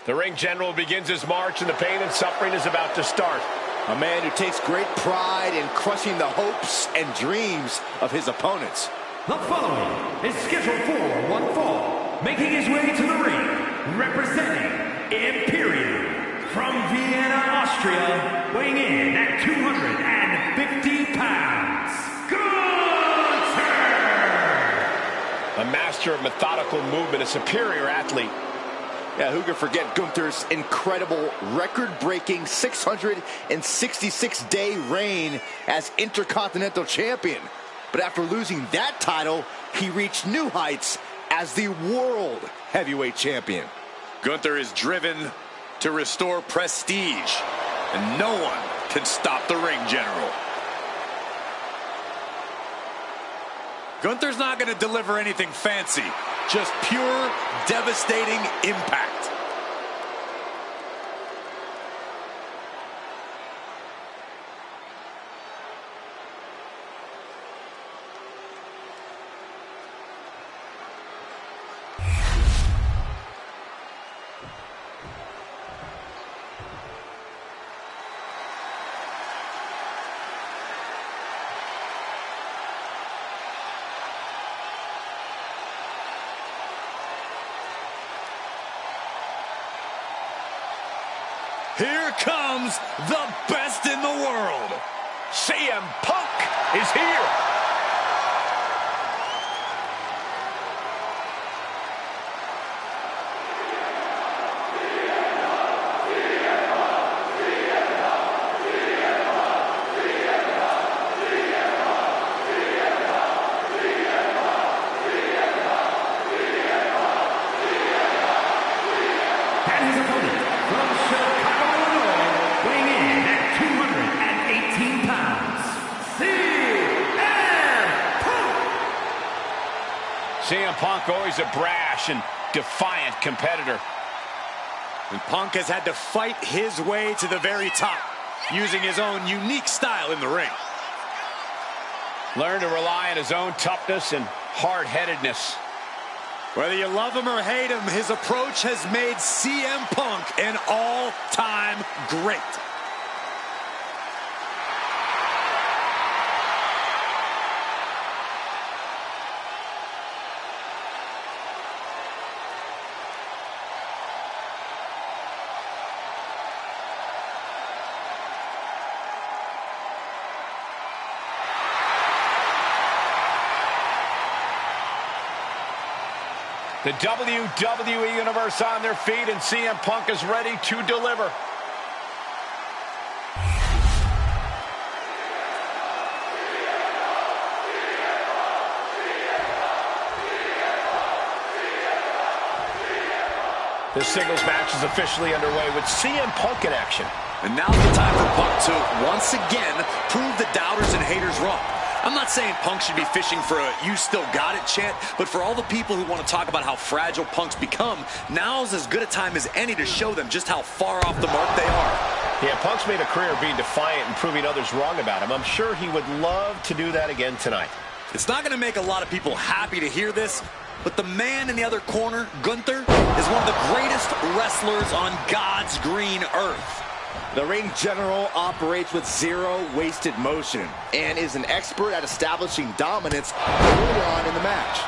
The ring general begins his march, and the pain and suffering is about to start. A man who takes great pride in crushing the hopes and dreams of his opponents. The following is scheduled for one fall, making his way to the ring, representing Imperium from Vienna, Austria, weighing in at 250 pounds, Gunther! A master of methodical movement, a superior athlete. Yeah, who could forget Gunther's incredible record-breaking 666-day reign as Intercontinental Champion. But after losing that title, he reached new heights as the World Heavyweight Champion. Gunther is driven to restore prestige, and no one can stop the ring general. Gunther's not going to deliver anything fancy, just pure, devastating impact. Here comes the best in the world. CM Punk is here. And his opponent from Chicago, Illinois, weighing in at 218 pounds, CM Punk! CM Punk, always a brash and defiant competitor. And Punk has had to fight his way to the very top, using his own unique style in the ring. Learn to rely on his own toughness and hard-headedness. Whether you love him or hate him, his approach has made CM Punk an all-time great. The WWE Universe on their feet, and CM Punk is ready to deliver. This singles match is officially underway with CM Punk in action. And now's the time for Punk to, once again, prove the doubters and haters wrong. I'm not saying Punk should be fishing for a "you still got it" chant, but for all the people who want to talk about how fragile Punk's become, now's as good a time as any to show them just how far off the mark they are. Yeah, Punk's made a career of being defiant and proving others wrong about him. I'm sure he would love to do that again tonight. It's not going to make a lot of people happy to hear this, but the man in the other corner, Gunther, is one of the greatest wrestlers on God's green earth. The ring general operates with zero wasted motion and is an expert at establishing dominance early on in the match.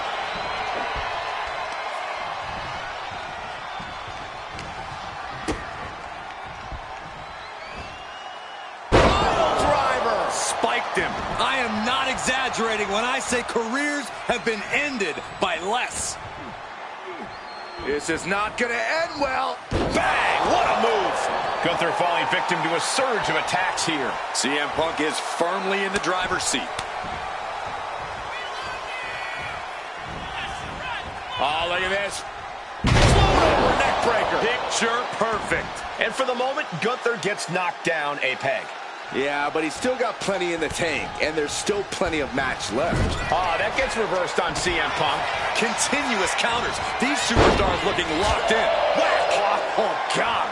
Pile driver! Spiked him. I am not exaggerating when I say careers have been ended by less. This is not going to end well. Bang! What a move! Gunther falling victim to a surge of attacks here. CM Punk is firmly in the driver's seat. Oh, look at this. Float over neck breaker. Picture perfect. And for the moment, Gunther gets knocked down a peg. Yeah, but he's still got plenty in the tank, and there's still plenty of match left. That gets reversed on CM Punk. Continuous counters. These superstars looking locked in. Whack! Oh, God.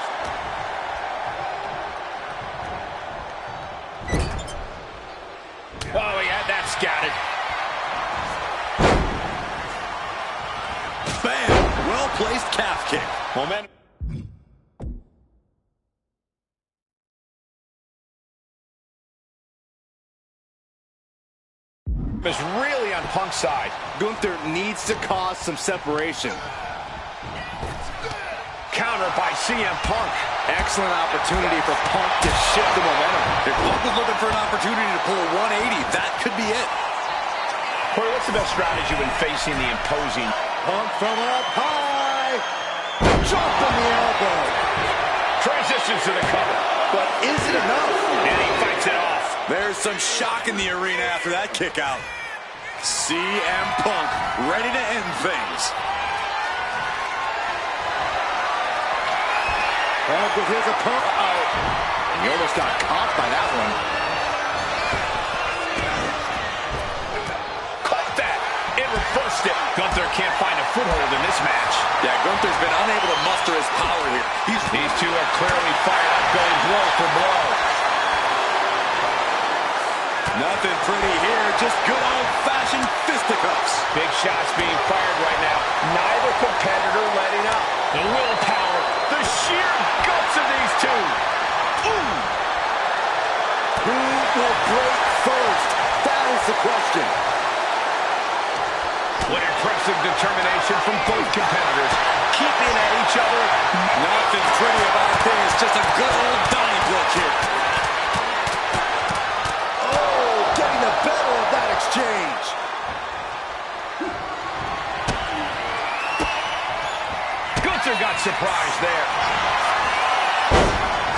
Oh, he had that scouted. Bam! Well-placed calf kick. Momentum. Is really on Punk's side. Gunther needs to cause some separation. Counter by CM Punk. Excellent opportunity for Punk to shift the momentum. If Punk was looking for an opportunity to pull a 180, that could be it. Corey, what's the best strategy when facing the imposing? Punk from up high. Dropping the elbow. Transitions to the cover. But is it enough? And he fights it off. There's some shock in the arena after that kick out. CM Punk ready to end things. Punk with his opponent. And he almost got caught by that one. Caught that. It reversed it. Gunther can't find a foothold in this match. Yeah, Gunther's been unable to muster his power here. These two are clearly fired up, going blow for blow. Nothing pretty here, just good old-fashioned fisticuffs. Big shots being fired right now. Neither competitor letting up. The willpower, the sheer guts of these two. Ooh! Who will break first? That is the question. What impressive determination from both competitors. Keeping at each other. Nothing pretty about this, just a good old Donnybrook here. Getting the better of that exchange. Gunther got surprised there.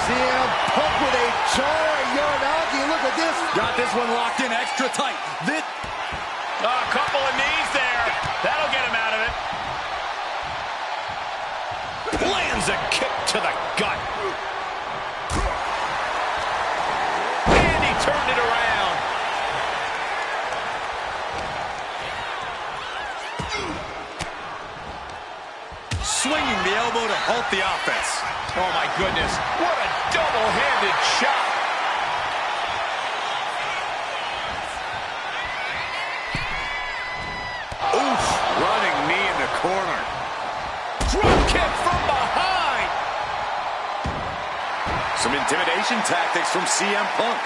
CM Punk with a jarring Uranagi. Look at this. Got this one locked in extra tight. A couple of knees there. That'll get him out of it. Lands a kick to the gut. And he turned it around. Swinging the elbow to halt the offense. Oh, my goodness. What a double-handed shot. Oof, running knee in the corner. Drop kick from behind. Some intimidation tactics from CM Punk.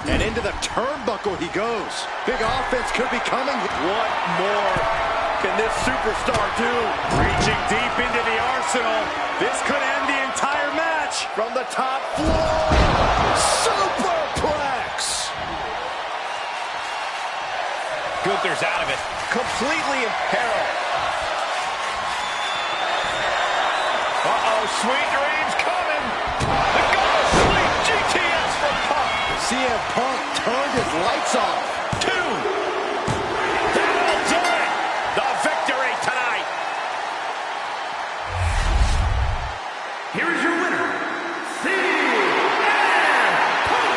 And into the turnbuckle he goes. Big offense could be coming. What more can this superstar do? Reaching deep into the arsenal. This could end the entire match. From the top floor. Superplex. Gunther's out of it. Completely in peril. Uh-oh, sweet dreams coming. The go to sleep GTS from Punk. CM Punk turned his lights off. 2. That'll do it. The victory tonight. Here is your winner, CM Punk.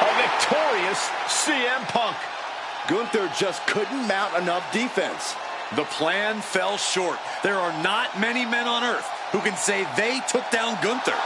A victorious CM Punk. Gunther just couldn't mount enough defense. The plan fell short. There are not many men on earth who can say they took down Gunther.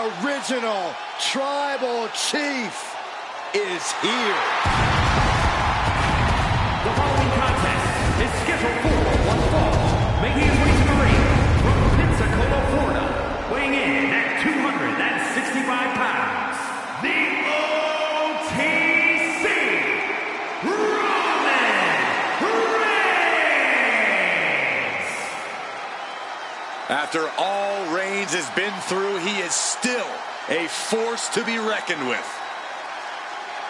original Tribal Chief is here. The following contest is scheduled for one fall, making his way to the ring from Pensacola, Florida, weighing in at 265 pounds, the OTC, Roman Reigns! After all Reigns has been through, he is still a force to be reckoned with.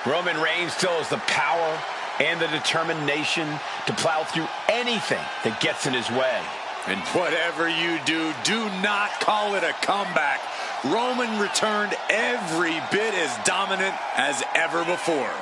Roman Reigns still has the power and the determination to plow through anything that gets in his way. And whatever you do, do not call it a comeback. Roman returned every bit as dominant as ever before.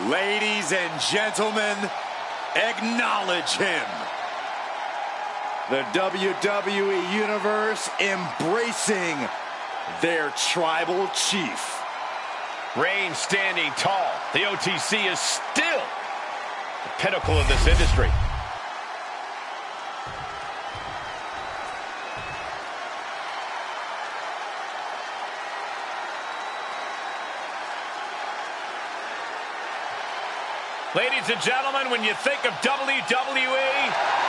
Ladies and gentlemen, acknowledge him. The WWE Universe embracing their Tribal Chief. Reigns standing tall. The OTC is still the pinnacle of this industry. Ladies and gentlemen, when you think of WWE,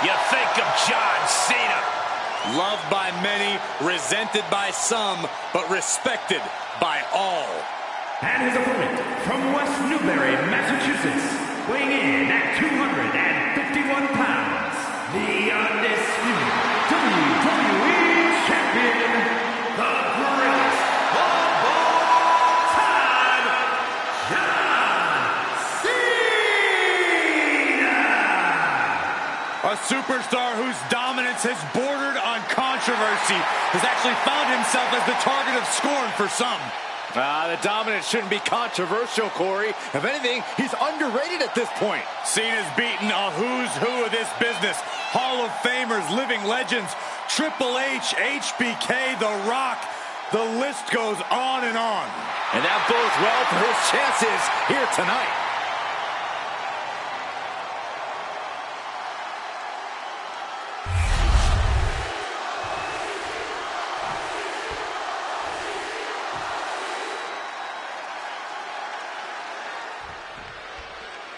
you think of John Cena. Loved by many, resented by some, but respected by all. And his opponent from West Newbury, Massachusetts, weighing in at 251 pounds, the undisputed WWE Champion, the greatest of all time, John Cena! A superstar whose dominance has bordered on controversy has actually found himself as the target of scorn for some. The dominance shouldn't be controversial, Corey. If anything, he's underrated at this point. Cena's beaten a who's who of this business. Hall of Famers, living legends, Triple H, HBK, The Rock. The list goes on and on. And that bodes well for his chances here tonight.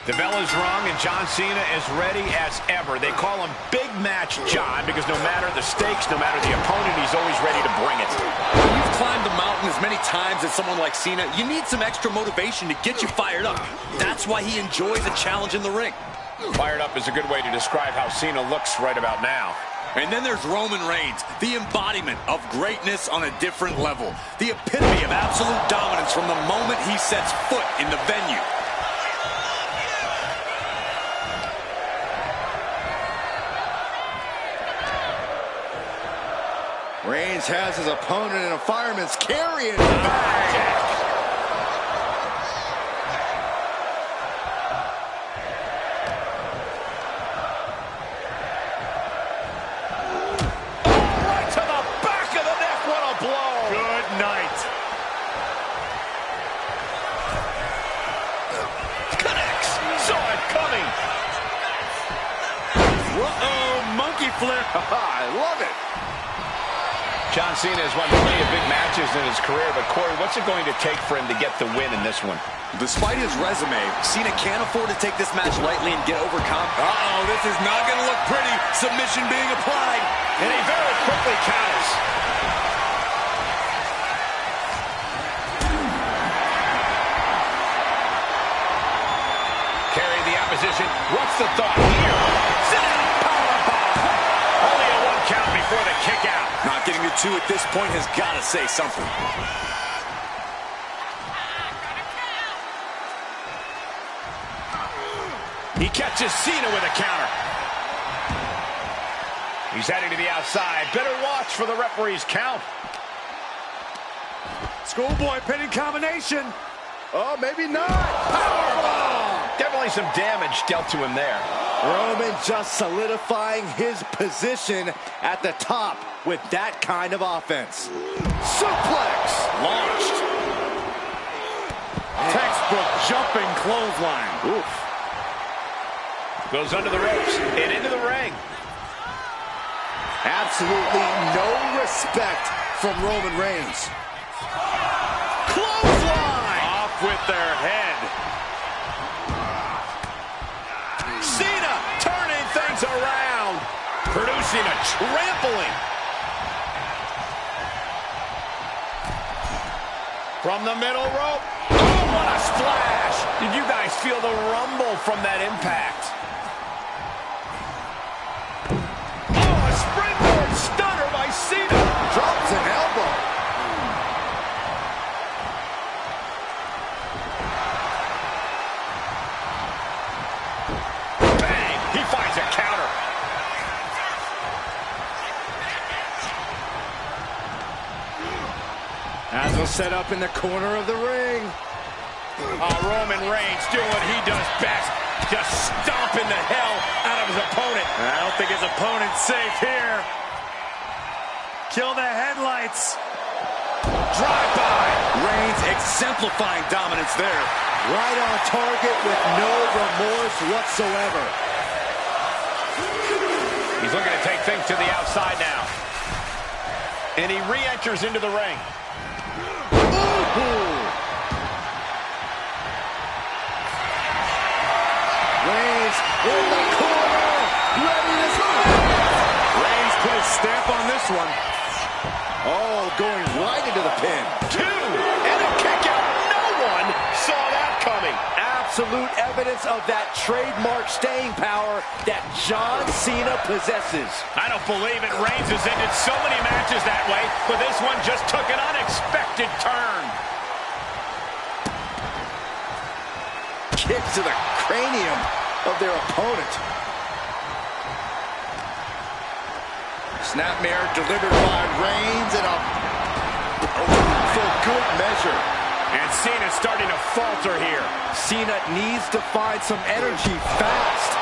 The bell is rung, and John Cena is ready as ever. They call him Big Match John because no matter the stakes, no matter the opponent, he's always ready to bring it. When you've climbed the mountain as many times as someone like Cena, you need some extra motivation to get you fired up. That's why he enjoys a challenge in the ring. Fired up is a good way to describe how Cena looks right about now. And then there's Roman Reigns, the embodiment of greatness on a different level. The epitome of absolute dominance from the moment he sets foot in the venue. Reigns has his opponent in a fireman's carry in the bag. Right to the back of the neck, what a blow. Good night. Connects, saw it coming. Uh-oh, monkey flip. I love it. John Cena has won plenty of big matches in his career, but Corey, what's it going to take for him to get the win in this one? Despite his resume, Cena can't afford to take this match lightly and get overcome. Uh-oh, this is not going to look pretty. Submission being applied. And he very quickly counters. Carry the opposition. What's the thought here? Sit down, powerbomb. Only a 1 count before the kick out. Not getting to 2 at this point has got to say something. He catches Cena with a counter. He's heading to the outside. Better watch for the referee's count. Schoolboy pinning combination. Oh, maybe not. Powerbomb. Definitely some damage dealt to him there. Roman just solidifying his position at the top with that kind of offense. Suplex. Launched. Textbook jumping clothesline. Oof. Goes under the ropes and into the ring. Absolutely no respect from Roman Reigns. Clothesline! Off with their head. Cena turning things around. Producing a trampling. From the middle rope. Oh, what a splash. Did you guys feel the rumble from that impact? Springboard stunner by Cena. Drops an elbow. Bang! He finds a counter. As will set up in the corner of the ring. Roman Reigns doing what he does best. Just stomping the hell out of his opponent. I don't think his opponent's safe here. Kill the headlights. Drive-by. Reigns exemplifying dominance there. Right on target with no remorse whatsoever. He's looking to take things to the outside now. And he re-enters into the ring. Ooh. Reigns in the corner, ready to smash. Reigns put his stamp on this one. Oh, going right into the pin. 2 and a kick out. No one saw that coming. Absolute evidence of that trademark staying power that John Cena possesses. I don't believe it. Reigns has ended so many matches that way, but this one just took an unexpected turn. Kick to the cranium of their opponent. Snapmare delivered by Reigns and for good measure. And Cena's starting to falter here. Cena needs to find some energy fast.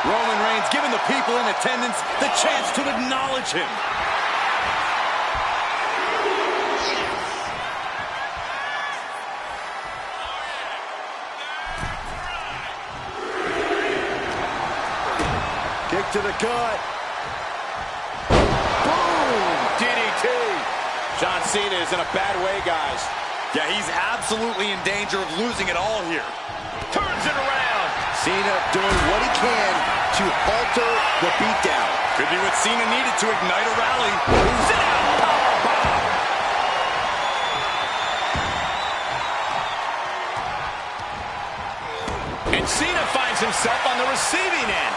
Roman Reigns giving the people in attendance the chance to acknowledge him. Kick to the gut. Boom! DDT. John Cena is in a bad way, guys. Yeah, he's absolutely in danger of losing it all here. Turns it around. Cena doing what he can to alter the beatdown. Could be what Cena needed to ignite a rally. Sit down. Powerbomb. And Cena finds himself on the receiving end.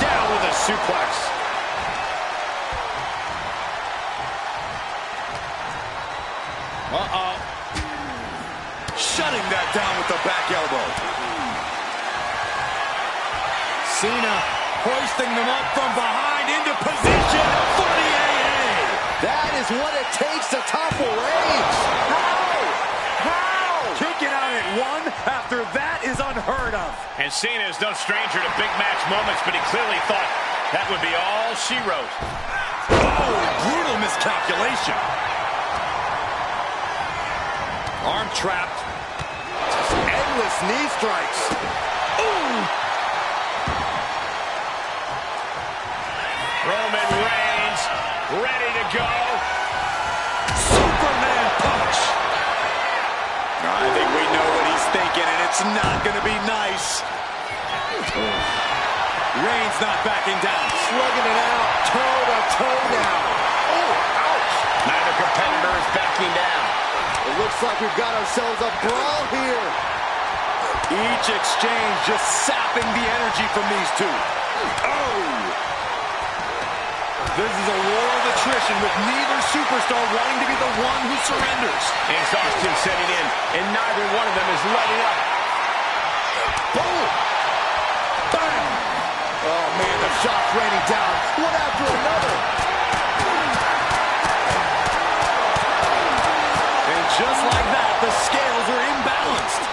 Down with a suplex. Uh-oh. Shutting that down with the back elbow. Cena hoisting them up from behind into position for the AA. That is what it takes to topple Reigns. How? Kicking out at 1 after that is unheard of. And Cena is no stranger to big match moments, but he clearly thought that would be all she wrote. Oh, brutal miscalculation. Arm trapped. And endless knee strikes. Ooh! Roman Reigns ready to go. Superman punch. I think we know what he's thinking, and it's not going to be nice. Reigns not backing down. Slugging it out, toe-to-toe now. Oh, ouch. Neither competitor is backing down. It looks like we've got ourselves a brawl here. Each exchange just sapping the energy from these two. Oh! This is a war of attrition with neither superstar wanting to be the one who surrenders. Exhaustion setting in, and neither one of them is letting up. Boom! Bang! Oh, man, the shots raining down, one after another. And just like that, the scales are imbalanced.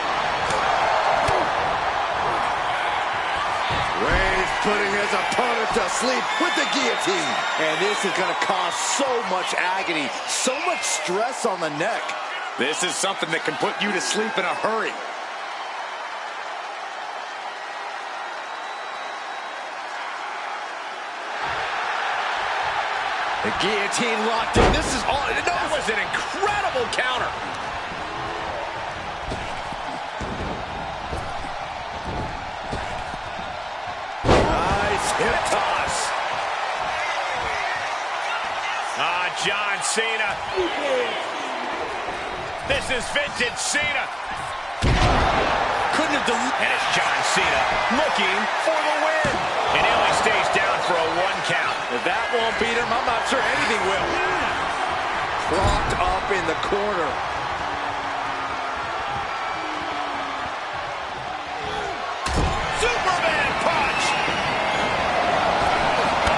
Reigns putting his opponent to sleep with the guillotine. And this is going to cause so much agony, so much stress on the neck. This is something that can put you to sleep in a hurry. The guillotine locked in. This is all. That was an incredible counter. Nice hip toss. John Cena. This is vintage Cena. Couldn't have done. And it's John Cena looking for the win. And he only stays down for a 1 count. If that won't beat him, I'm not sure anything will. Propped up in the corner. Superman punch.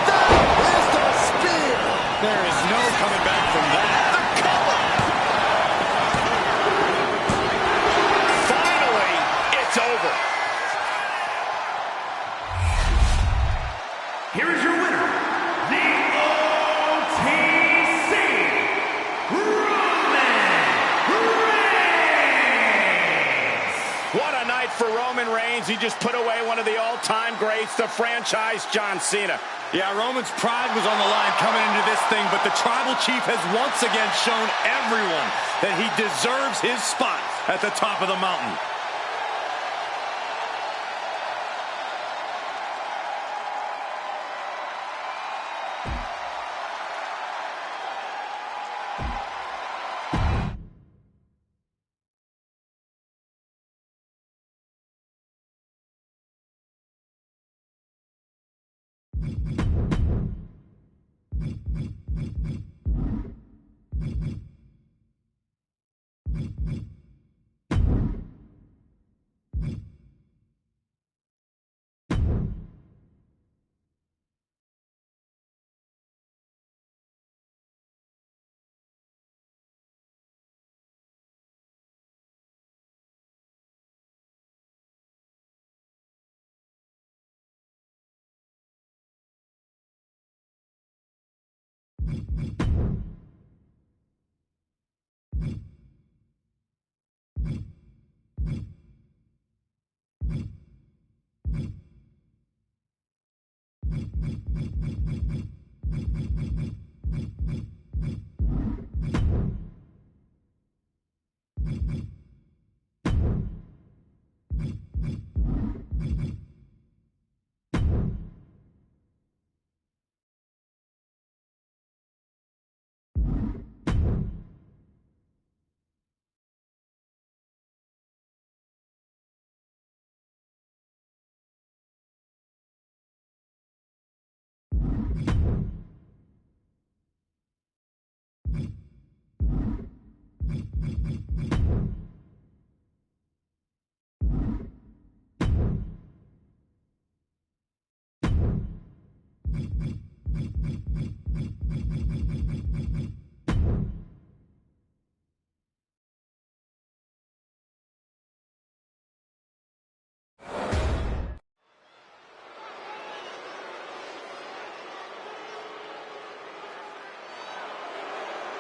That is the spear. There is no coming back from that. The cover. Finally, it's over. Here is your winner, the OTC, Roman Reigns! What a night for Roman Reigns. He just put away one of the all-time greats, the franchise John Cena. Yeah, Roman's pride was on the line coming into this thing, but the Tribal Chief has once again shown everyone that he deserves his spot at the top of the mountain.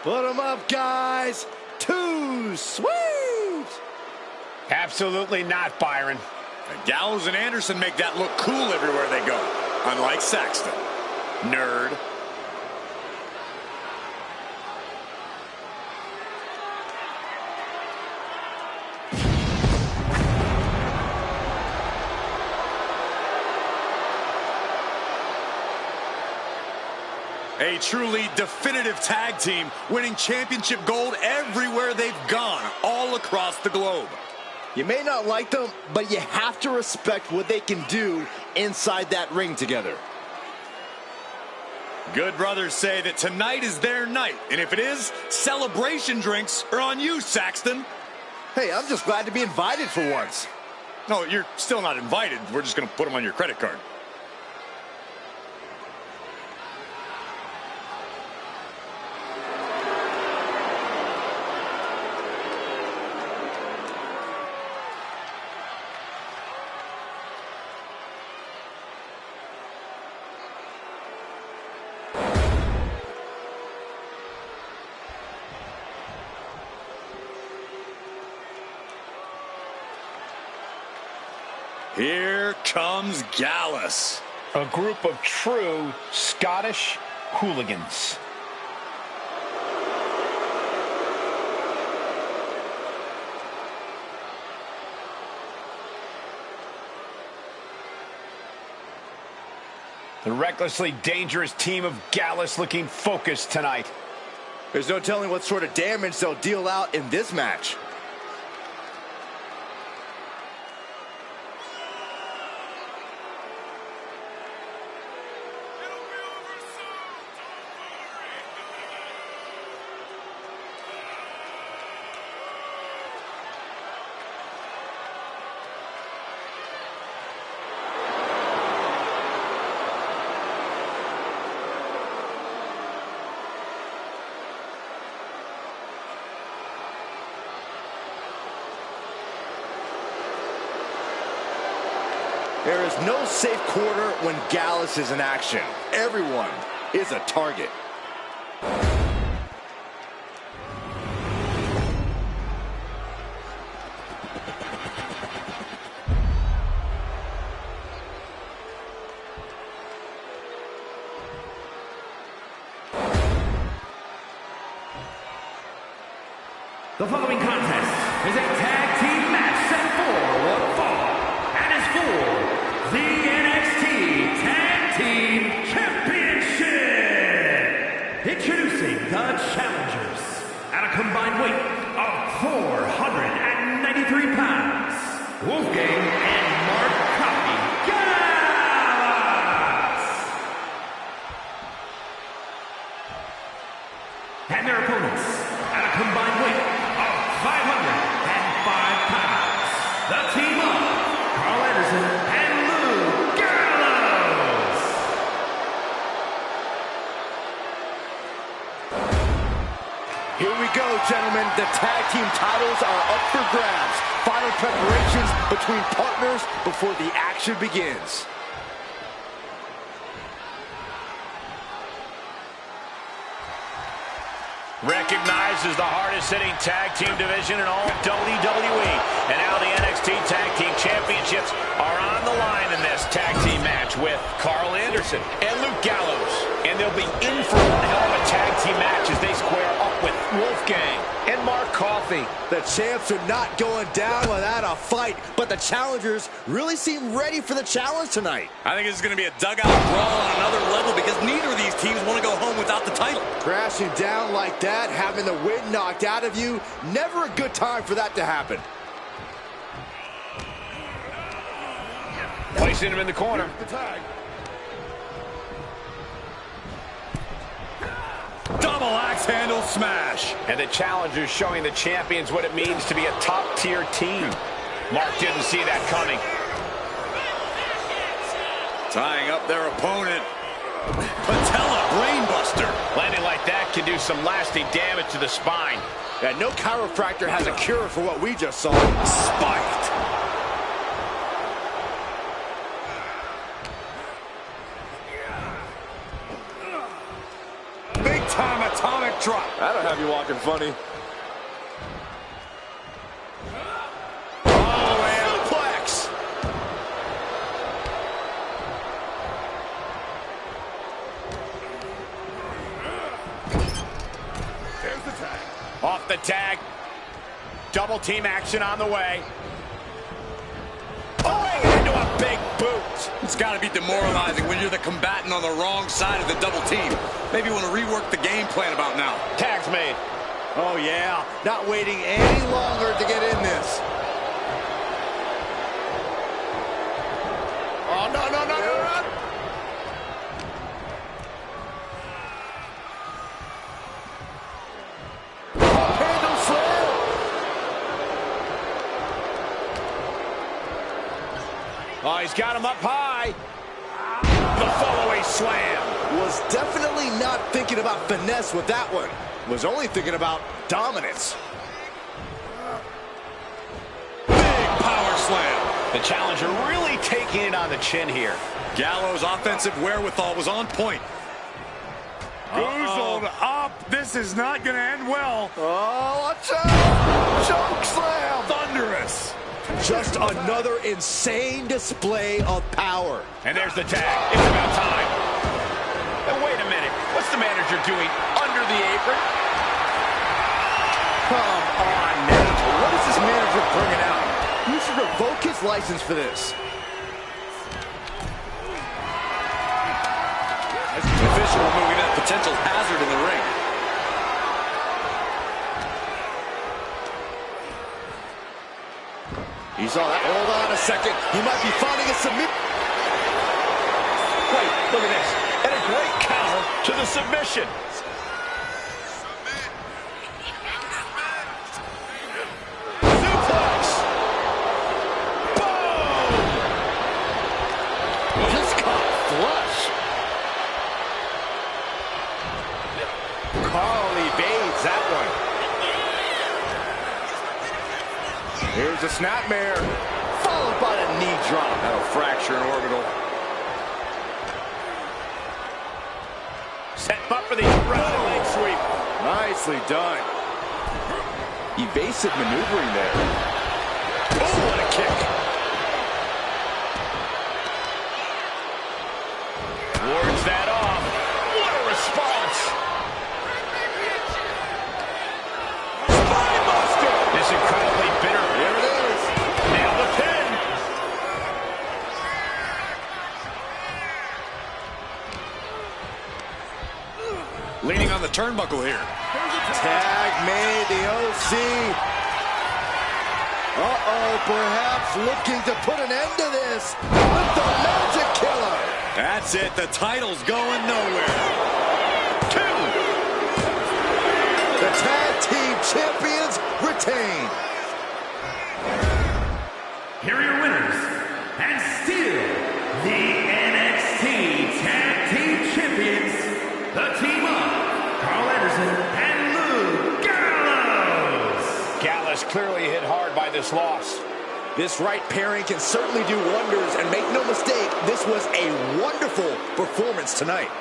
Put them up, guys. Too sweet. Absolutely not, Byron. And Gallows and Anderson make that look cool everywhere they go. Unlike Saxton. Nerd. A truly definitive tag team, winning championship gold everywhere they've gone, all across the globe. You may not like them, but you have to respect what they can do inside that ring together. Good brothers say that tonight is their night, and if it is, celebration drinks are on you, Saxton. Hey, I'm just glad to be invited for once. No, you're still not invited. We're just going to put them on your credit card. Here comes Gallus. A group of true Scottish hooligans. The recklessly dangerous team of Gallus looking focused tonight. There's no telling what sort of damage they'll deal out in this match. There is no safe corner when Gallus is in action. Everyone is a target. The following contest is a tag team match set for one fall and is for the NXT Tag Team Championship. Introducing the challengers at a combined weight of 493 pounds, Wolfgang and Mark Gallows. And their opponents at a combined weight 505 pounds. The team of Carl Anderson and Luke Gallows. Here we go, gentlemen. The tag team titles are up for grabs. Final preparations between partners before the action begins. Recognized as the hardest-hitting tag team division in all of WWE. And now the NXT Tag Team Championships are on the line in this tag team match with Carl Anderson and Luke Gallows. And they'll be in for one hell of a tag team match as they square up with Wolfgang and Mark Coffey. The champs are not going down without a fight, but the challengers really seem ready for the challenge tonight. I think this is going to be a dugout brawl on another level because neither of these teams want to go home without the title. Crashing down like that, having the wind knocked out of you, never a good time for that to happen. Placing him in the corner. Double axe handle smash. And the challengers showing the champions what it means to be a top-tier team. Mark didn't see that coming. Tying up their opponent. Patella brainbuster. Landing like that can do some lasting damage to the spine. Yeah, no chiropractor has a cure for what we just saw. Spiked. Big time atomic drop. That'll have you walking funny. Double team action on the way. Oh, into a big boot. It's got to be demoralizing when you're the combatant on the wrong side of the double team. Maybe you want to rework the game plan about now. Tag's made. Oh, yeah. Not waiting any longer to get in this. Oh, no, no, no, no, no. Handle slam. Oh, he's got him up high. The follow-away slam. Was definitely not thinking about finesse with that one. Was only thinking about dominance. Big power slam. The challenger really taking it on the chin here. Gallows' offensive wherewithal was on point. Goozled up. This is not going to end well. Oh, watch out! Choke slam! Thunderous. Just another insane display of power. And there's the tag. It's about time. Now, wait a minute. What's the manager doing under the apron? Come on now. What is this manager bringing out? You should revoke his license for this. The official removing that potential hazard in the ring. He saw that. Hold on a second. He might be finding a submit. Wait, look at this. And a great counter to the submission. Suplex. Boom! Just caught flush. Carl evades that one. Here's a snapmare, followed by a knee drop. That'll fracture an orbital. Set up for the running leg sweep. Nicely done. Evasive maneuvering there. Oh, what a kick. Wards that off. What a response. Spinebuster. This incredibly bitter. There it is. Nailed the pin. Leaning on the turnbuckle here. Tag made, the OC. Uh-oh, perhaps looking to put an end to this with the Magic Killer. That's it. The title's going nowhere. The tag team champions retain. Here are your winners, and still the NXT Tag Team Champions, the team of Carl Anderson and Lou Gallows. Gallus clearly hit hard by this loss. This right pairing can certainly do wonders, and make no mistake, this was a wonderful performance tonight.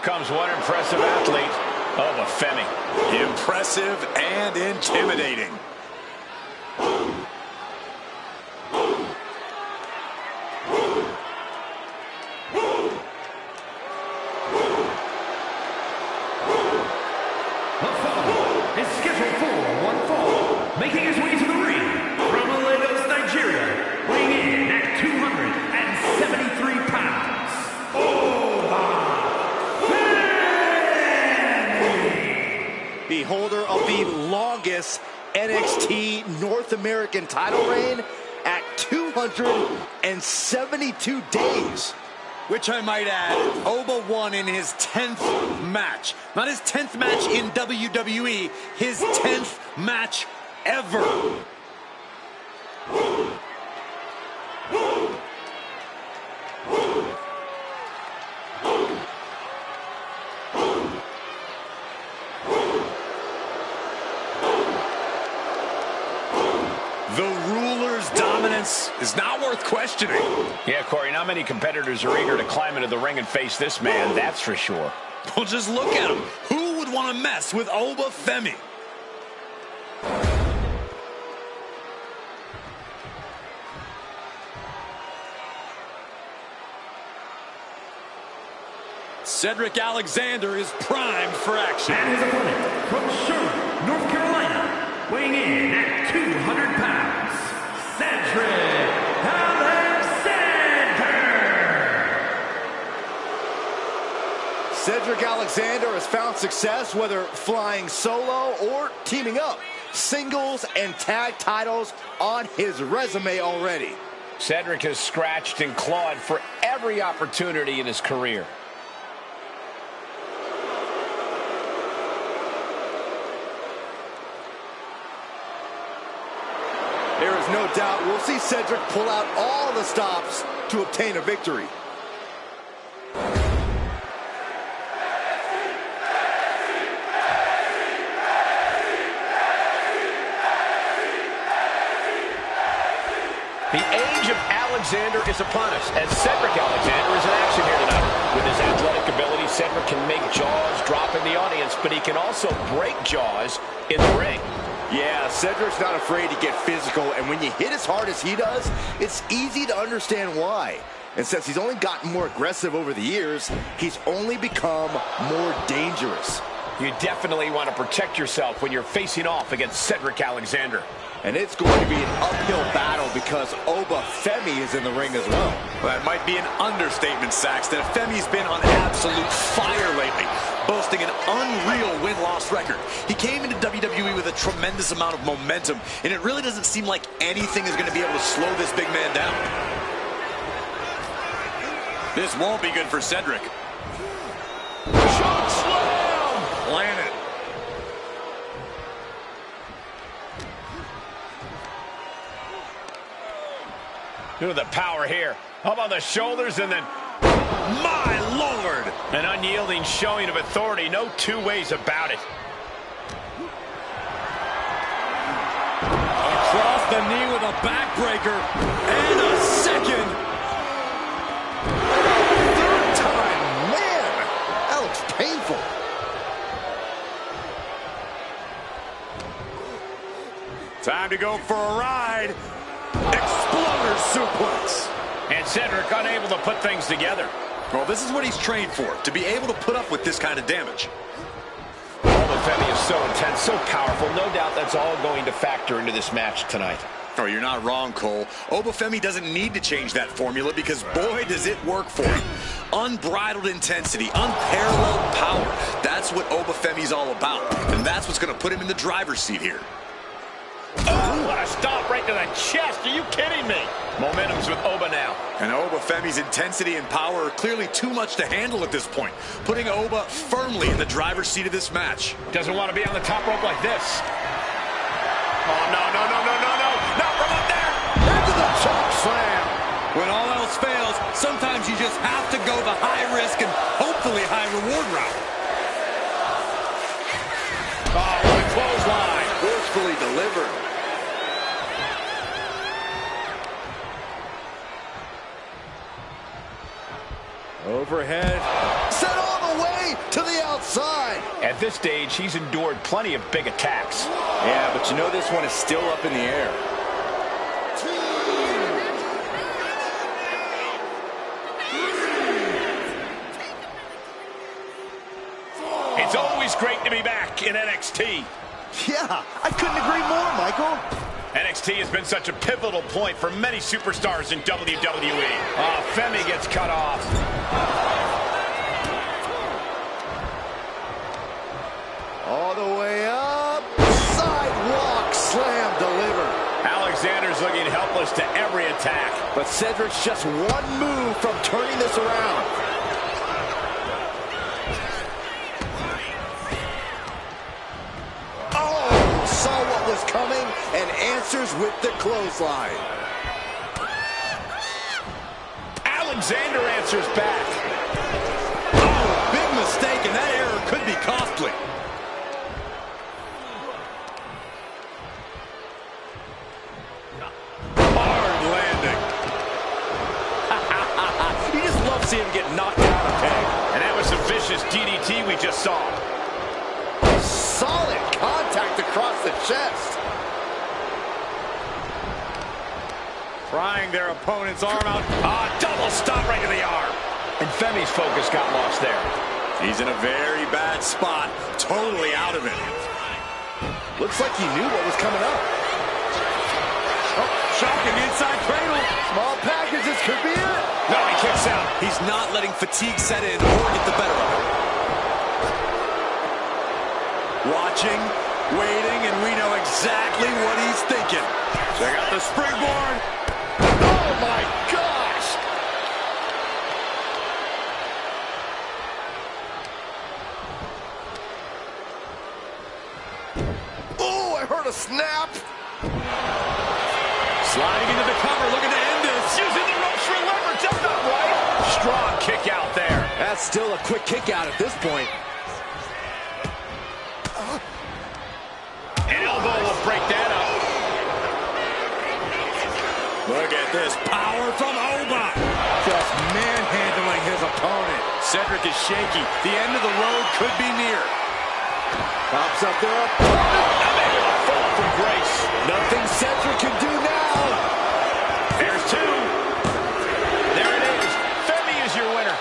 comes one impressive athlete. Oh, Femi. Impressive and intimidating. Is scheduled for one fall, making his way to the ring from Lagos, Nigeria, weighing in at 273 pounds. The holder of the longest NXT North American title reign at 272 days. Which I might add, Oba won in his 10th match. Not his 10th match in WWE, his 10th match ever. The ruler's dominance is not worth questioning. Yeah, Corey, not many competitors are eager to climb into the ring and face this man, that's for sure. Well, just look at him. Who would want to mess with Oba Femi? Cedric Alexander is primed for action. And his opponent from Charlotte, North Carolina, weighing in at 200 pounds, Cedric Alexander. Cedric Alexander has found success whether flying solo or teaming up. Singles and tag titles on his resume already. Cedric has scratched and clawed for every opportunity in his career. There is no doubt we'll see Cedric pull out all the stops to obtain a victory. The age of Alexander is upon us, as Cedric Alexander is in action here tonight. With his athletic ability, Cedric can make jaws drop in the audience, but he can also break jaws in the ring. Yeah, Cedric's not afraid to get physical, and when you hit as hard as he does, it's easy to understand why. And since he's only gotten more aggressive over the years, he's only become more dangerous. You definitely want to protect yourself when you're facing off against Cedric Alexander. And it's going to be an uphill battle because Oba Femi is in the ring as well. Well, that might be an understatement, Saxton. Femi's been on absolute fire lately, boasting an unreal win-loss record. He came into WWE with a tremendous amount of momentum, and it really doesn't seem like anything is going to be able to slow this big man down. This won't be good for Cedric. Choke slam! Planet. Look at the power here. Up on the shoulders and then, My Lord! an unyielding showing of authority. No two ways about it. Across the knee with a backbreaker and a second. Third time, man, that looks painful. Time to go for a ride. Exploder suplex. And Cedric unable to put things together. Well, this is what he's trained for, to be able to put up with this kind of damage. Oba Femi is so intense, so powerful. No doubt that's all going to factor into this match tonight. Oh, you're not wrong, Cole. Oba Femi doesn't need to change that formula because, boy, does it work for him. Unbridled intensity, unparalleled power. That's what Oba Femi's all about. And that's what's going to put him in the driver's seat here. Oh, what a stomp right to the chest. Are you kidding me? Momentum's with Oba now. And Oba Femi's intensity and power are clearly too much to handle at this point, putting Oba firmly in the driver's seat of this match. Doesn't want to be on the top rope like this. Oh, no, no, no, no, no, no. Not from up there. Into the choke slam. When all else fails, sometimes you just have to go the high-risk and hopefully high-reward route. Oh, what a clothesline. Forcefully delivered. Overhead. Set all the way outside. At this stage, he's endured plenty of big attacks. Yeah, but you know this one is still up in the air. It's always great to be back in NXT. Yeah, I couldn't agree more, Michael. NXT has been such a pivotal point for many superstars in WWE. Femi gets cut off. All the way up. Sidewalk slam delivered. Alexander's looking helpless to every attack. But Cedric's just one move from turning this around. Oh, saw what was coming and answers with the clothesline. Alexander answers back. Oh, big mistake, and that error could be costly. Hard landing. You just love seeing him get knocked out of peg. And that was some vicious DDT we just saw. Solid contact across the chest. Prying their opponent's arm out. Double stop right to the arm. And Femi's focus got lost there. He's in a very bad spot, totally out of it. Looks like he knew what was coming up. Oh, shocking inside cradle. Small packages could be it. No, he kicks out. He's not letting fatigue set in or get the better of him. Watching, waiting, and we know exactly what he's thinking. Check out the springboard. Oh my gosh! Oh, I heard a snap. Sliding into the cover, looking to end this. Using the ropes for leverage. That's not right. Strong kick out there. That's still a quick kick out at this point. An elbow will break that up. Look at this power from Oba. Just manhandling his opponent. Cedric is shaky. The end of the road could be near. Pops up their opponent. Now maybe a fall from grace. Nothing Cedric can do now. There's two. There it is. Femi is your winner.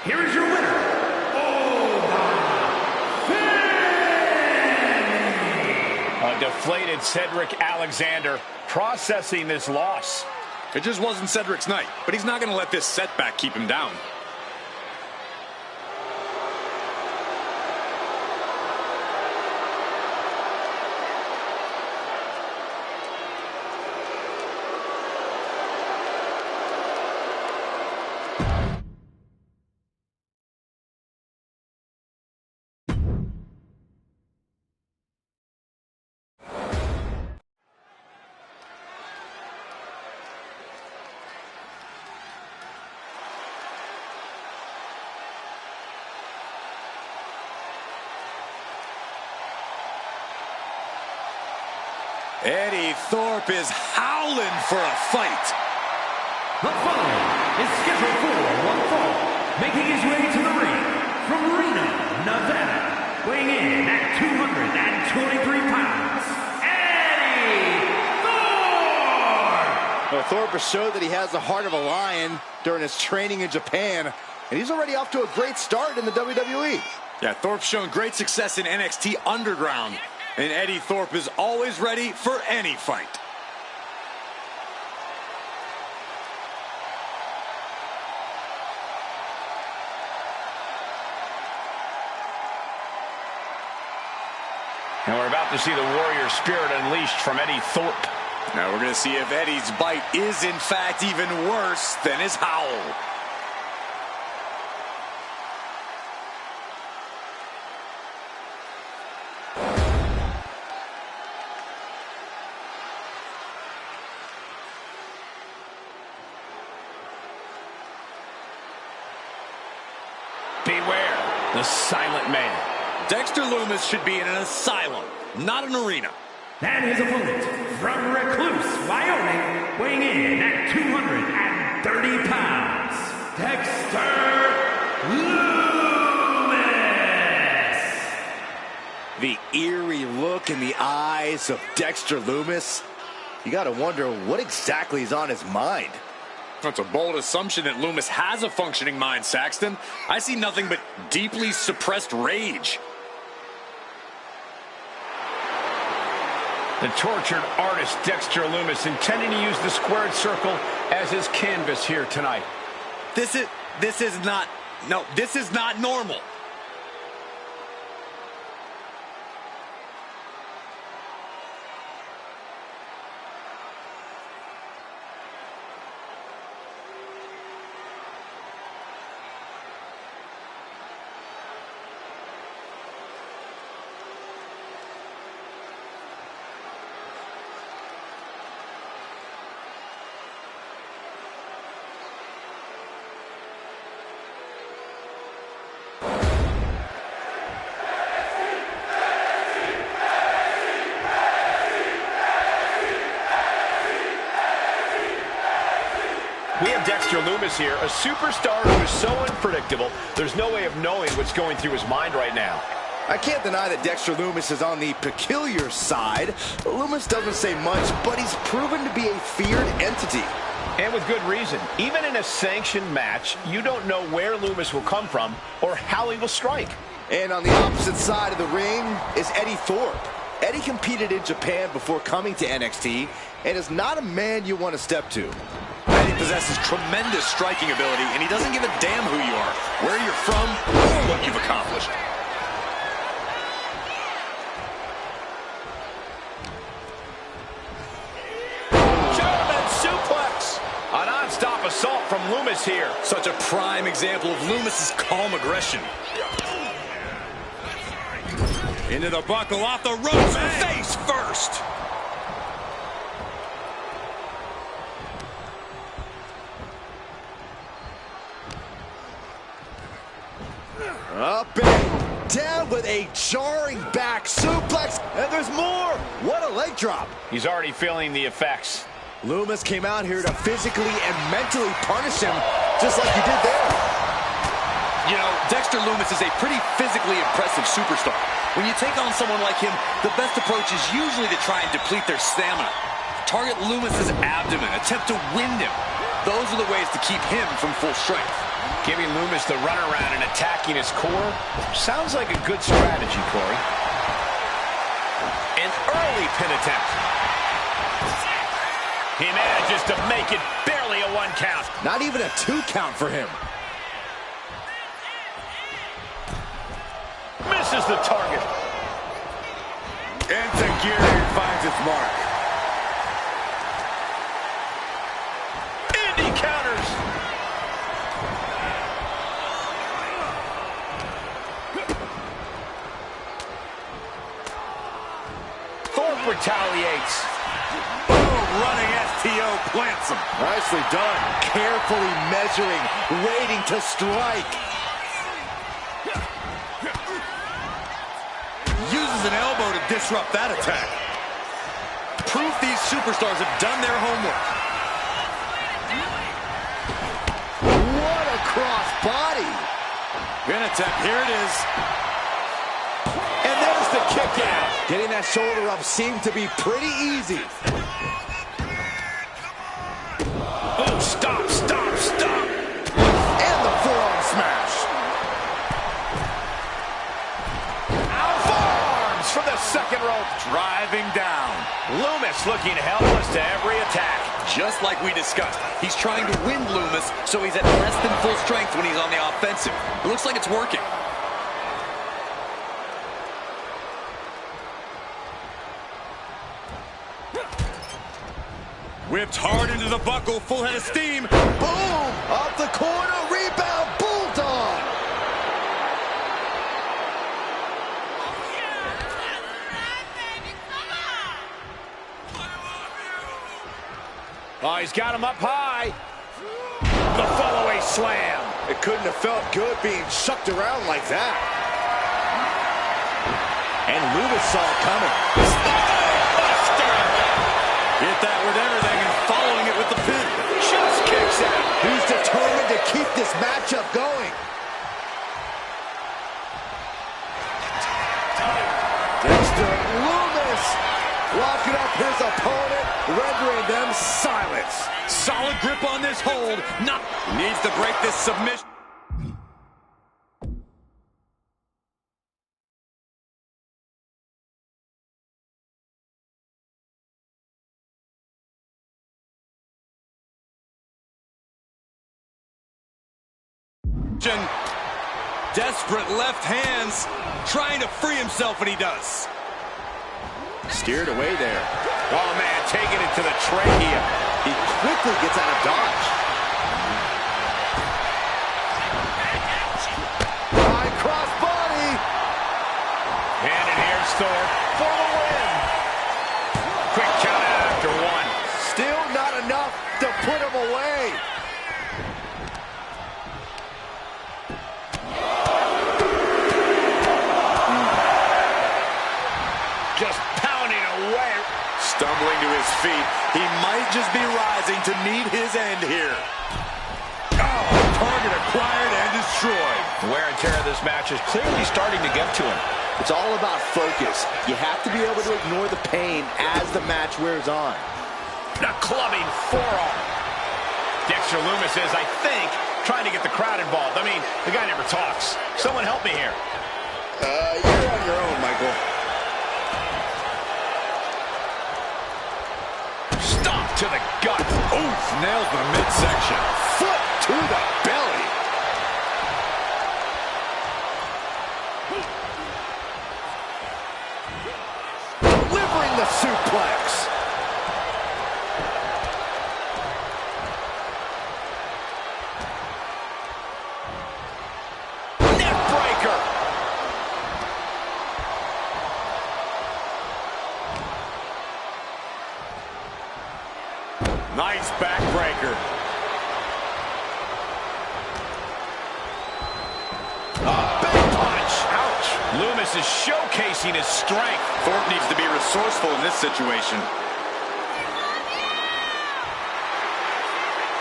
Here is your winner, A deflated Cedric Alexander processing this loss. It just wasn't Cedric's night, but he's not going to let this setback keep him down. Eddie Thorpe is howling for a fight. The following is scheduled for one fall, making his way to the ring from Reno, Nevada, weighing in at 223 pounds, Eddie Thorpe! Well, Thorpe has showed that he has the heart of a lion during his training in Japan, and he's already off to a great start in the WWE. Yeah, Thorpe's shown great success in NXT Underground, and Eddie Thorpe is always ready for any fight. And we're about to see the warrior spirit unleashed from Eddie Thorpe. Now we're going to see if Eddie's bite is in fact even worse than his howl. Beware the silent man. Dexter Lumis should be in an asylum, not an arena. And his opponent from Recluse, Wyoming, weighing in at 230 pounds, Dexter Lumis. The eerie look in the eyes of Dexter Lumis. You got to wonder what exactly is on his mind. That's a bold assumption that Lumis has a functioning mind, Saxton. I see nothing but deeply suppressed rage. The tortured artist Dexter Lumis intending to use the squared circle as his canvas here tonight. This is not normal. We have Dexter Lumis here, a superstar who is so unpredictable, there's no way of knowing what's going through his mind right now. I can't deny that Dexter Lumis is on the peculiar side. Lumis doesn't say much, but he's proven to be a feared entity. And with good reason. Even in a sanctioned match, you don't know where Lumis will come from or how he will strike. And on the opposite side of the ring is Eddie Thorpe. Eddie competed in Japan before coming to NXT and is not a man you want to step to. Eddie possesses tremendous striking ability, and he doesn't give a damn who you are, where you're from, or what you've accomplished. German suplex! A non-stop assault from Lumis here. Such a prime example of Lumis's calm aggression. Into the buckle, off the ropes, face first. Up and down with a jarring back suplex, and there's more. What a leg drop. He's already feeling the effects. Lumis came out here to physically and mentally punish him, just like he did there. You know, Dexter Lumis is a pretty physically impressive superstar. When you take on someone like him, the best approach is usually to try and deplete their stamina. Target Lumis's abdomen, attempt to wind him. Those are the ways to keep him from full strength. Giving Lumis the runaround and attacking his core sounds like a good strategy, Corey. An early pin attempt. He manages to make it barely a 1 count. Not even a 2 count for him. Misses the target. Insecurity finds its mark. And he counters. Thorpe retaliates. Boom, running STO plants him. Nicely done. Carefully measuring, waiting to strike. Uses an elbow to disrupt that attack. Proof these superstars have done their homework. What a cross body. Pin attempt, here it is. And there's the kick out. Getting that shoulder up seemed to be pretty easy. Oh, stop, stop, stop. And the forearm smash. Forearms from the second rope. Driving down. Lumis looking helpless to every attack. Just like we discussed, he's trying to win Lumis, so he's at less than full strength when he's on the offensive. It looks like it's working. Whipped hard into the buckle, full head of steam. Boom! Off the corner, rebound, bulldog! Oh, he's got him up high. The follow-away slam. It couldn't have felt good being shucked around like that. And Lumis saw it coming. Hit that with everything and following it with the pin. Just kicks out. He's determined to keep this matchup going. Dexter Lumis locking up his opponent, rendering them silence. Solid grip on this hold. Needs to break this submission. Desperate left hands, trying to free himself, and he does. Steered away there. Oh, man, taking it to the trachea. He quickly gets out of dodge. High cross body. And here's Thor for the win. Quick count out after one. Still not enough to put him away. Just pounding away. Stumbling to his feet. He might just be rising to meet his end here. Oh, target acquired and destroyed. The wear and tear of this match is clearly starting to get to him. It's all about focus. You have to be able to ignore the pain as the match wears on. A clubbing forearm. Dexter Lumis is, I think, trying to get the crowd involved. I mean, the guy never talks. Someone help me here. You're on your own, Michael. Stomp to the gut. Oof, nails the midsection. Foot to the belly. Delivering the suplex. Neck breaker. Nice backbreaker. Big punch. Ouch. Lumis is showcasing his strength. Thorpe needs to be resourceful in this situation.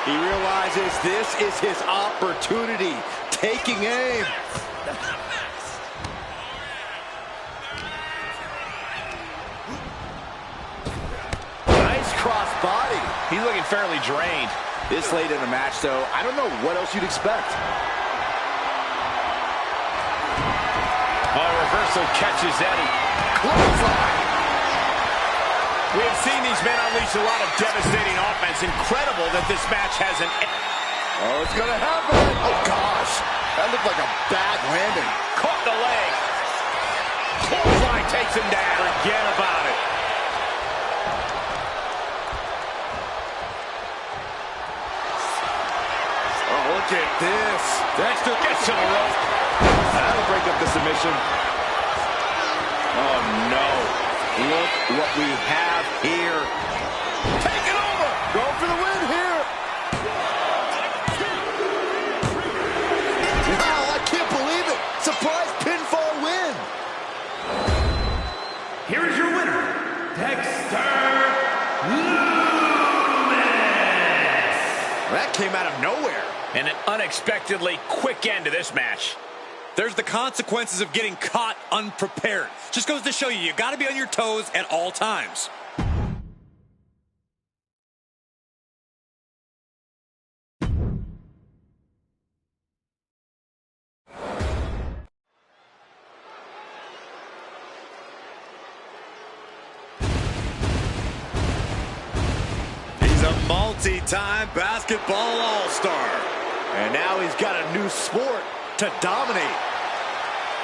He realizes this is his opportunity. Taking aim. Nice cross body. He's looking fairly drained. This late in the match, though, I don't know what else you'd expect. Oh, reversal catches Eddie. Clothesline. We have seen these men unleash a lot of devastating offense. Incredible that this match hasn't. Oh, it's gonna happen. Oh, gosh. That looked like a bad landing. Caught the leg. Clothesline takes him down. Forget about it. Oh, look at this. Dexter gets to the rope. That'll break up the submission. Oh, no. Look what we have here. Take it over. Going for the win here. Wow, I can't believe it. Surprise pinfall win. Here is your winner, Dexter Lumis. That came out of nowhere. And an unexpectedly quick end to this match. There's the consequences of getting caught unprepared. Just goes to show you, you got to be on your toes at all times. He's a multi-time basketball all-star. And now he's got a new sport to dominate.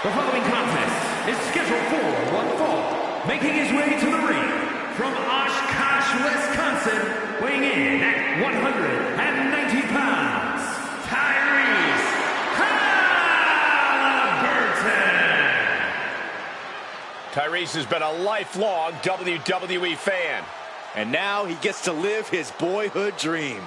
The following contest is scheduled for one fall. Making his way to the ring from Oshkosh, Wisconsin, weighing in at 190 pounds, Tyrese Halliburton. Tyrese has been a lifelong WWE fan. And now he gets to live his boyhood dream.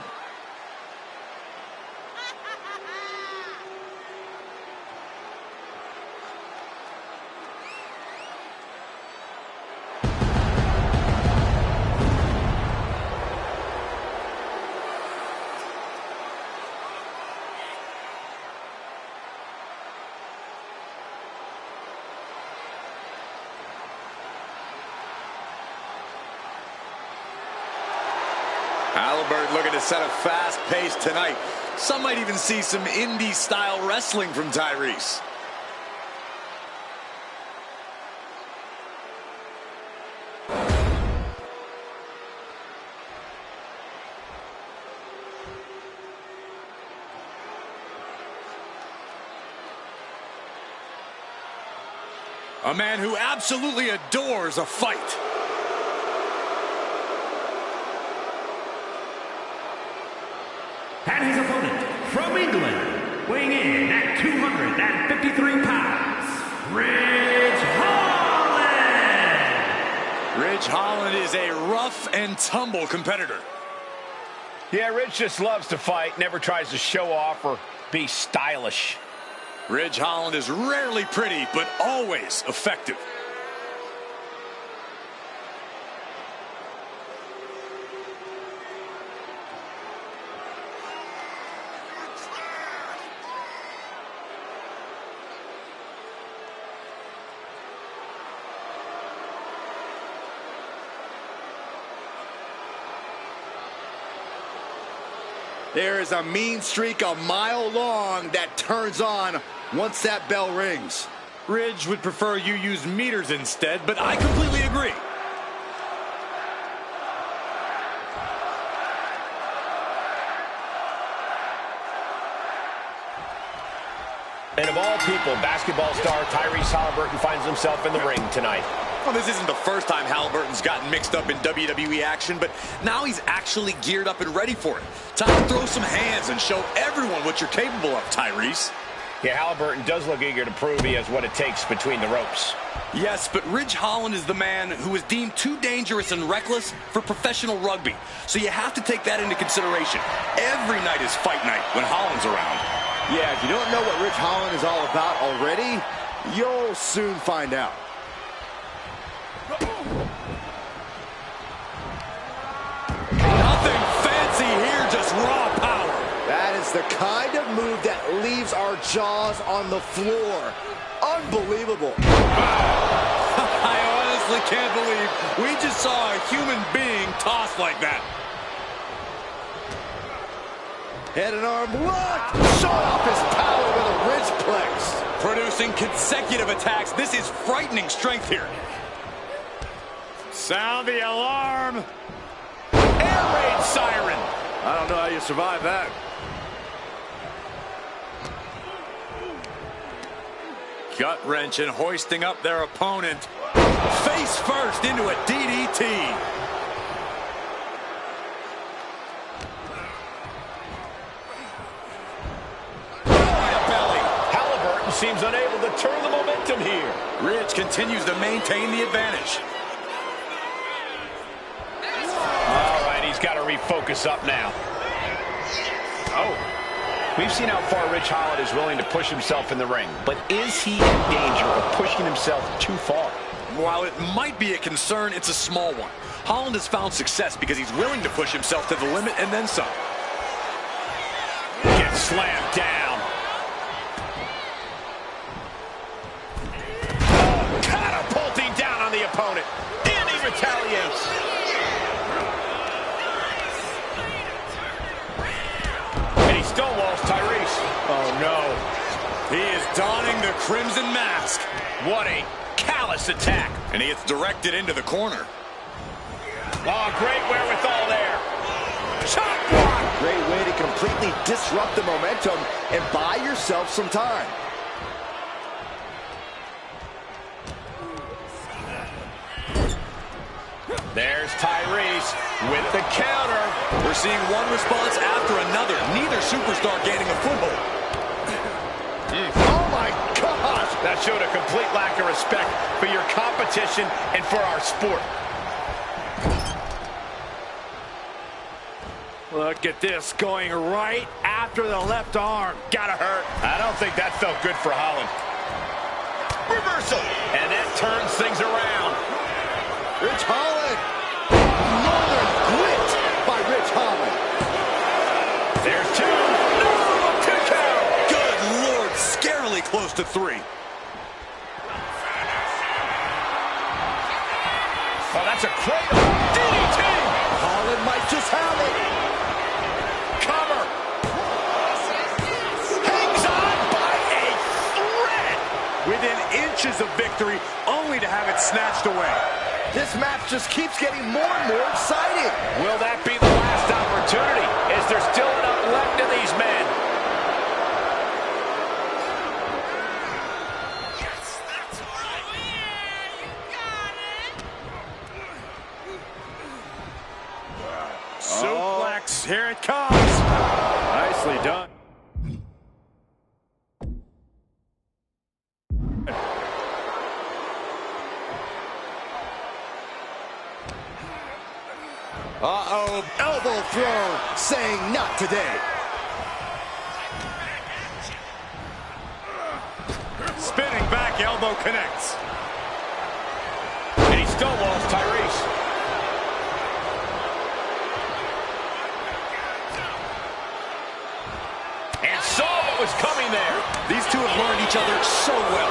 Halliburton looking to set a fast pace tonight. Some might even see some indie-style wrestling from Tyrese. A man who absolutely adores a fight. And his opponent from England, weighing in at 253 pounds, Ridge Holland. Ridge Holland is a rough and tumble competitor. Yeah, Ridge just loves to fight, never tries to show off or be stylish. Ridge Holland is rarely pretty, but always effective. There is a mean streak a mile long that turns on once that bell rings. Ridge would prefer you use meters instead, but I completely agree. And of all people, basketball star Tyrese Halliburton finds himself in the ring tonight. Well, this isn't the first time Halliburton's gotten mixed up in WWE action, but now he's actually geared up and ready for it. Time to throw some hands and show everyone what you're capable of, Tyrese. Yeah, Halliburton does look eager to prove he has what it takes between the ropes. Yes, but Ridge Holland is the man who is deemed too dangerous and reckless for professional rugby. So you have to take that into consideration. Every night is fight night when Holland's around. Yeah, if you don't know what Ridge Holland is all about already, you'll soon find out. Nothing fancy here, just raw power. That is the kind of move that leaves our jaws on the floor. Unbelievable. I honestly can't believe we just saw a human being tossed like that. Head and arm lock. Showing off his power with a ridgeplex. Producing consecutive attacks. This is frightening strength here. Sound the alarm. Air raid siren. I don't know how you survive that. Gut wrench and hoisting up their opponent. Face first into a DDT. Seems unable to turn the momentum here. Ridge continues to maintain the advantage. All right, he's got to refocus up now. Oh, we've seen how far Ridge Holland is willing to push himself in the ring, but is he in danger of pushing himself too far? While it might be a concern, it's a small one. Holland has found success because he's willing to push himself to the limit and then some. Gets slammed down. Catapulting down on the opponent. And he retaliates. And he stonewalls Tyrese. Oh, no. He is donning the crimson mask. What a callous attack. And he gets directed into the corner. Oh, great wherewithal there. Chop block. Great way to completely disrupt the momentum and buy yourself some time. There's Tyrese with the counter. We're seeing one response after another. Neither superstar gaining a foothold. Oh, my gosh. That showed a complete lack of respect for your competition and for our sport. Look at this, going right after the left arm. Gotta hurt. I don't think that felt good for Holland. Reversal. And that turns things around. Ridge Holland. Northern grit by Ridge Holland. There's two. No, 2 count. Good Lord, scarily close to 3. Oh, that's a cradle. DDT. Holland Holland might just have it. Cover. Hangs on by a thread. Within inches of victory, only to have it snatched away. This match just keeps getting more and more exciting. Will that be the last opportunity? Is there still enough left in these men? Suplex, here it comes. Nicely done. Uh-oh, elbow throw, saying not today. Spinning back, elbow connects. And he still lost Tyrese. And saw what was coming there. These two have learned each other so well.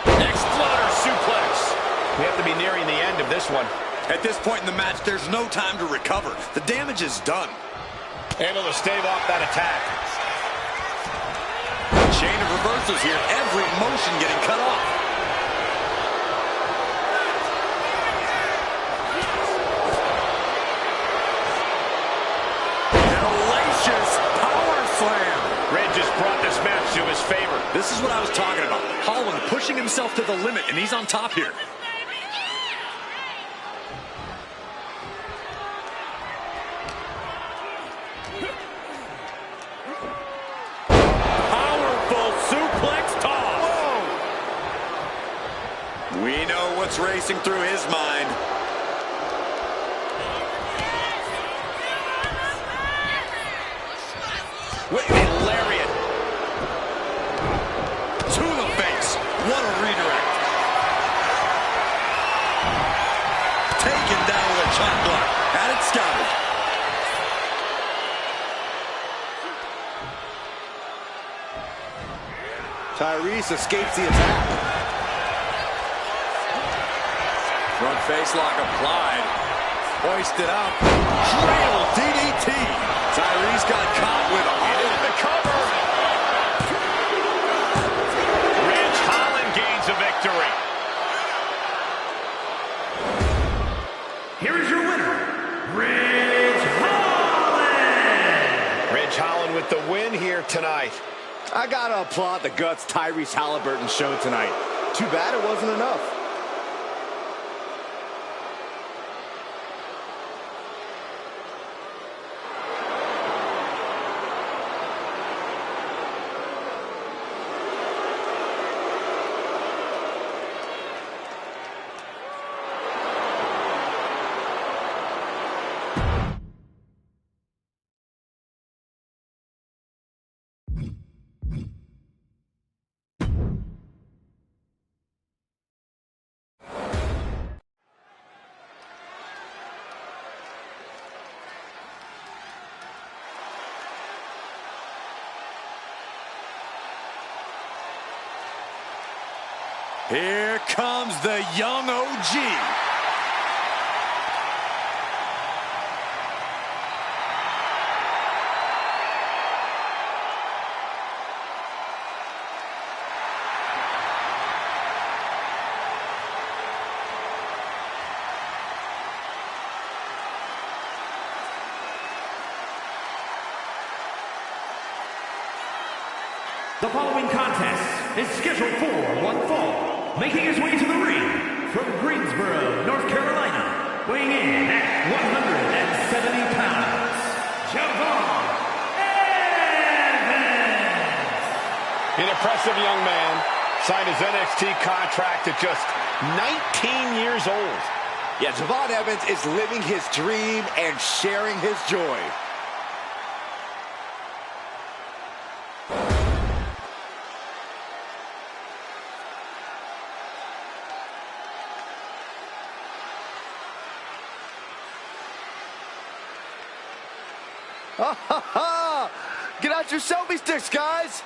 Exploder suplex. We have to be nearing the end of this one. At this point in the match, there's no time to recover. The damage is done. Able to stave off that attack. Chain of reversals here. Every motion getting cut off. Hellacious power slam. Ridge has brought this match to his favor. This is what I was talking about. Holland pushing himself to the limit, and he's on top here. Powerful suplex toss. Whoa! We know what's racing through his mind. With a lariat. To the face. What a redirect. Taken down with a chop block. Had it scouted. Tyrese escapes the attack. Front face lock applied. Hoisted up. Cradle DDT. Tyrese got caught with all The cover. Ridge Holland gains a victory. Here is your winner, Ridge Holland. Ridge Holland with the win here tonight. I gotta applaud the guts Tyrese Halliburton showed tonight. Too bad it wasn't enough. Here comes the young OG. The following contest is scheduled for one fall, making his way to the ring from Greensboro, North Carolina, weighing in at 170 pounds, Javon Evans. An impressive young man signed his NXT contract at just 19 years old. Yeah, Javon Evans is living his dream and sharing his joy. Get out your selfie sticks, guys!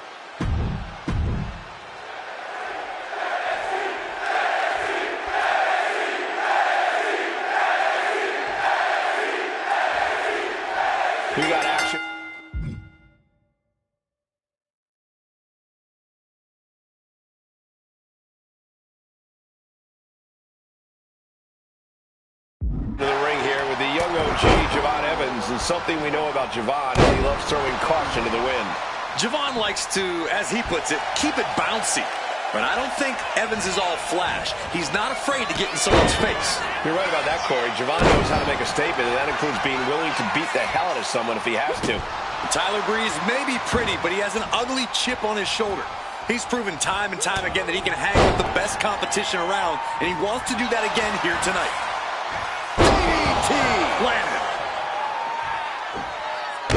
gee, Javon Evans, and something we know about Javon is he loves throwing caution to the wind. Javon likes to, as he puts it, keep it bouncy. But I don't think Evans is all flash. He's not afraid to get in someone's face. You're right about that, Corey. Javon knows how to make a statement, and that includes being willing to beat the hell out of someone if he has to. Tyler Breeze may be pretty, but he has an ugly chip on his shoulder. He's proven time and time again that he can hang with the best competition around, and he wants to do that again here tonight. DDT! Landed.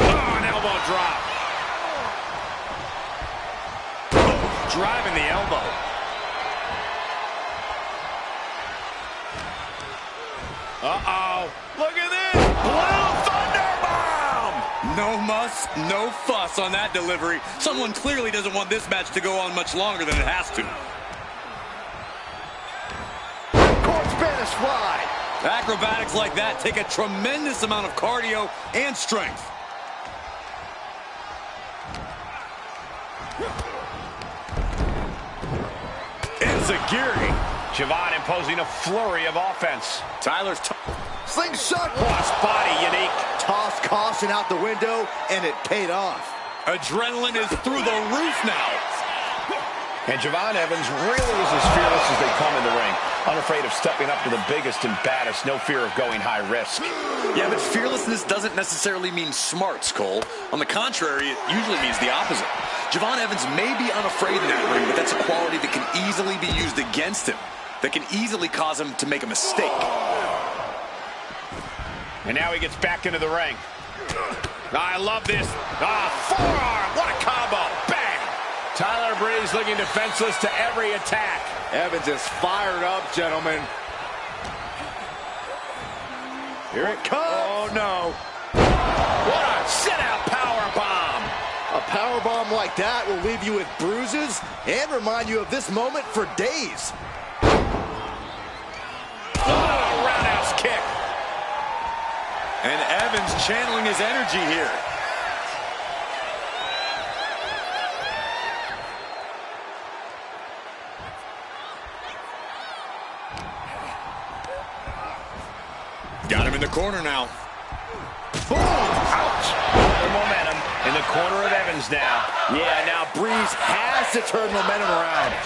Oh, an elbow drop. Driving the elbow. Uh-oh. Look at this. Blue Thunder Bomb. No muss, no fuss on that delivery. Someone clearly doesn't want this match to go on much longer than it has to. Court Spanish fly. Acrobatics like that take a tremendous amount of cardio and strength. Enziguri. Javon imposing a flurry of offense. Tyler's Slingshot. Cross body unique. Tossed caution out the window, and it paid off. adrenaline is through the roof now. And Javon Evans really is as fearless as they come in the ring. Unafraid of stepping up to the biggest and baddest. No fear of going high risk. Yeah, but fearlessness doesn't necessarily mean smarts, Cole. On the contrary, it usually means the opposite. Javon Evans may be unafraid in that ring, but that's a quality that can easily be used against him. That can easily cause him to make a mistake. And now he gets back into the ring. I love this. Forearm. What a combo. Bang. Tyler Breeze looking defenseless to every attack. Evans is fired up, gentlemen. Here it comes. Oh, no. What a sit-out power bomb. A power bomb like that will leave you with bruises and remind you of this moment for days. Oh, roundhouse kick. And Evans channeling his energy here. Got him in the corner now. Boom! Ouch! The momentum in the corner of Evans now. Yeah, now Breeze has to turn momentum around.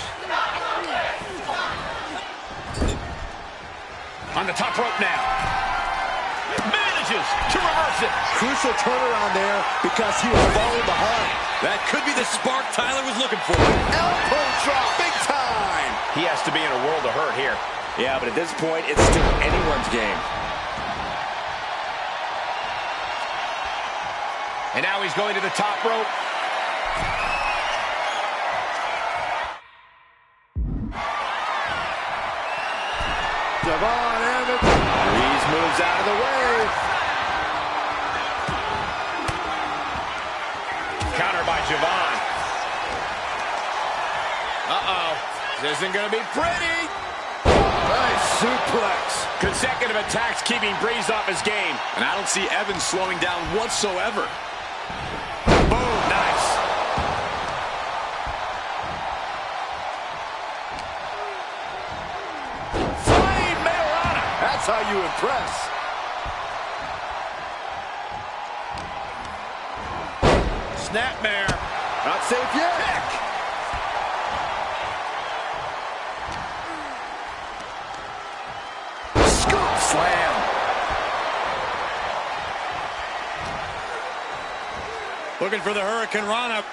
On the top rope now. Manages to reverse it. Crucial turnaround there because he was falling behind. That could be the spark Tyler was looking for. Elbow drop, big time. He has to be in a world of hurt here. Yeah, but at this point, it's still anyone's game. And now he's going to the top rope. Javon Evans. Breeze moves out of the way. Counter by Javon. Uh-oh. This isn't going to be pretty. Nice suplex. Consecutive attacks keeping Breeze off his game. And I don't see Evans slowing down whatsoever. Boom. Nice. Flying Mayorana. That's how you impress. Snapmare. Not safe yet. Kick. Scoop slam. Looking for the Hurricane Rana.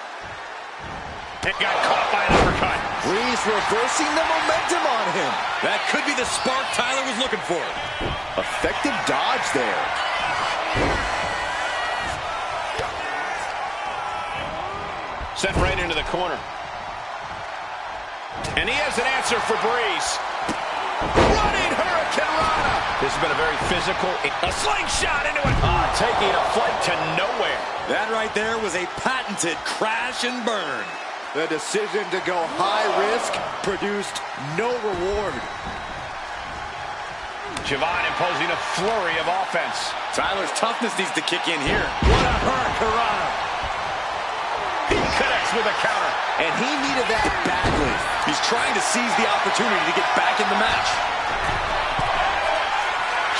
It got caught by an uppercut. Breeze reversing the momentum on him. That could be the spark Tyler was looking for. Effective dodge there. Sent right into the corner. And he has an answer for Breeze. Running Hurricane Rana. This has been a very physical. A slingshot into it. Taking a flight to nowhere. That right there was a patented crash and burn. The decision to go high risk produced no reward. Javon imposing a flurry of offense. Tyler's toughness needs to kick in here. What a Hurricane Rana. He connects with a counter. And he needed that badly. He's trying to seize the opportunity to get back in the match.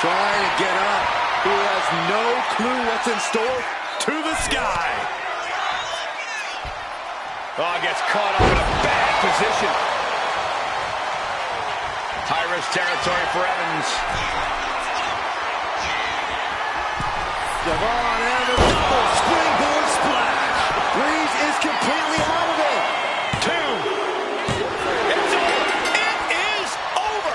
Trying to get up. He has no clue what's in store. To the sky. Oh, gets caught up in a bad position. High-risk territory for Evans. Javon Evans, springboard splash. Reeves is completely out of it. 2. It's over. It is over.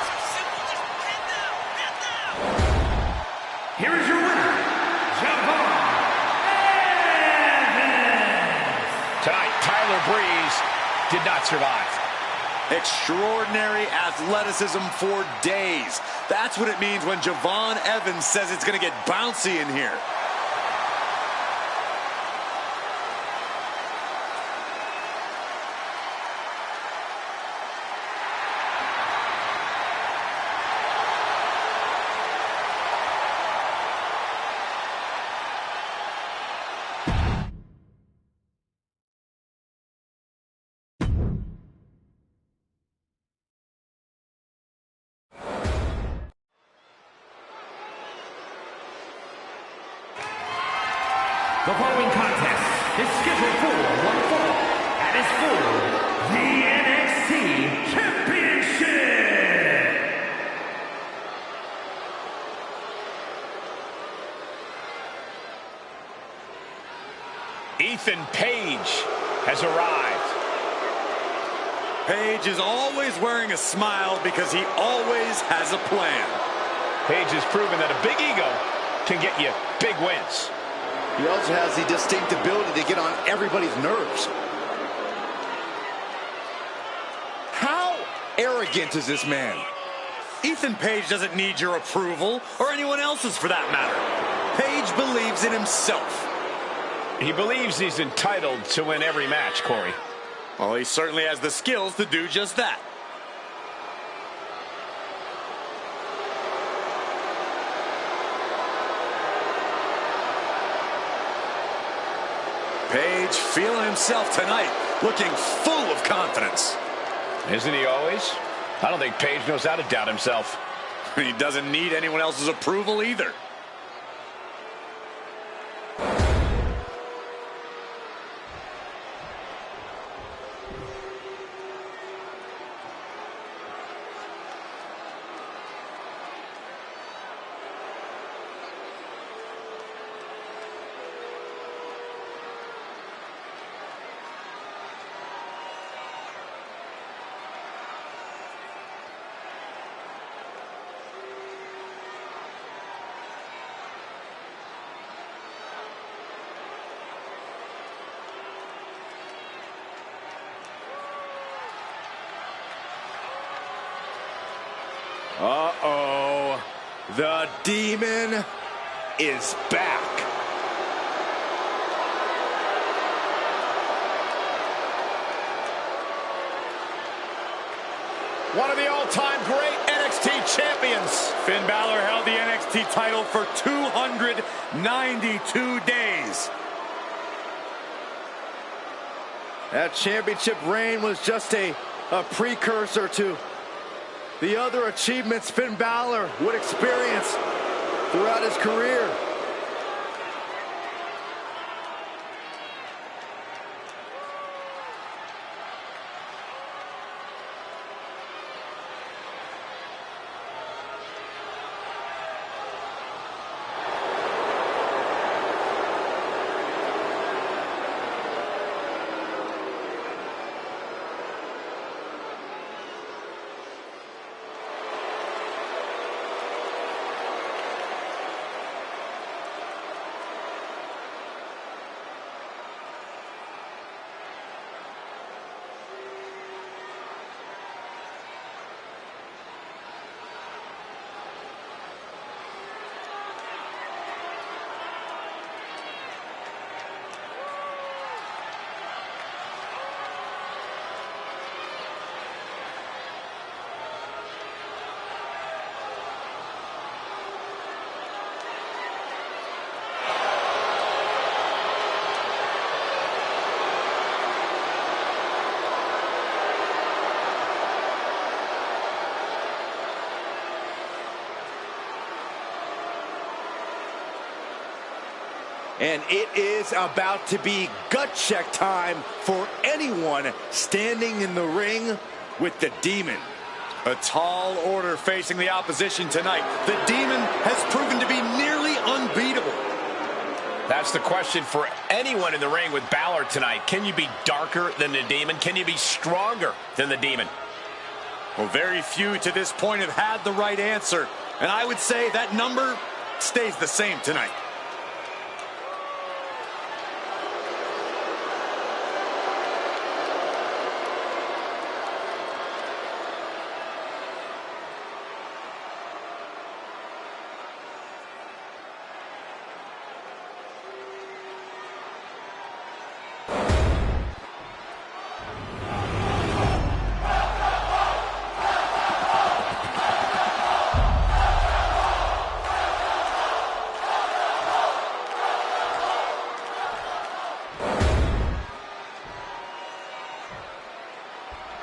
Here is your winner, Javon Evans. Tonight, Tyler Breeze did not survive. Extraordinary athleticism for days. That's what it means when Javon Evans says it's going to get bouncy in here. The following contest is scheduled for one fall and is for the NXT Championship. Ethan Page has arrived. Page is always wearing a smile because he always has a plan. Page has proven that a big ego can get you big wins. He also has the distinct ability to get on everybody's nerves. How arrogant is this man? Ethan Page doesn't need your approval, or anyone else's for that matter. Page believes in himself. He believes he's entitled to win every match, Corey. Well, he certainly has the skills to do just that. Page feeling himself tonight, looking full of confidence. Isn't he always? I don't think Page knows how to doubt himself. He doesn't need anyone else's approval either. Uh-oh. The demon is back. One of the all-time great NXT champions. Finn Balor held the NXT title for 292 days. That championship reign was just a precursor to the other achievements Finn Balor would experience throughout his career. And it is about to be gut check time for anyone standing in the ring with the Demon. A tall order facing the opposition tonight. The Demon has proven to be nearly unbeatable. That's the question for anyone in the ring with Balor tonight. Can you be darker than the Demon? Can you be stronger than the Demon? Well, very few to this point have had the right answer. And I would say that number stays the same tonight.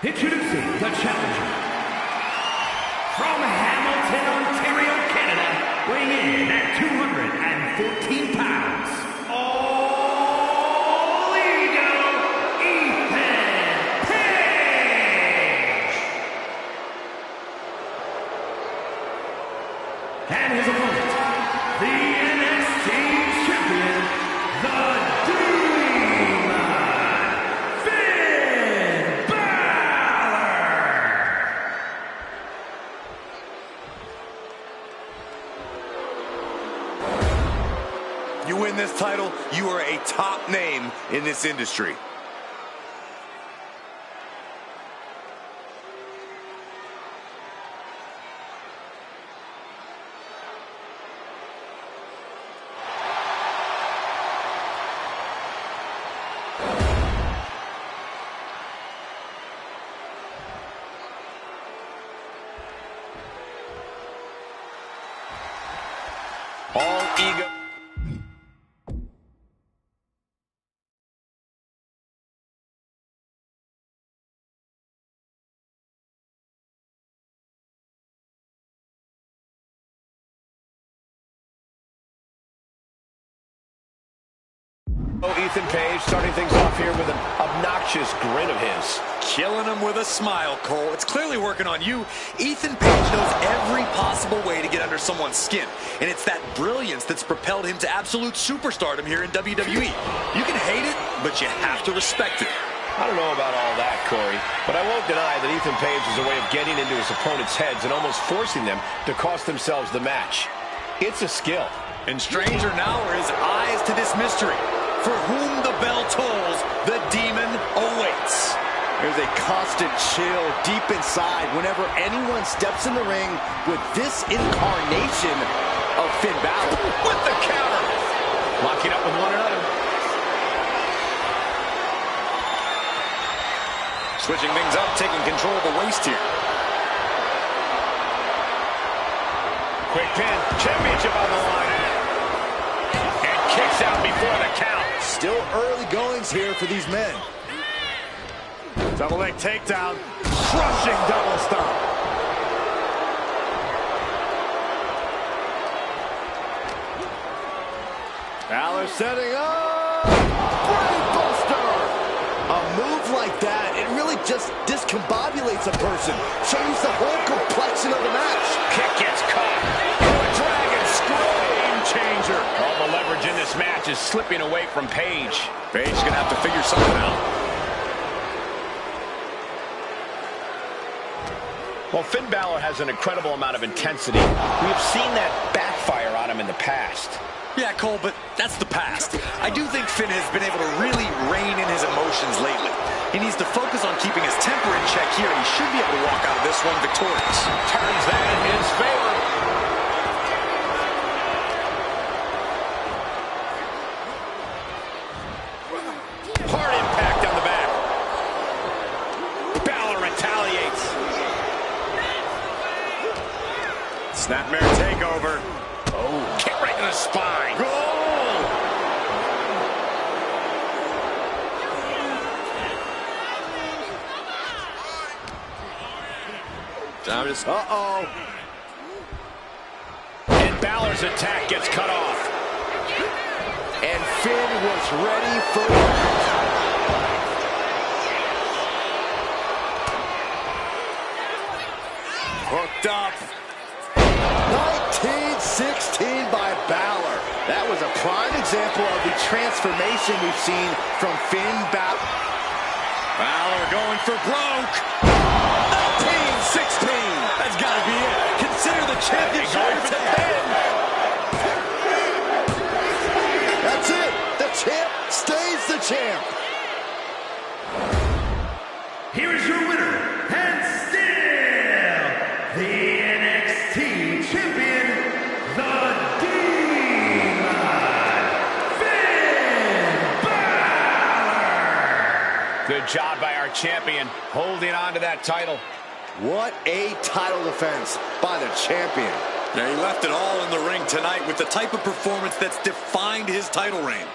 Introducing the challenger from Hamilton, Ontario, Canada, weighing in at 214 pounds, All Ego, Ethan Page! And his opponent, the NXT champion, the You win this title, you are a top name in this industry. All Ego. Ethan Page starting things off here with an obnoxious grin of his. Killing him with a smile, Cole. It's clearly working on you. Ethan Page knows every possible way to get under someone's skin. And it's that brilliance that's propelled him to absolute superstardom here in WWE. You can hate it, but you have to respect it. I don't know about all that, Corey, but I won't deny that Ethan Page is a way of getting into his opponent's heads and almost forcing them to cost themselves the match. It's a skill. And stranger now are his eyes to this mystery. For whom the bell tolls, the Demon awaits. There's a constant chill deep inside whenever anyone steps in the ring with this incarnation of Finn Balor. With the counter. Locking up with one another. Switching things up, taking control of the waist here. Quick pin. Championship on the line. And kicks out before the count. Still early goings here for these men. Double leg takedown. Crushing double stomp. Balor setting up. Brain buster. A move like that, it really just discombobulates a person. Shows the whole complexion of the match. Kick gets caught. A dragon scream changer. All the leverage in this match is slipping away from Page. Page is going to have to figure something out. Well, Finn Balor has an incredible amount of intensity. We have seen that backfire on him in the past. Yeah, Cole, but that's the past. I do think Finn has been able to really rein in his emotions lately. He needs to focus on keeping his temper in check here, and he should be able to walk out of this one victorious. Turns that in his favor. Hard impact on the back. Balor retaliates. Snapmare takeover. Oh, kick right in the spine. Goal! Uh-oh. And Balor's attack gets cut off. And Finn was ready for Hooked up. 1916 by Balor. That was a prime example of the transformation we've seen from Finn Balor. Balor going for broke. 1916. That's got to be it. Consider the championship going for the pin. That's it. The champ stays the champ. Here is your winner, and still the NXT champion, the Demon, Finn Balor. Good job by our champion holding on to that title. What a title defense by the champion. Yeah, he left it all in the ring tonight with the type of performance that's defined his title reign.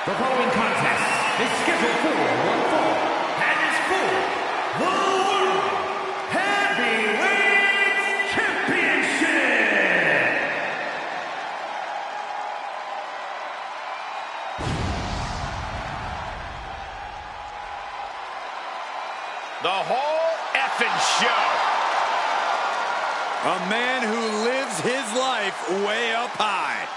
The following contest is scheduled for one fall and is for the World Heavyweight Championship. The whole effing show. A man who lives his life way up high.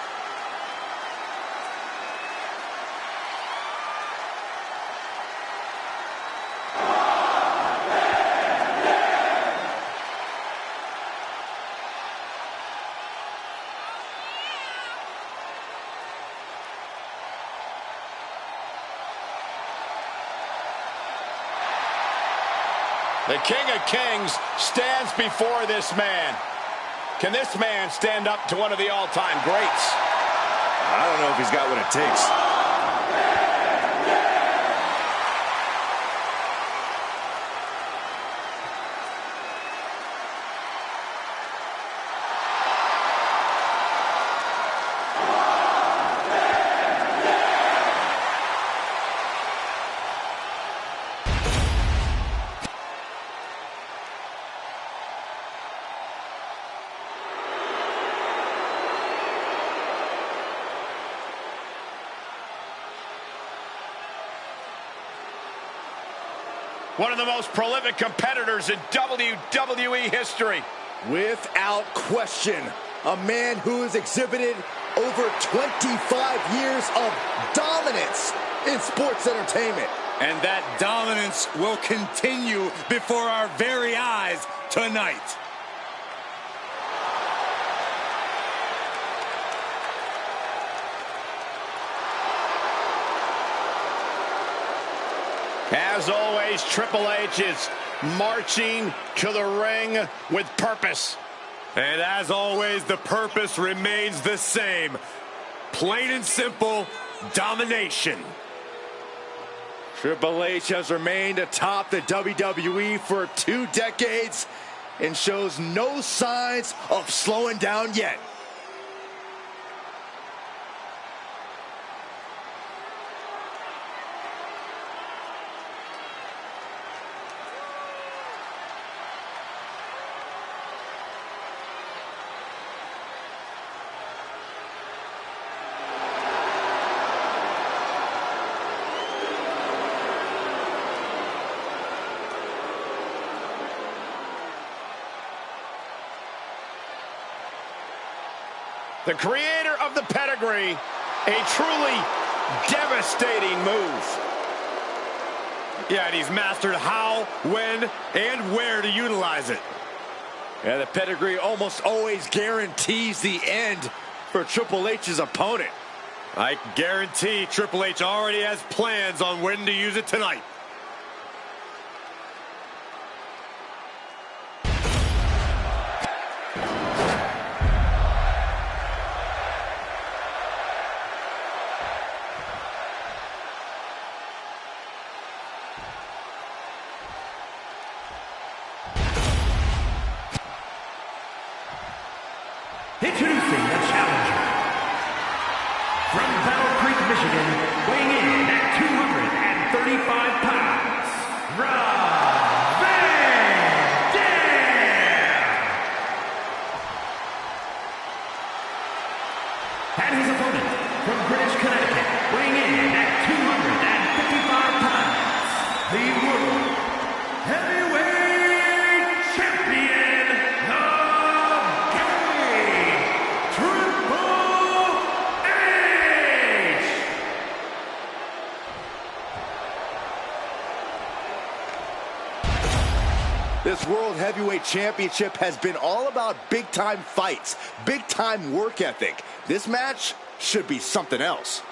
The King of Kings stands before this man. Can this man stand up to one of the all-time greats? I don't know if he's got what it takes. One of the most prolific competitors in WWE history. Without question, a man who has exhibited over 25 years of dominance in sports entertainment. And that dominance will continue before our very eyes tonight. As always, Triple H is marching to the ring with purpose. And as always, the purpose remains the same. Plain and simple, domination. Triple H has remained atop the WWE for 2 decades and shows no signs of slowing down yet. The creator of the pedigree, a truly devastating move. Yeah, and he's mastered how, when, and where to utilize it. Yeah, the pedigree almost always guarantees the end for Triple H's opponent. I guarantee Triple H already has plans on when to use it tonight. Introducing the challenger. From Battle Creek, Michigan, weighing in at 235 pounds, Rob Van Dam! And his opponent, from Greenwich, Connecticut, weighing in at 255 pounds, the World Heavyweight Champion, This World Heavyweight Championship has been all about big-time fights, big-time work ethic. This match should be something else.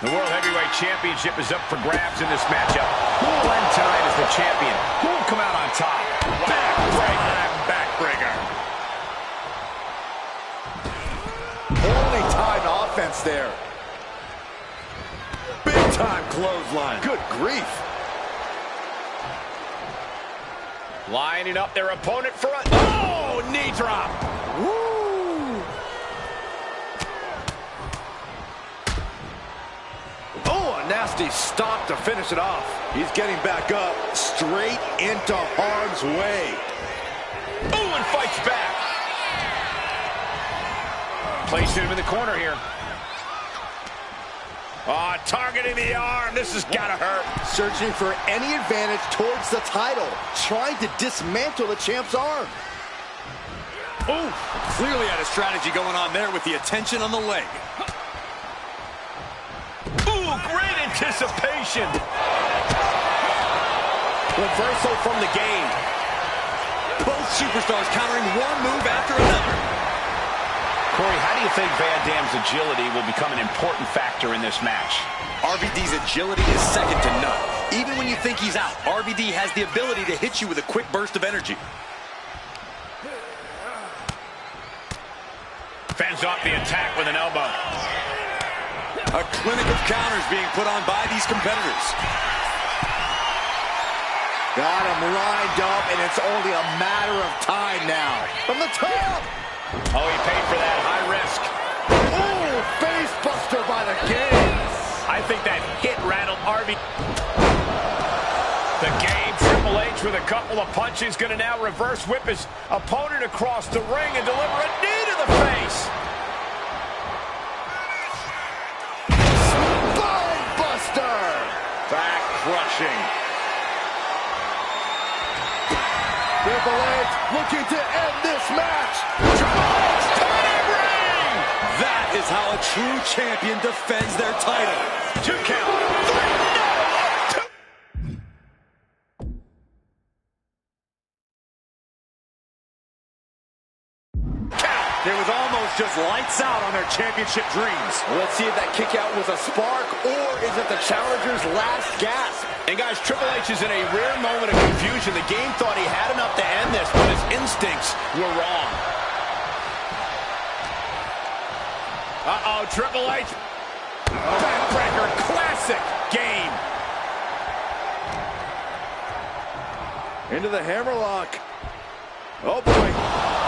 The World Heavyweight Championship is up for grabs in this matchup. Who will end tonight as the champion? Who will come out on top? Backbreaker. Only time offense there. Big time clothesline. Good grief. Lining up their opponent for a... Oh, knee drop. Woo! Oh, a nasty stop to finish it off. He's getting back up, straight into harm's way. Oh, and fights back. Placing him in the corner here. Oh, targeting the arm. This has got to hurt. Searching for any advantage towards the title, trying to dismantle the champ's arm. Oh, clearly had a strategy going on there with the attention on the leg. Ooh, great anticipation. Reversal from the game. Both superstars countering one move after another. Corey, how do you think Van Dam's agility will become an important factor in this match? RVD's agility is second to none. Even when you think he's out, RVD has the ability to hit you with a quick burst of energy. Fends off the attack with an elbow. A clinic of counters being put on by these competitors. Got him lined up, and it's only a matter of time now. From the top. Oh, he paid for that high risk. Oh, face buster by the game. I think that hit rattled RV. The game, Triple H with a couple of punches, going to now reverse whip his opponent across the ring and deliver a knee to the face. Spine buster. Back crushing. Triple H looking to end this match. That is how a true champion defends their title. 2 count. 3. It was almost just lights out on their championship dreams. Let's see if that kick out was a spark, or is it the challenger's last gasp? And guys, Triple H is in a rare moment of confusion. The game thought he had enough to end this, but his instincts were wrong. Uh-oh, Triple H. Backbreaker, classic game. Into the hammerlock. Oh boy,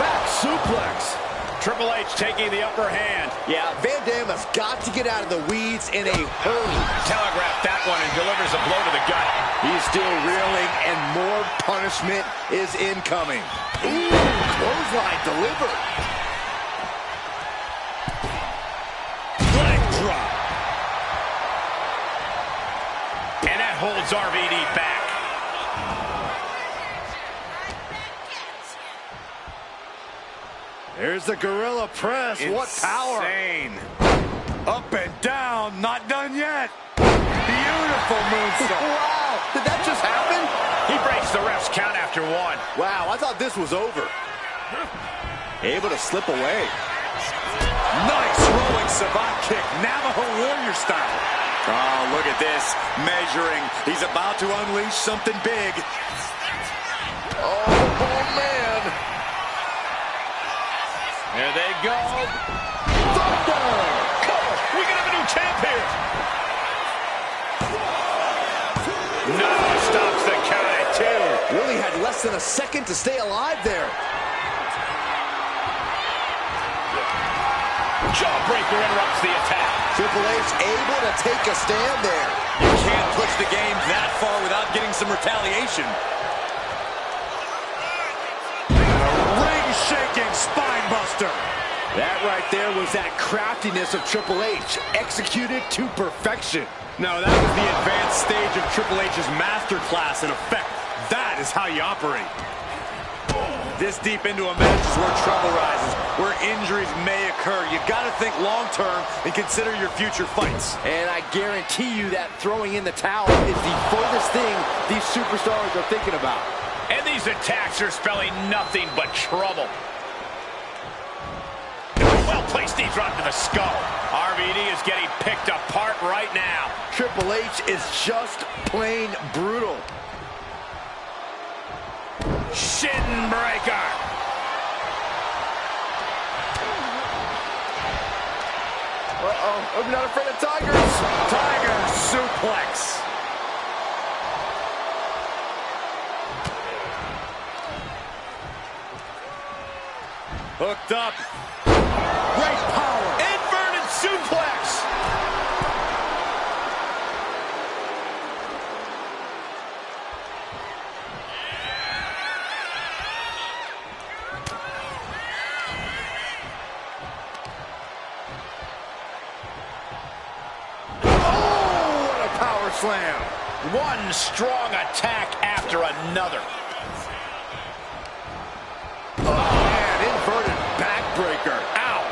back suplex. Triple H taking the upper hand. Yeah, Van Dam has got to get out of the weeds in a hurry. Telegraphed that one and delivers a blow to the gut. He's still reeling and more punishment is incoming. Ooh, clothesline delivered. Leg drop. And that holds RVD back. There's the gorilla press. Insane. What power. Up and down. Not done yet. Beautiful moonsault. Wow, did that just happen? He breaks the ref's count after one. Wow, I thought this was over. Able to slip away. Nice rolling savant kick. Navajo warrior style. Oh, look at this. Measuring. He's about to unleash something big. Oh man. There they go. Thunder! We can have a new champ here. No, stops the count at 2. Really had less than a second to stay alive there. Jawbreaker interrupts the attack. Triple H able to take a stand there. You can't push the game that far without getting some retaliation. Ring-shaking spine buster. That right there was that craftiness of Triple H, executed to perfection. No, that was the advanced stage of Triple H's masterclass in effect. That is how you operate. This deep into a match is where trouble rises, where injuries may occur. You got to think long-term and consider your future fights. And I guarantee you that throwing in the towel is the furthest thing these superstars are thinking about. And these attacks are spelling nothing but trouble. Well-placed knee drop to the skull. RVD is getting picked apart right now. Triple H is just plain brutal. Shin breaker. Uh-oh, I'm not afraid of tigers. Tiger suplex. Hooked up. Great power. Inverted suplex. Oh, what a power slam. One strong attack after another. Inverted backbreaker. Ow.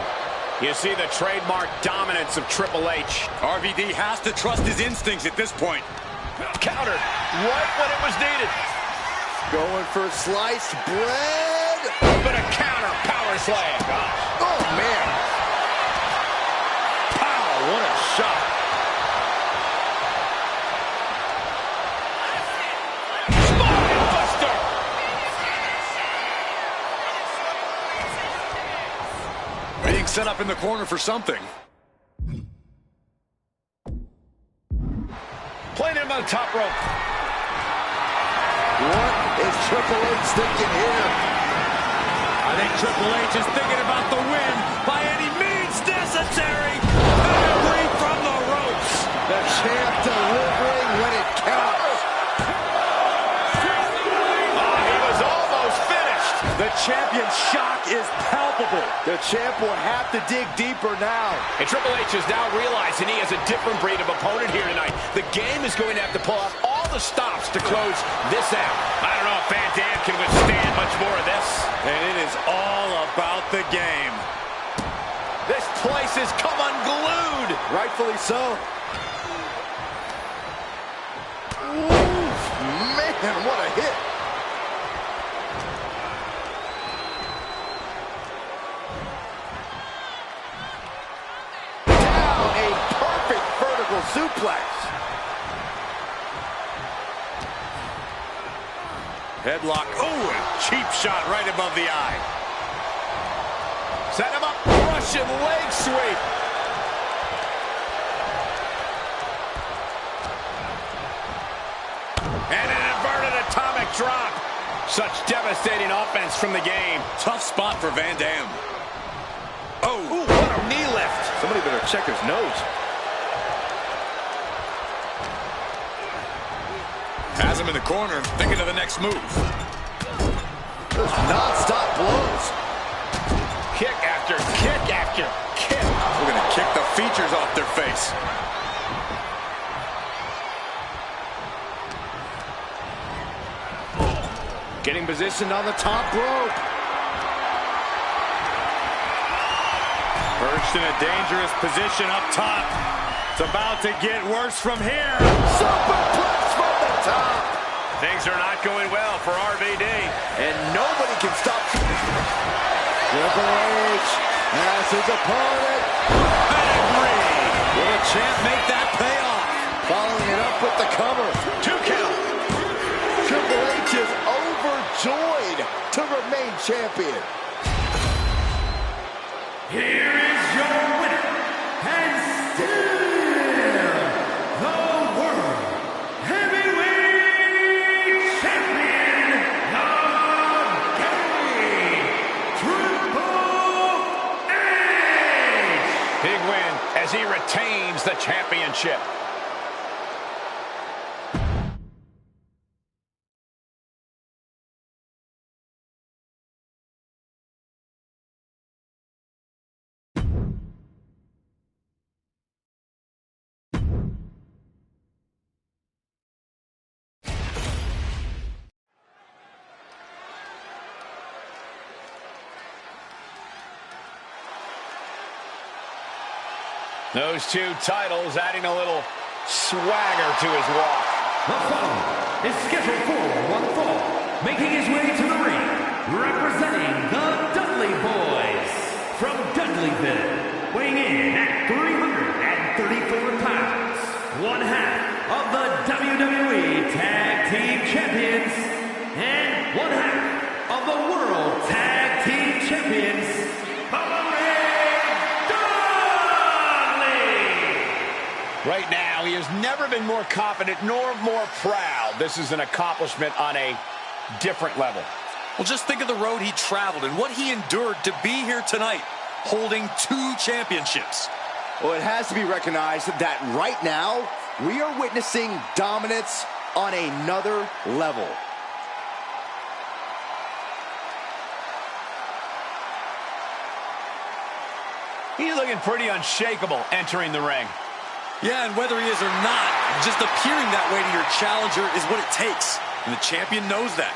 You see the trademark dominance of Triple H. RVD has to trust his instincts at this point. Countered right when it was needed. Going for sliced bread. But a counter power slam. Gosh. Oh, man. Pow, what a shot. Spine buster. Being set up in the corner for something. Playing him on the top rope. What is Triple H thinking here? I think Triple H is thinking about the win by any means necessary. Pedigree from the ropes. The champ delivering when it counts. Oh, he was almost finished. The champion's shock is palpable. The champ will have to dig deeper now. And Triple H is now realizing he has a different breed of opponent here tonight. The game is going to have to pull out all the stops to close this out. I don't know if Van Dam can withstand much more of this. And it is all about the game. This place has come unglued. Rightfully so. Oof, man, what a hit. Down, a perfect vertical suplex. Headlock. Oh, a cheap shot right above the eye. Set him up. Russian leg sweep. And an inverted atomic drop. Such devastating offense from the game. Tough spot for Van Dam. Oh, ooh, what a knee lift. Somebody better check his nose. Has him in the corner, thinking of the next move. Those non-stop blows. Kick after kick after kick. We're going to kick the features off their face. Getting positioned on the top rope. Perched in a dangerous position up top. It's about to get worse from here. Superplex from the top. Things are not going well for RVD. And nobody can stop. Triple H has his opponent. Pedigree. Will the champ make that pay off? Following it up with the cover. 2 count. Triple H is overjoyed to remain champion. Here is your winner, and still the World Heavyweight Champion, the Triple H! Big win as he retains the championship. Those two titles adding a little swagger to his walk. The following is scheduled for one fall, making his way to the ring, representing the Dudley Boys from Dudleyville, weighing in at 334 pounds, one half of the WWE Tag Team Champions, and one half of the World Tag Team Champions, Right now, he has never been more confident nor more proud. This is an accomplishment on a different level. Well, just think of the road he traveled and what he endured to be here tonight, holding 2 championships. Well, it has to be recognized that right now, we are witnessing dominance on another level. He's looking pretty unshakable entering the ring. Yeah, and whether he is or not, just appearing that way to your challenger is what it takes. And the champion knows that.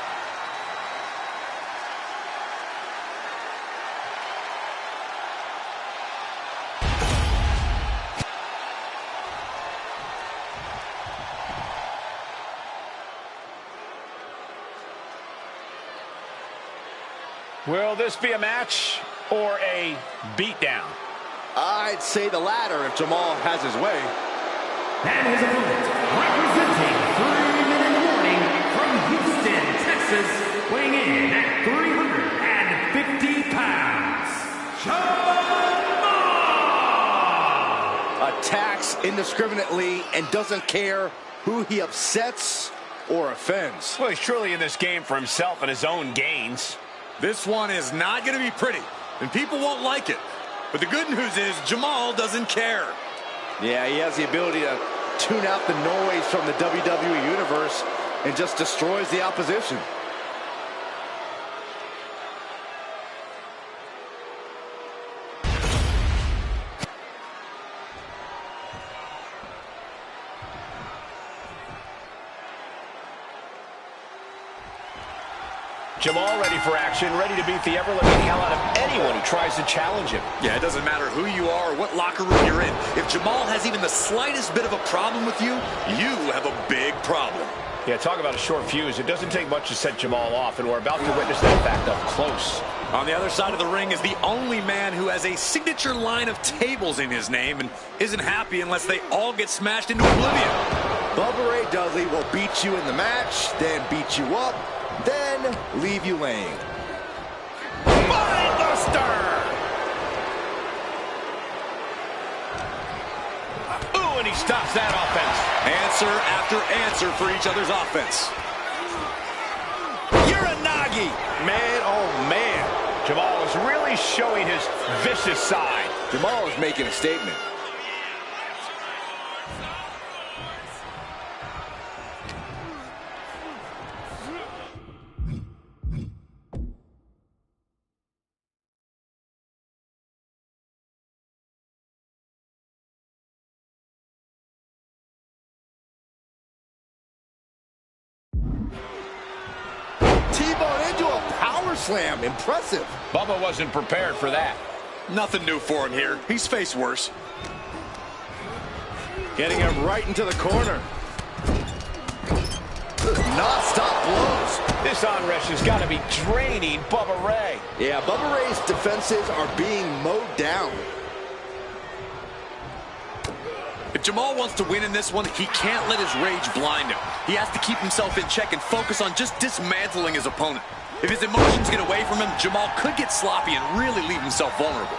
Will this be a match or a beatdown? I'd say the latter if Jamal has his way. And his opponent, representing 3-minute warning from Houston, Texas, weighing in at 350 pounds, Jamal! Attacks indiscriminately and doesn't care who he upsets or offends. Well, he's truly in this game for himself and his own gains. This one is not going to be pretty, and people won't like it. But the good news is Jamal doesn't care. Yeah, he has the ability to tune out the noise from the WWE Universe and just destroys the opposition. Jamal ready for action, ready to beat the ever-living hell out of anyone who tries to challenge him. Yeah, it doesn't matter who you are or what locker room you're in. If Jamal has even the slightest bit of a problem with you, you have a big problem. Yeah, talk about a short fuse. It doesn't take much to set Jamal off, and we're about to witness that fact up close. On the other side of the ring is the only man who has a signature line of tables in his name and isn't happy unless they all get smashed into oblivion. Bubba Ray Dudley will beat you in the match, then beat you up, then leave you laying. Mindbuster! Ooh, and he stops that offense. Answer after answer for each other's offense. Uranagi! Man, oh man. Jamal is really showing his vicious side. Jamal is making a statement. power slam. Impressive. Bubba wasn't prepared for that. Nothing new for him here. He's faced worse. Getting him right into the corner. Non-stop blows. This onrush has got to be draining Bubba Ray. Yeah, Bubba Ray's defenses are being mowed down. If Jamal wants to win in this one, he can't let his rage blind him. He has to keep himself in check and focus on just dismantling his opponent. If his emotions get away from him, Jamal could get sloppy and really leave himself vulnerable.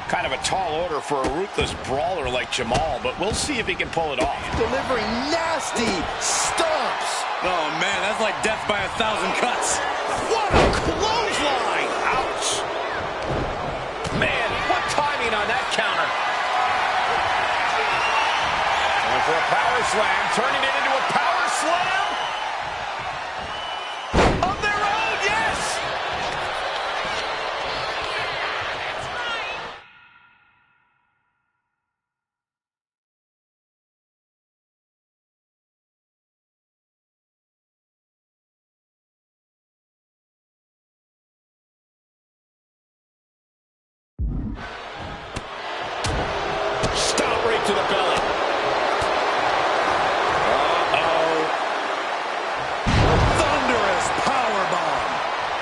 Kind of a tall order for a ruthless brawler like Jamal, but we'll see if he can pull it off. Delivering nasty stomps. Oh, man, that's like death by 1,000 cuts. What a clothesline! Ouch! Man, what timing on that counter. Going for a power slam, turning it into a power slam. Of their own, yes! Stop right to the belly. Thunderous powerbomb.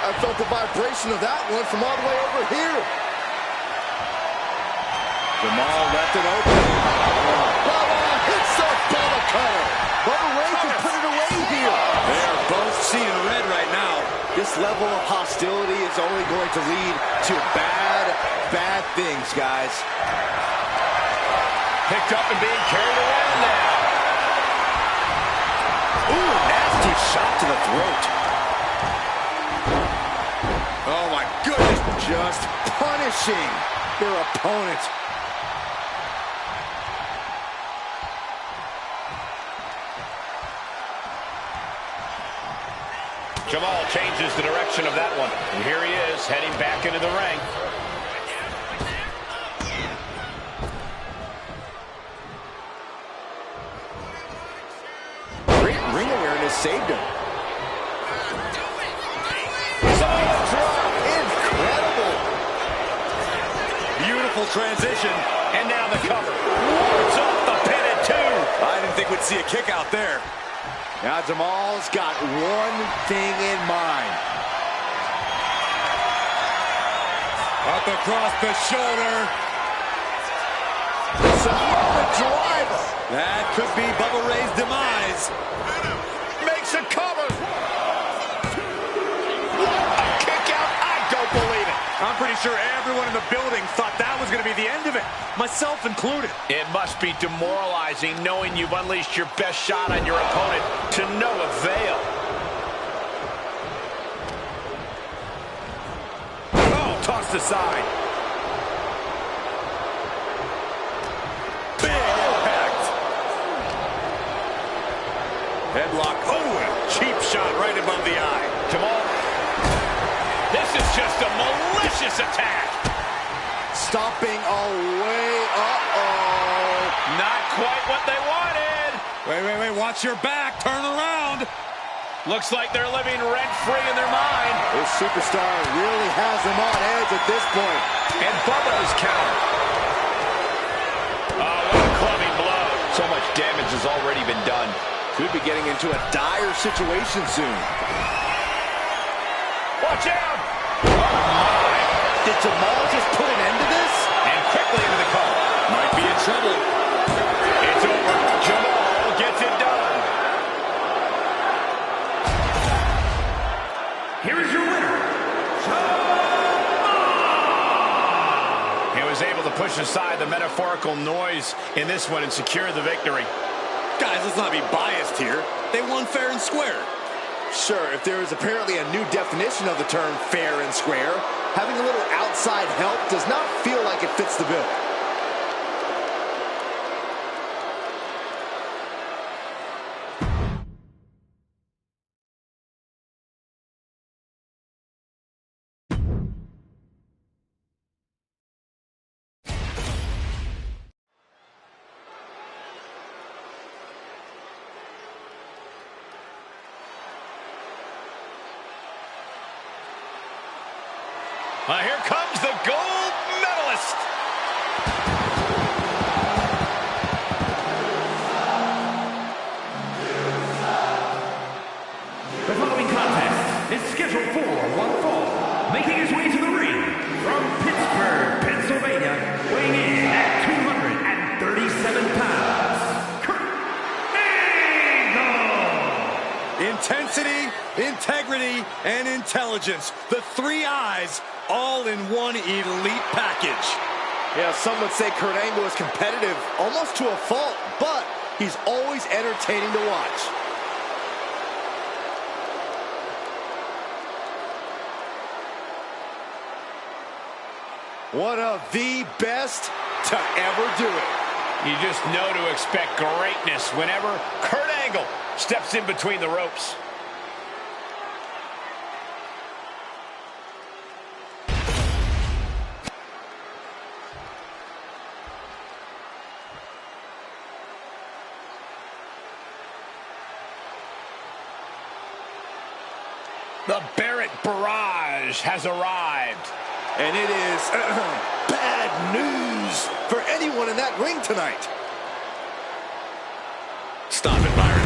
I felt the vibration of that one from all the way over here. Jamal left it open. Bubba hits the Bubba cutter. Bubba Ray can put it away here. They are both seeing red right now. This level of hostility is only going to lead to bad things, guys. Picked up and being carried around now. Ooh, nasty shot to the throat. Oh my goodness, just punishing their opponent. Jamal changes the direction of that one. And here he is, heading back into the ring. Great ring awareness saved him. Samoa drop. Incredible. Beautiful transition. And now the cover. Wards off the pin at 2. I didn't think we'd see a kick out there. Now Jamal's got one thing in mind. Up across the shoulder. Samoa driver. That could be Bubba Ray's demise. Makes a cover. What a kick out. I don't believe it. I'm pretty sure everyone in the building thought that was going to be the end of it, myself included. It must be demoralizing knowing you've unleashed your best shot on your opponent to no avail. Oh, tossed aside. Big impact. Headlock. Oh, cheap shot right above the eye. Jamal, this is just a malicious attack. Stomping away. Uh-oh. Not quite what they wanted. Wait. Watch your back. Turn around. Looks like they're living rent-free in their mind. This superstar really has them on edge at this point. And Bubba's counter. Oh, what a clubbing blow. So much damage has already been done. Could be getting into a dire situation soon. Watch out! Oh my! Did Jamal just put an end to this? And quickly into the cover. Might be in trouble. It's over. Jamal gets it done. Here is your winner, He was able to push aside the metaphorical noise in this one and secure the victory. Guys, let's not be biased here. They won fair and square. Sure, if there is apparently a new definition of the term fair and square, having a little outside help does not feel like it fits the bill. Here comes the gold medalist. The following contest is scheduled for one fall. Making his way to the ring from Pittsburgh, Pennsylvania, weighing in at 237 pounds, Kurt Angle. Intensity, integrity, and intelligence. The three I's all in one elite package. Yeah, some would say Kurt Angle is competitive almost to a fault, but he's always entertaining to watch. One of the best to ever do it. You just know to expect greatness whenever Kurt Angle steps in between the ropes. The Barrett Barrage has arrived. And it is bad news for anyone in that ring tonight. Stop it, Byron.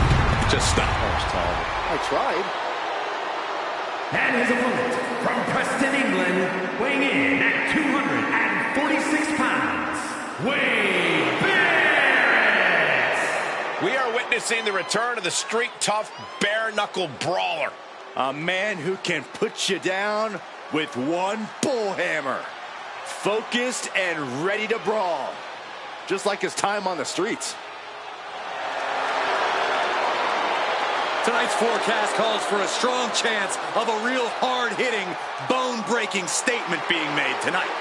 Just stop. I tried. And his opponent from Preston, England, weighing in at 246 pounds, Wade Barrett. We are witnessing the return of the street-tough, bare-knuckle brawler. A man who can put you down with one bullhammer. Focused and ready to brawl. Just like his time on the streets. Tonight's forecast calls for a strong chance of a real hard-hitting, bone-breaking statement being made tonight.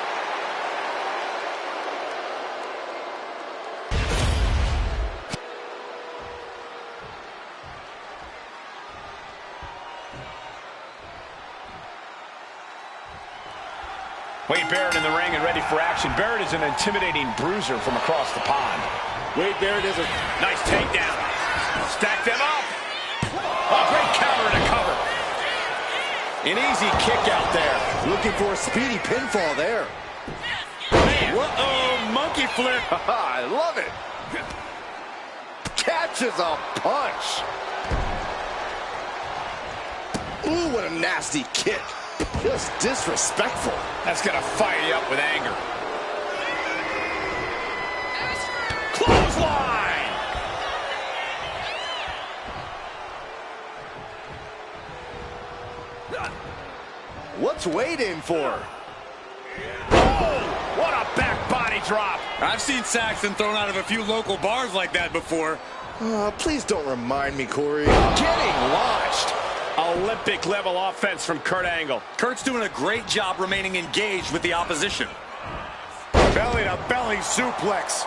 Wade Barrett in the ring and ready for action. Barrett is an intimidating bruiser from across the pond. Wade Barrett is a Nice takedown. Stack them up. Oh, great counter and a cover. An easy kick out there. looking for a speedy pinfall there. Man. Uh-oh, monkey flip. I love it. Catches a punch. Ooh, what a nasty kick. Just disrespectful. That's going to fire you up with anger. Clothesline! What's Wade in for? Oh, what a back body drop. I've seen Saxton thrown out of a few local bars like that before. Please don't remind me, Corey. Getting launched. Olympic level offense from Kurt Angle. Kurt's doing a great job remaining engaged with the opposition. Belly to belly suplex.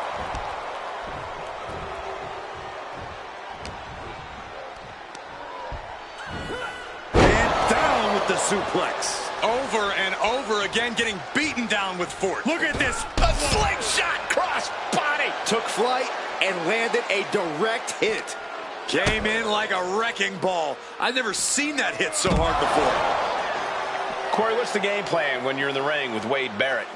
And down with the suplex. Over and over again, getting beaten down with force. Look at this. A slingshot cross body. Took flight and landed a direct hit. Came in like a wrecking ball. I've never seen that hit so hard before. Corey, what's the game plan when you're in the ring with Wade Barrett?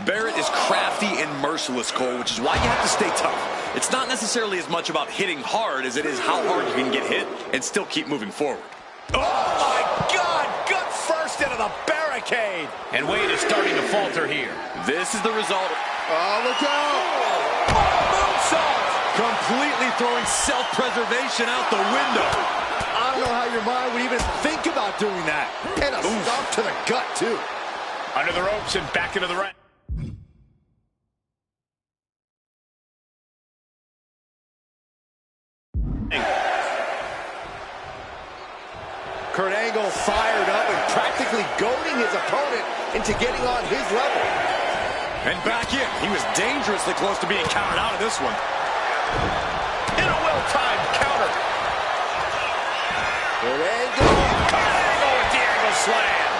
Barrett is crafty and merciless, Cole, which is why you have to stay tough. It's not necessarily as much about hitting hard as it is how hard you can get hit and still keep moving forward. Oh, my God! Gut first into the barricade. And Wade is starting to falter here. This is the result. Oh, look out! Moonsault! Completely throwing self-preservation out the window. I don't know how your mind would even think about doing that. And a stomp to the gut, too. Under the ropes and back into the ring. Kurt Angle fired up and practically goading his opponent into getting on his level. And back in. He was dangerously close to being counted out of this one. In a well-timed counter. Kurt Angle. Kurt Angle with the angle slam.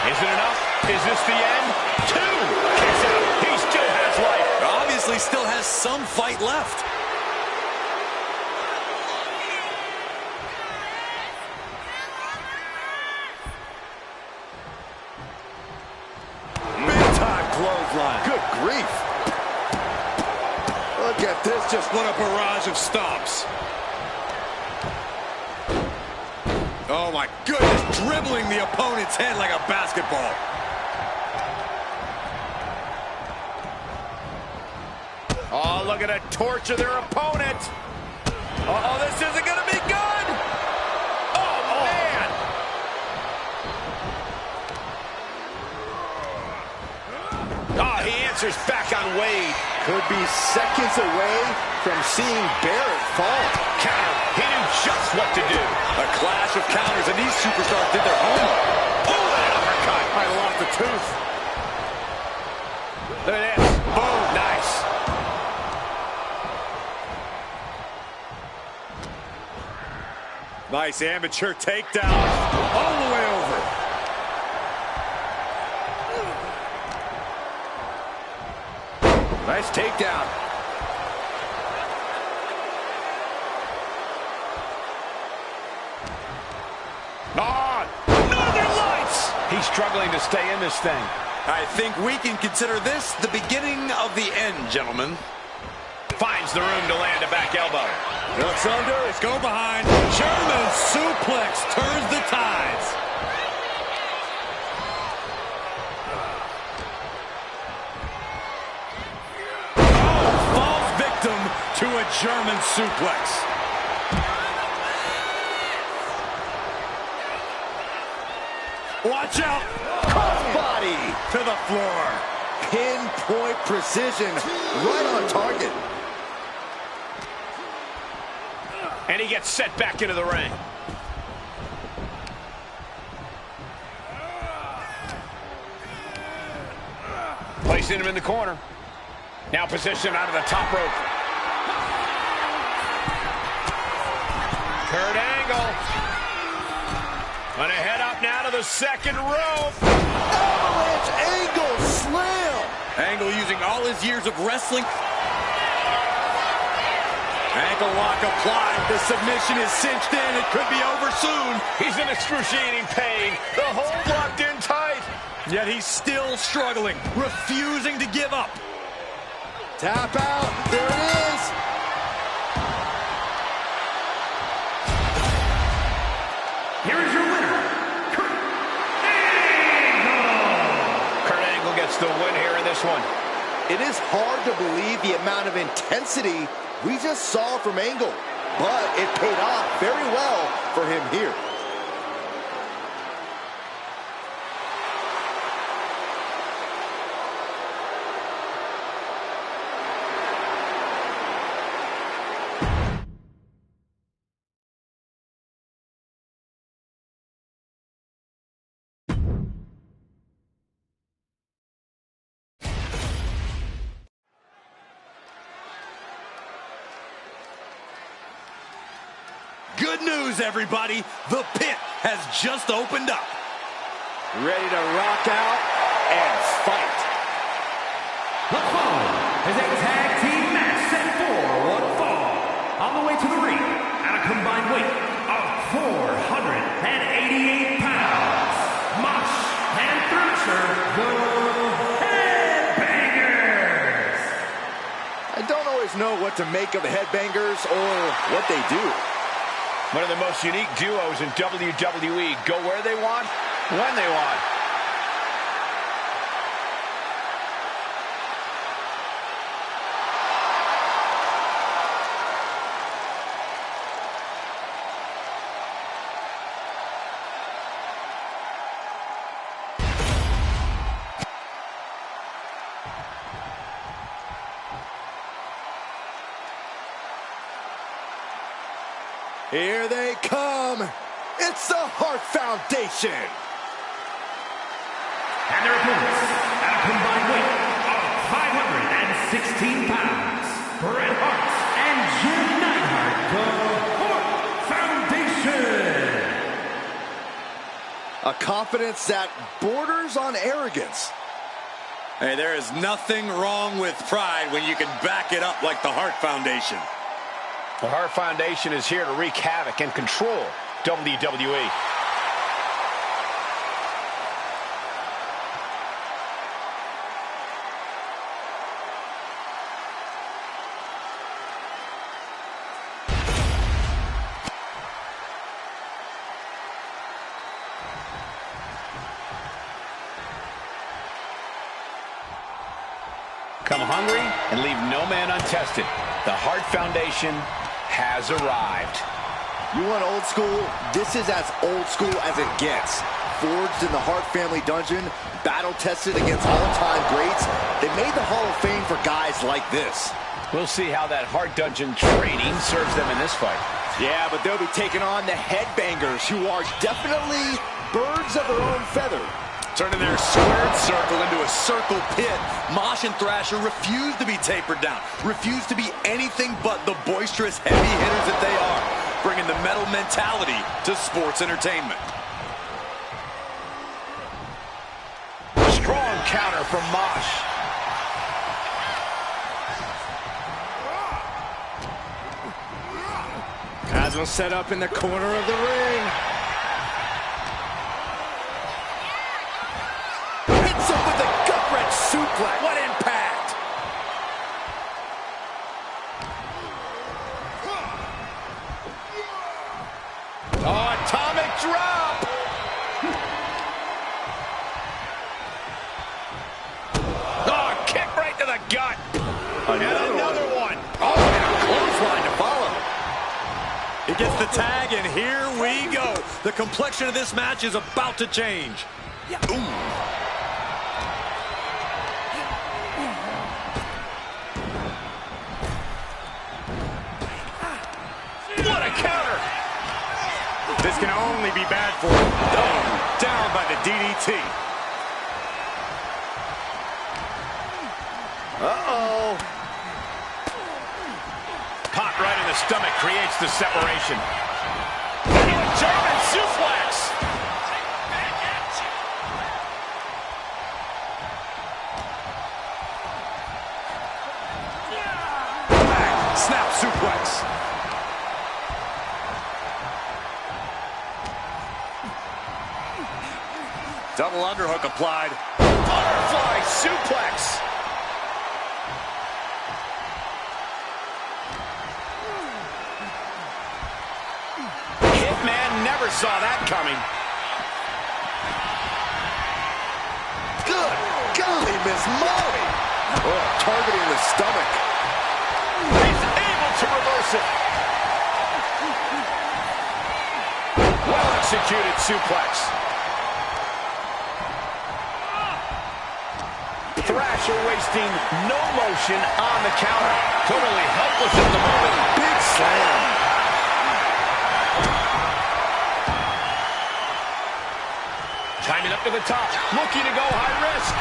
Is it enough? Is this the end? 2. Kicks out. He still has life. Obviously still has some fight left. just what a barrage of stomps. Oh my goodness, dribbling the opponent's head like a basketball. Oh, look at it, torture their opponent. Uh-oh, this isn't going to be good. Oh, man. Oh, he answers back on Wade. Could be seconds away from seeing Barrett fall. Counter. He knew just what to do. A clash of counters, and these superstars did their homework. Oh, that uppercut. Might have lost a tooth. Look at this. Boom. Nice. Nice amateur takedown. All the way over. Nice takedown. On. Northern Lights. He's struggling to stay in this thing. I think we can consider this the beginning of the end, gentlemen. Finds the room to land a back elbow. Looks under. Let's go behind. German suplex turns the tides. Oh, falls victim to a German suplex. Watch out. Crossbody To the floor. pinpoint precision, right on target. And he gets set back into the ring. Placing him in the corner. Now positioned out of the top rope. Kurt Angle. Gonna head up now to the second rope. Avalanche Angle slam. Angle using all his years of wrestling. Ankle lock applied. The submission is cinched in. It could be over soon. He's in excruciating pain. The hold locked in tight. Yet he's still struggling, refusing to give up. Tap out. There it is. Here is your winner, Kurt Angle. Kurt Angle gets the win here in this one. It is hard to believe the amount of intensity we just saw from Angle, but it paid off very well for him here. Good news, everybody. The pit has just opened up. Ready to rock out and fight. The following is a tag team match set for one fall. On the way to the ring, at a combined weight of 488 pounds, Mosh and Thrasher, the Headbangers. I don't always know what to make of the Headbangers or what they do. One of the most unique duos in WWE. Go where they want, when they want. Here they come. It's the Hart Foundation. And their opponents, at a combined weight of 516 pounds, Bret Hart and Jim Neidhart, the Hart Foundation. A confidence that borders on arrogance. Hey, there is nothing wrong with pride when you can back it up like the Hart Foundation. The Hart Foundation is here to wreak havoc and control WWE. come hungry and leave no man untested. The Hart Foundation has arrived. You want old school? This is as old school as it gets. Forged in the Hart family dungeon, battle-tested against all-time greats. They made the Hall of Fame for guys like this. We'll see how that Hart dungeon training serves them in this fight. Yeah, but they'll be taking on the headbangers, who are definitely birds of their own feather. Turning their squared circle into a circle pit, Mosh and Thrasher refuse to be tapered down, refuse to be anything but the boisterous heavy hitters that they are, bringing the metal mentality to sports entertainment. Strong counter from Mosh. Cosmo set up in the corner of the ring. Hits him with a gut-wrench suplex. What impact! Oh, atomic drop! Oh, kick right to the gut. Another one. Oh, and a clothesline to follow. He gets the tag, and here we go. The complexion of this match is about to change. Ooh. What a counter. This can only be bad for him. Oh, down by the DDT. Uh-oh. Pop right in the stomach creates the separation. German suplex. Snap suplex. Double underhook applied. Butterfly suplex. Hitman never saw that coming. Good golly, Miss Molly! Oh, targeting the stomach. He's able to reverse it. Well executed suplex. Thrasher wasting no motion on the counter. Totally helpless at the moment. Big slam. Climbing up to the top, looking to go high risk.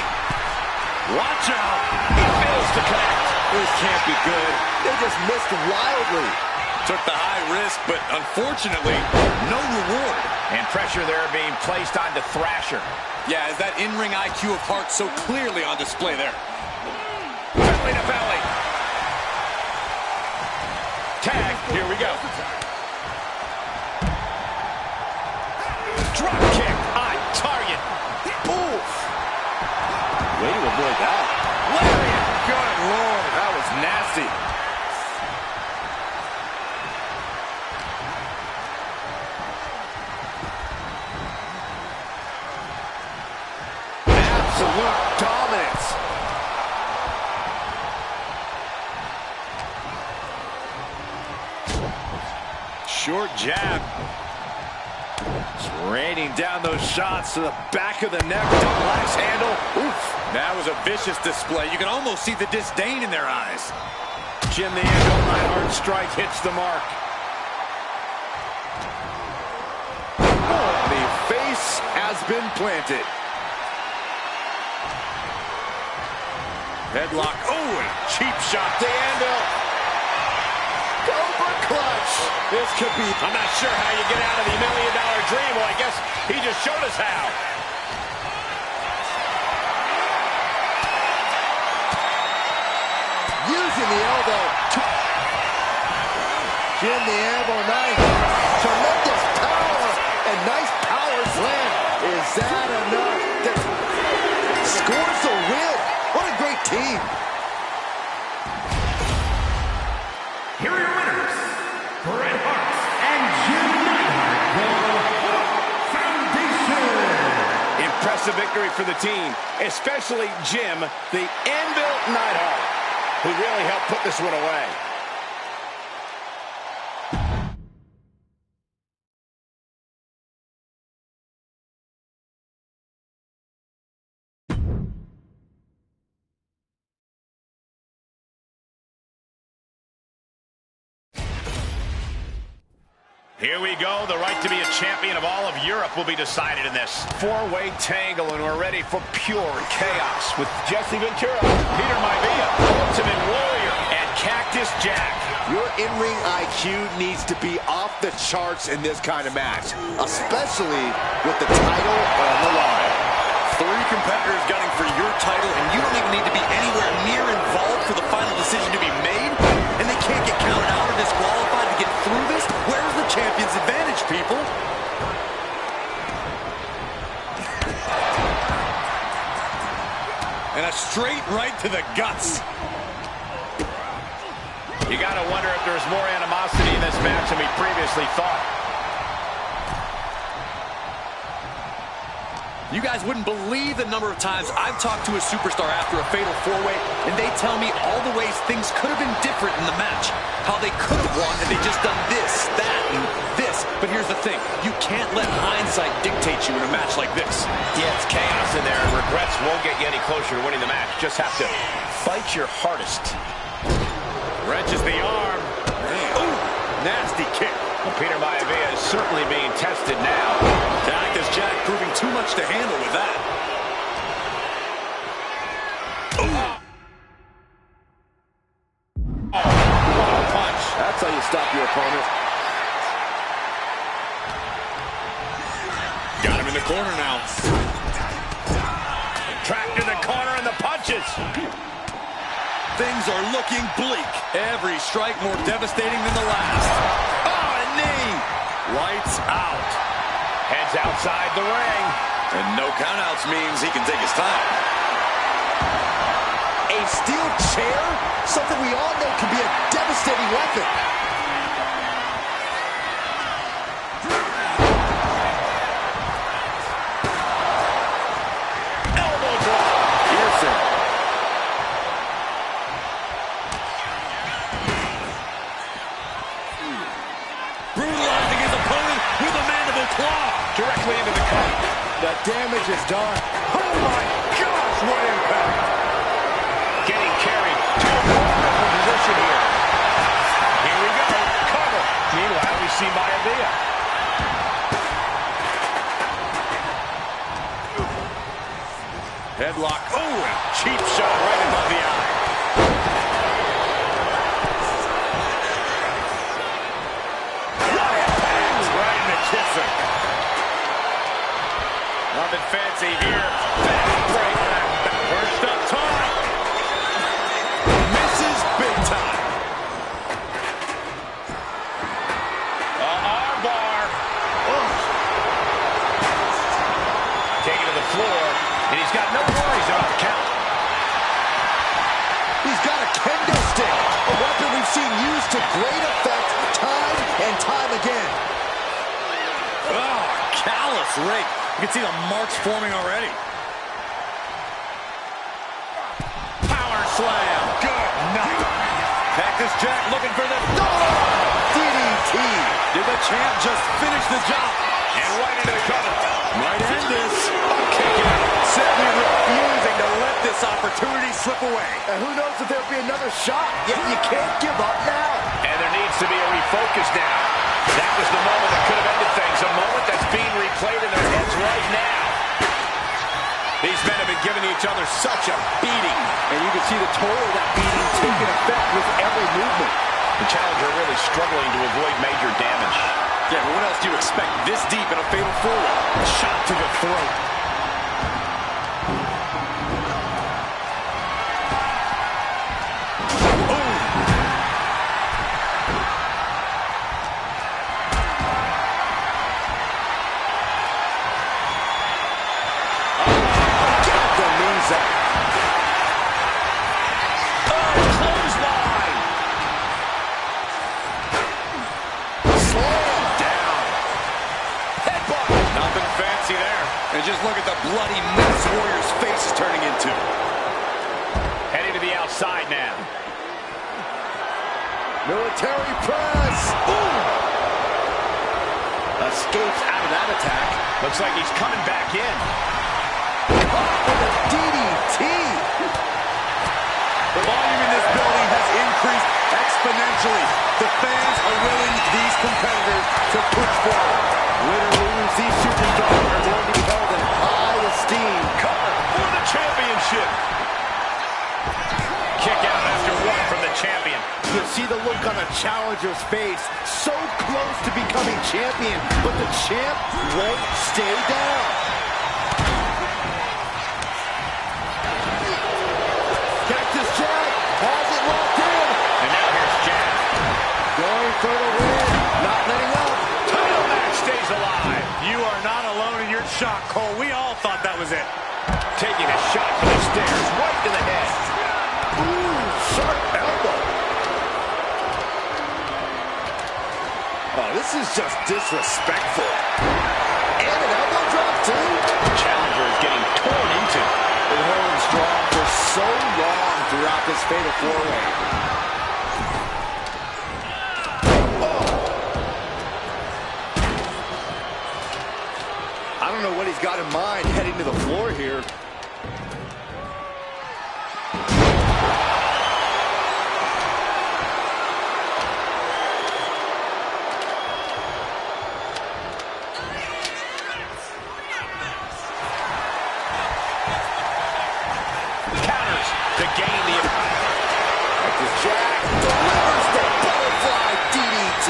Watch out. He fails to connect. This can't be good. They just missed wildly. Took the high risk, but unfortunately, no reward. And pressure there being placed onto Thrasher. Yeah, is that in-ring IQ of Hart so clearly on display there? Belly to belly. Tag, here we go. Drop kick on target. Oof. Way to avoid that. Lariat. Good Lord, that was nasty. Absolute dominance. Short jab. Just raining down those shots to the back of the neck. Double axe handle. Oof. That was a vicious display. You can almost see the disdain in their eyes. Jim the Anvil Neidhart strike hits the mark. The face has been planted. Headlock. Oh, and a cheap shot to Anvil. Cobra clutch. This could be... I'm not sure how you get out of the $1 million dream. Well, I guess he just showed us how. Using the elbow. Jim the Anvil Neidhart. Tremendous power. And nice power slam. Is that enough? That scores the win. What a great team. Here are your winners, Bret Hart and Jim Neidhart, the Foundation. Impressive victory for the team, especially Jim, the Anvil Neidhart. who really helped put this one away. Here we go. The right to be a champion of all of Europe will be decided in this four-way tangle, and we're ready for pure chaos with Jesse Ventura, Peter Maivia, Ultimate Warrior, and Cactus Jack. Your in-ring IQ needs to be off the charts in this kind of match, especially with the title on the line. 3 competitors gunning for your title, and you don't even need to be anywhere near involved for the final decision to be made, and they can't get counted out or disqualified to get through this? Where's the champion's advantage, people? And a straight right to the guts. You got to wonder if there's more animosity in this match than we previously thought. You guys wouldn't believe the number of times I've talked to a superstar after a fatal 4-way, and they tell me all the ways things could have been different in the match. How they could have won had they just done this, that, and this. But here's the thing. You can't let hindsight dictate you in a match like this. Yeah, it's chaos in there, and regrets won't get you any closer to winning the match. Just have to fight your hardest. Wrenches the arm. Ooh, nasty kick. Well, Peter Maivia is certainly being tested now. Cactus Jack proving too much to handle with that. Oh, punch. That's how you stop your opponent. Got him in the corner now. Tracked in the corner and the punches. Things are looking bleak. Every strike more devastating than the last. Oh, a knee. Lights out. Heads outside the ring. And no countouts means he can take his time. A steel chair? Something we all know can be a devastating weapon. Elbow drop. Pearson. Brutalizing his opponent with a mandible claw. Directly into the cup. The damage is done. Oh my gosh, what impact! Getting carried to a wonderful position here. Here we go. Cover. Meanwhile, we see Maivia. Headlock. Oh, cheap shot right above the eye. Right in the kisser. Nothing fancy here. Backbreaker. Perched up top. Misses big time. Armbar. Taken to the floor, and he's got no worries about the count. He's got a kendo stick, a weapon we've seen used to great effect time and time again. Oh, callous rake. You can see the marks forming already. Power slam. Good night. Cactus Jack looking for the... DDT. Did the champ just finish the job? And right into the cover. Might end this. Kick out. Simply refusing to let this opportunity slip away. And who knows if there'll be another shot. Yet you can't give up now. And there needs to be a refocus now. That was the moment that could have ended things. A moment that's being replayed in their heads right now. These men have been giving each other such a beating. And you can see the toll of that beating taking effect with every movement. The challenger really struggling to avoid major damage. Yeah, but what else do you expect this deep in a fatal 4-way? Shot to the throat. And just look at the bloody mess Warrior's face is turning into. Heading Ready to the outside now. Military press. Boom. Escapes out of that attack. Looks like he's coming back in. With a DDT. The volume in this building has increased exponentially. The fans are willing these competitors to push forward. Win or lose, these superstars are going to be held in high esteem. Cover for the championship. Kick out after one from the champion. You see the look on a challenger's face. So close to becoming champion, but the champ won't stay down. Cactus Jack has it locked in. And now here's Jack. Going for the win, not letting up. Title match stays alive. You are not alone in your shock, Cole. We all thought that was it. Taking a shot from the stairs right to the head. Ooh, sharp elbow. Oh, this is just disrespectful. And an elbow drop, too. Challenger is getting torn into. Been holding strong for so long throughout this fatal four-way. I don't know what he's got in mind heading to the floor here. Counters to gain the... Jack delivers the butterfly DDT.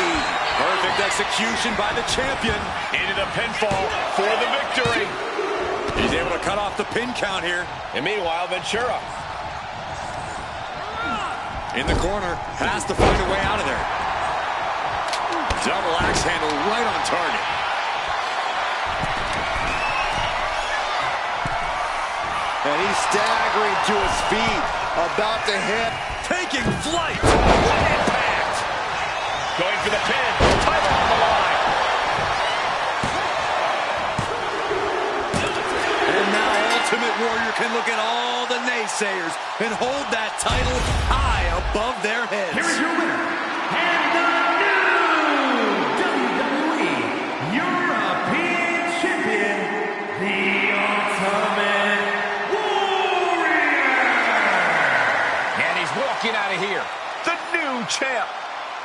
Perfect execution by the champion. Into the pinfall for the victory. He's able to cut off the pin count here. And meanwhile, Ventura. In the corner, has to find a way out of there. Double axe handle right on target. And he's staggering to his feet, about to hit. Taking flight. What impact! Going for the pin. Title on the line. And now Ultimate Warrior can look at all the naysayers and hold that title high above their heads. Here is your winner, and the new WWE European Champion, the Ultimate Warrior. And he's walking out of here. The new champ.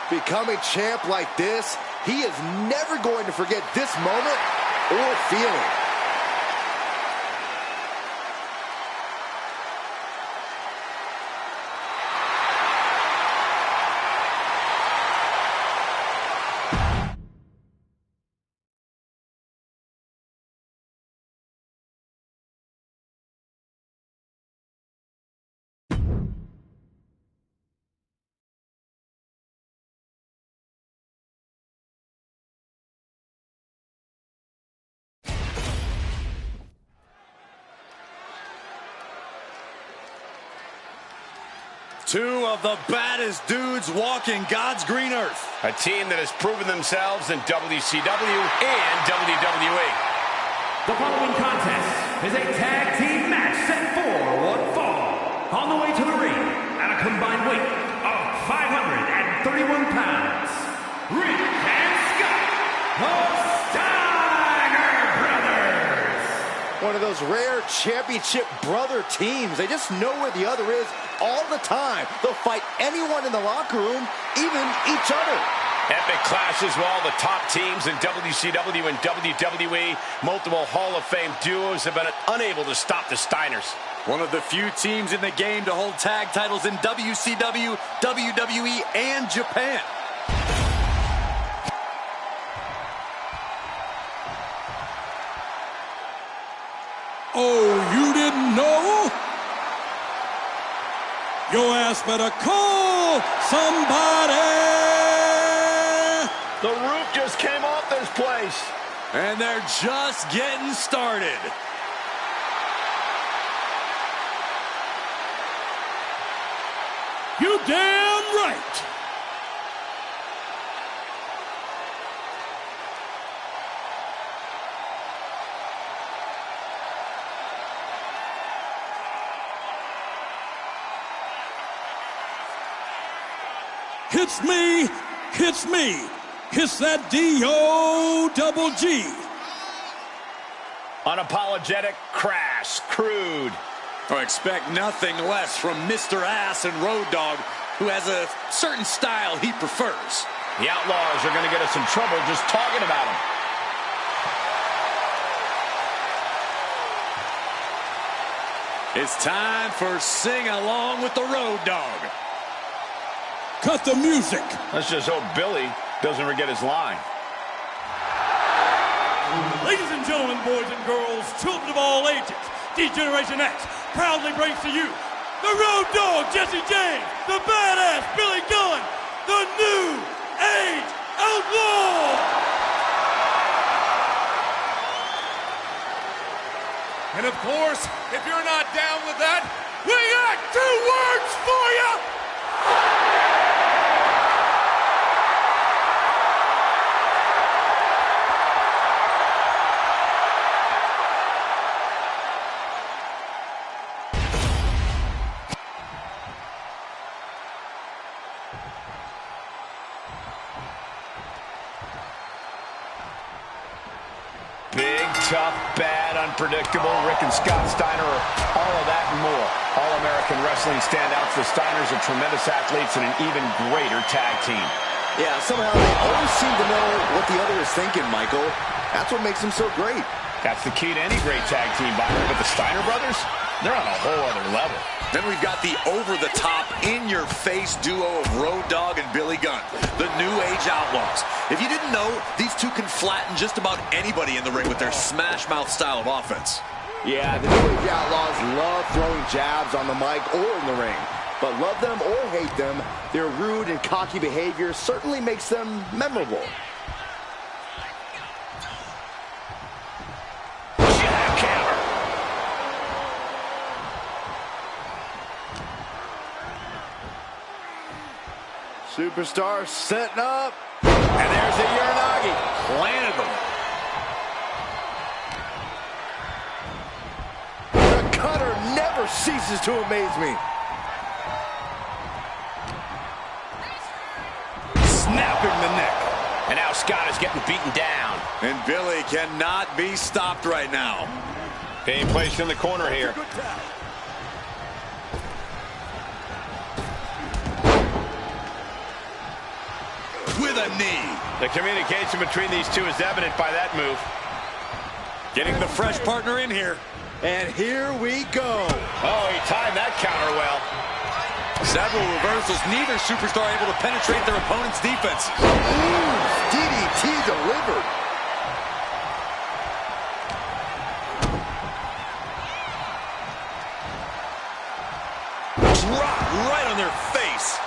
Becoming champ like this, he is never going to forget this moment or feeling. Two of the baddest dudes walking God's green earth. A team that has proven themselves in WCW and WWE. The following contest is a tag team match set for one fall. On the way to the ring, at a combined weight of 531 pounds, Rick and Scott, the Steiner Brothers. One of those rare championship brother teams. They just know where the other is all the time. They'll fight anyone in the locker room, even each other. Epic clashes with all the top teams in WCW and WWE. Multiple Hall of Fame duos have been unable to stop the Steiners. One of the few teams in the game to hold tag titles in WCW, WWE, and Japan. Oh, you didn't know? Your ass better call somebody. The roof just came off this place. And they're just getting started. You damn right. hits me, hits me. Hits that D-O-double-G. Unapologetic, crass, crude. Or expect nothing less from Mr. Ass and Road Dogg, who has a certain style he prefers. The Outlaws are going to get us in trouble just talking about him. It's time for Sing Along with the Road Dogg. Cut the music. Let's just hope Billy doesn't forget his line. Ladies and gentlemen, boys and girls, children of all ages, D-Generation X proudly brings to you the Road Dogg, Jesse James, the badass Billy Gunn, the New Age Outlaw. And of course, if you're not down with that, we got 2 words for you. Big, tough, bad, unpredictable. Rick and Scott Steiner are all of that and more. All-American wrestling standouts. The Steiners are tremendous athletes and an even greater tag team. Yeah, somehow they always seem to know what the other is thinking, Michael. That's what makes them so great. That's the key to any great tag team, Byron. But the Steiner brothers, they're on a whole other level. Then we've got the over-the-top, in-your-face duo of Road Dogg and Billy Gunn, the New Age Outlaws. If you didn't know, these two can flatten just about anybody in the ring with their smash-mouth style of offense. Yeah, the New Age Outlaws love throwing jabs on the mic or in the ring. But love them or hate them, their rude and cocky behavior certainly makes them memorable. Superstar setting up. And there's the Uranagi. Planted them. The cutter never ceases to amaze me. Snapping the neck. And now Scott is getting beaten down. And Billy cannot be stopped right now. Being placed in the corner here. With a knee. The communication between these two is evident by that move. Getting the fresh partner in here. And here we go. Oh, he timed that counter well. Several reversals. Neither superstar able to penetrate their opponent's defense. Ooh, DDT delivered. Drop right on their face.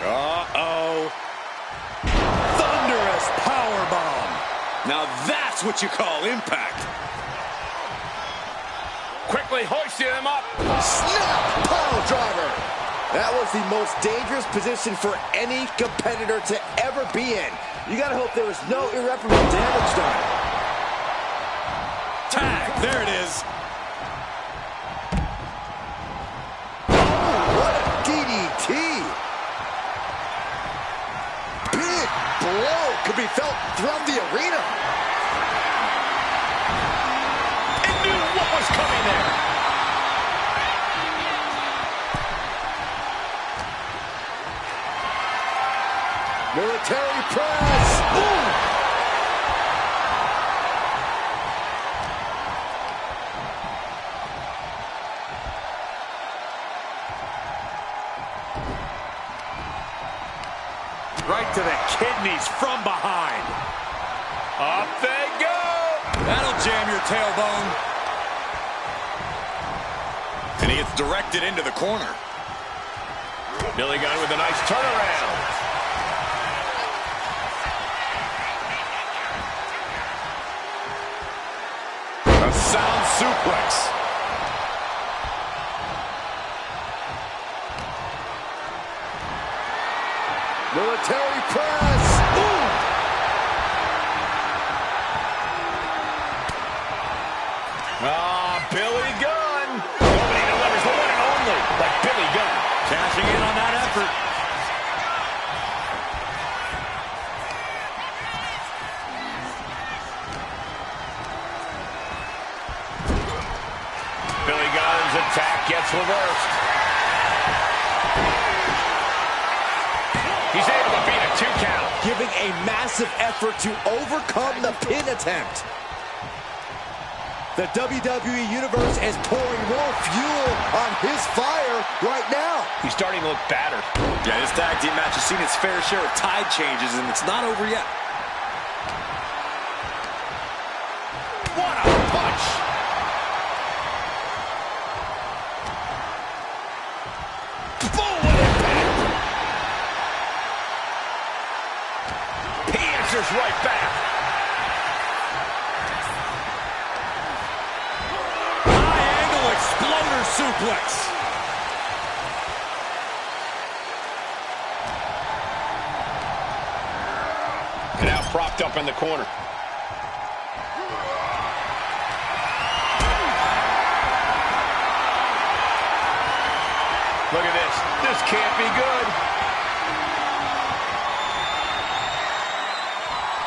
Uh-oh. Thunderous powerbomb. Now that's what you call impact. Quickly hoisting him up. Snap pile driver. That was the most dangerous position for any competitor to ever be in. You gotta hope there was no irreparable damage done. Tag, there it is. Oh, what a DDT. Big blow could be felt throughout the arena. And knew what was coming there. Military press. Boom. Right to the kidneys from behind. Up they go. That'll jam your tailbone. And he gets directed into the corner. Billy Gunn with a nice turnaround. A sound suplex. Military press. Boom. Billy Gunn. Nobody delivers the He's able to beat a 2 count. Giving a massive effort to overcome the pin attempt. The WWE Universe is pouring more fuel on his fire right now. He's starting to look battered. Yeah, this tag team match has seen its fair share of tide changes, and it's not over yet. What a punch! Boom, what impact! He answers right back. Exploder suplex. And now propped up in the corner. Look at this. This can't be good.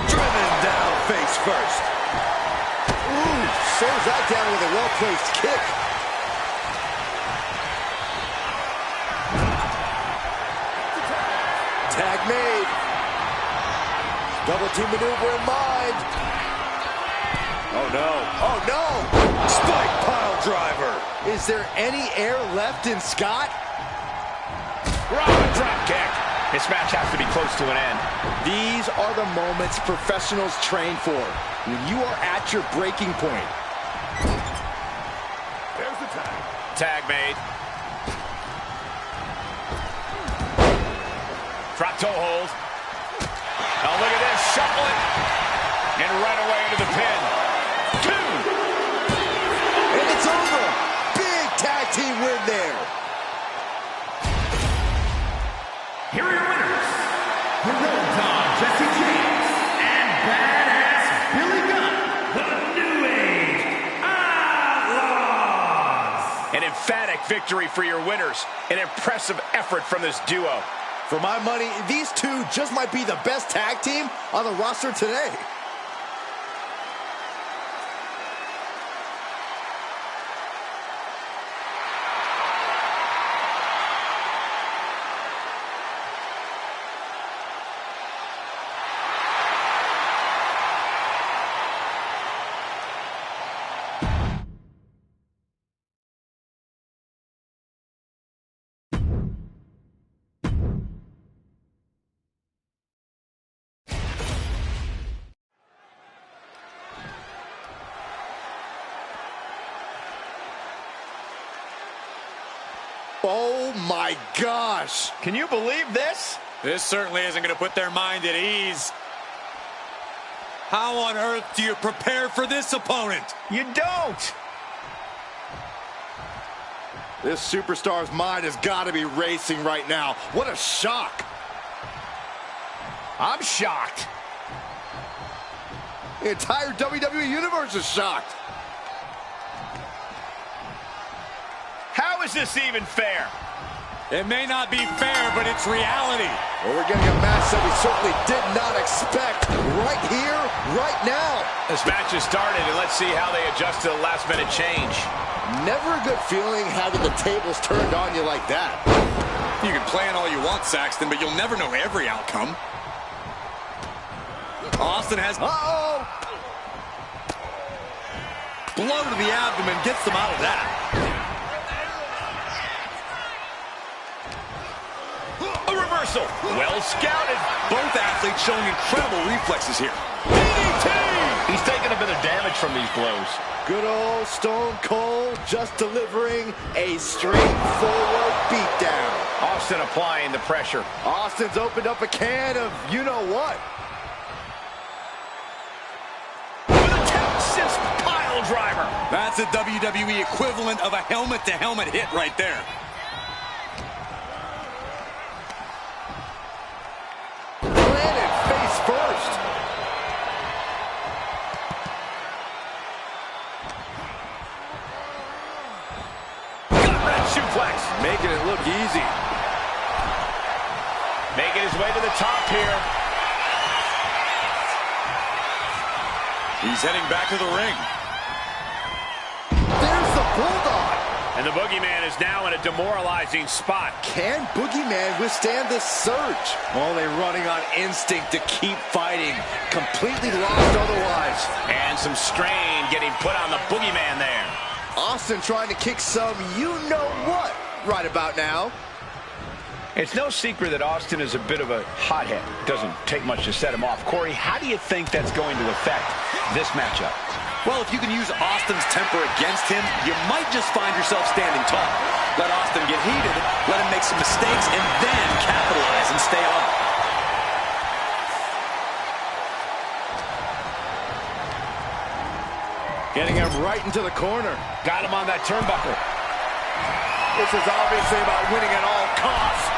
Driven down face first. Ooh, slows that down with a well-placed kick. Tag made. Double team maneuver in mind. Oh no. Oh no. Spike pile driver. Is there any air left in Scott? Drop kick. This match has to be close to an end. These are the moments professionals train for. When you are at your breaking point. There's the tag. Tag made. Drop toe hold. Oh, look at this. Shuffling. And right away into the pin. 2. And it's over. Big tag team win there. Here are your winners, the Road Dogg Jesse James and Badass Billy Gunn, the New Age Outlaws. An emphatic victory for your winners. An impressive effort from this duo. For my money, these two just might be the best tag team on the roster today. Oh my gosh. Can you believe this? This certainly isn't going to put their mind at ease. How on earth do you prepare for this opponent? You don't. This superstar's mind has got to be racing right now. What a shock. I'm shocked. The entire WWE Universe is shocked. How is this even fair? It may not be fair, but it's reality. Well, we're getting a match that we certainly did not expect right here, right now. This match has started, and let's see how they adjust to the last-minute change. Never a good feeling having the tables turned on you like that. You can plan all you want, Saxton, but you'll never know every outcome. Austin has... Uh-oh! Blow to the abdomen gets them out of that. A reversal. Well scouted. Both athletes showing incredible reflexes here. DDT! He's taking a bit of damage from these blows. Good old Stone Cold just delivering a straightforward beatdown. Austin applying the pressure. Austin's opened up a can of you-know-what. With a Texas pile driver. That's a WWE equivalent of a helmet-to-helmet hit right there. Planted face first. Gut-wrench suplex. Making it look easy. Making his way to the top here. He's heading back to the ring. There's the Bulldog. And And the Boogeyman is now in a demoralizing spot. Can Boogeyman withstand this surge? Only running on instinct to keep fighting. Completely lost otherwise. And some strain getting put on the Boogeyman there. Austin trying to kick some you-know-what right about now. It's no secret that Austin is a bit of a hothead. Doesn't take much to set him off. Corey, how do you think that's going to affect this matchup? Well, if you can use Austin's temper against him, you might just find yourself standing tall. Let Austin get heated, let him make some mistakes, and then capitalize and stay on. Getting him right into the corner. Got him on that turnbuckle. This is obviously about winning at all costs.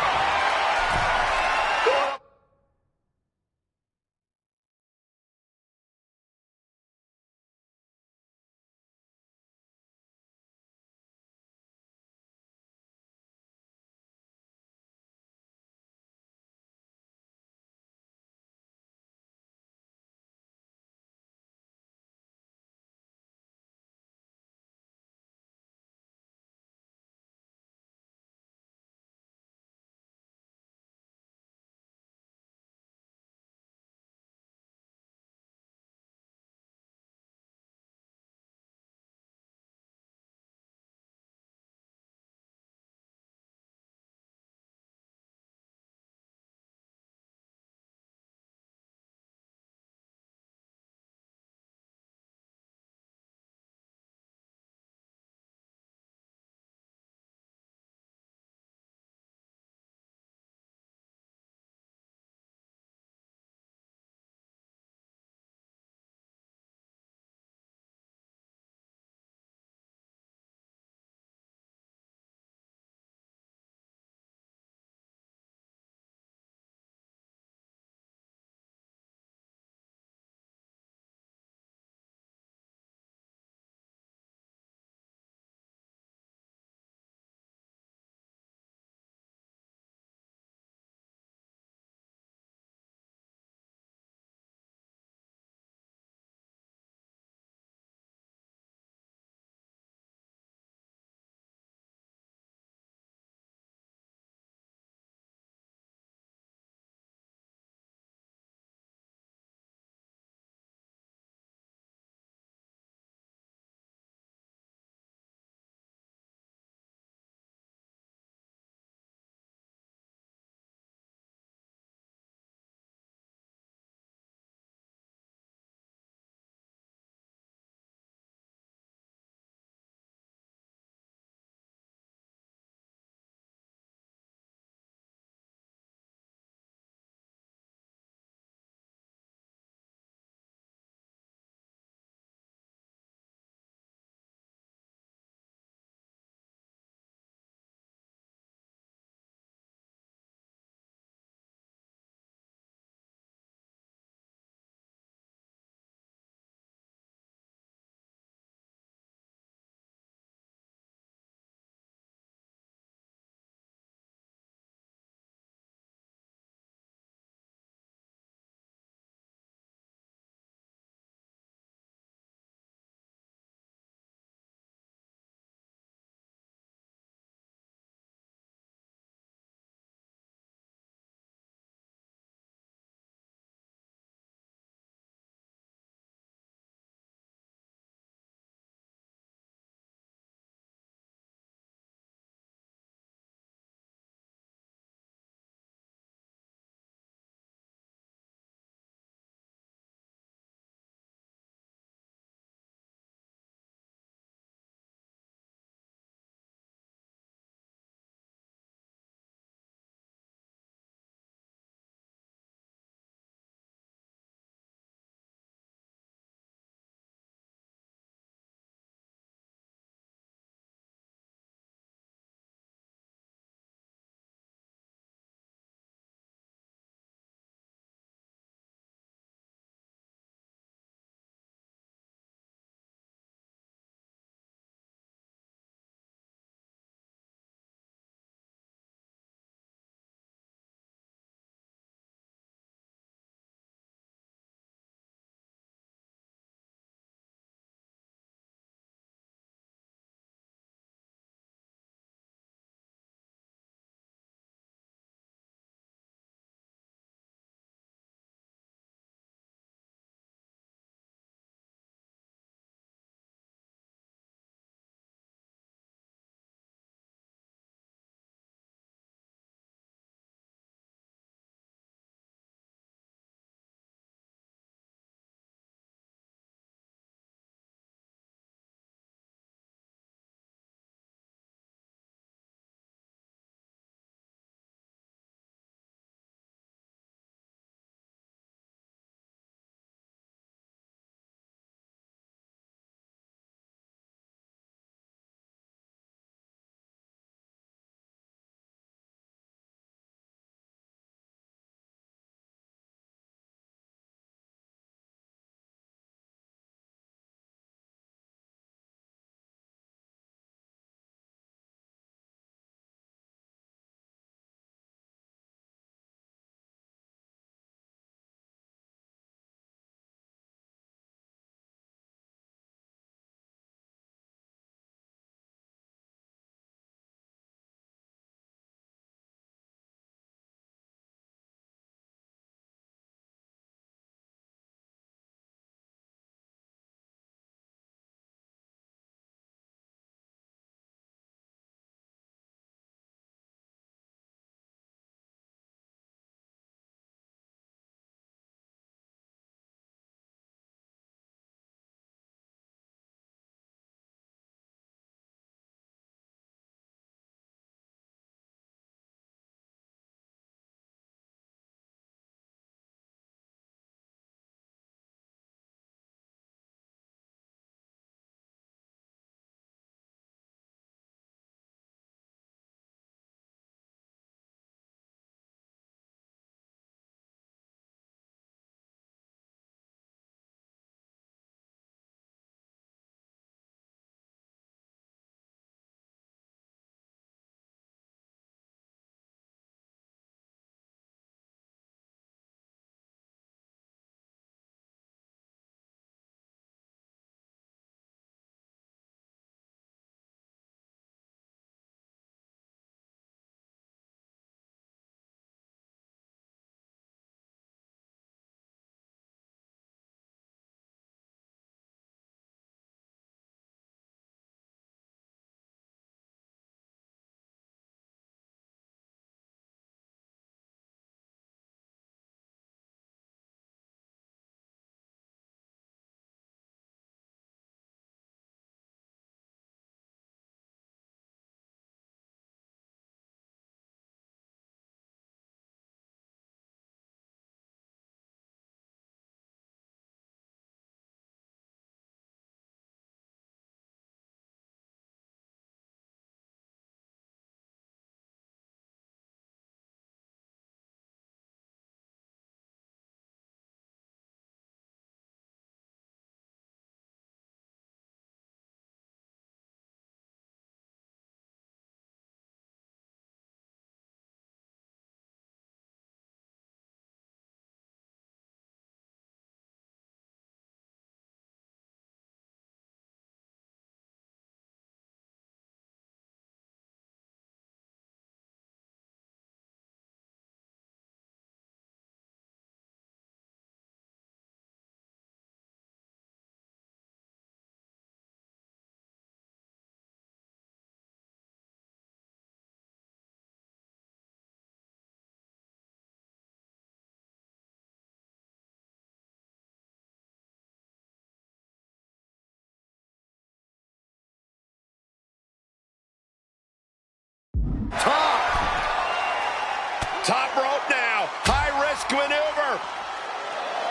risk maneuver.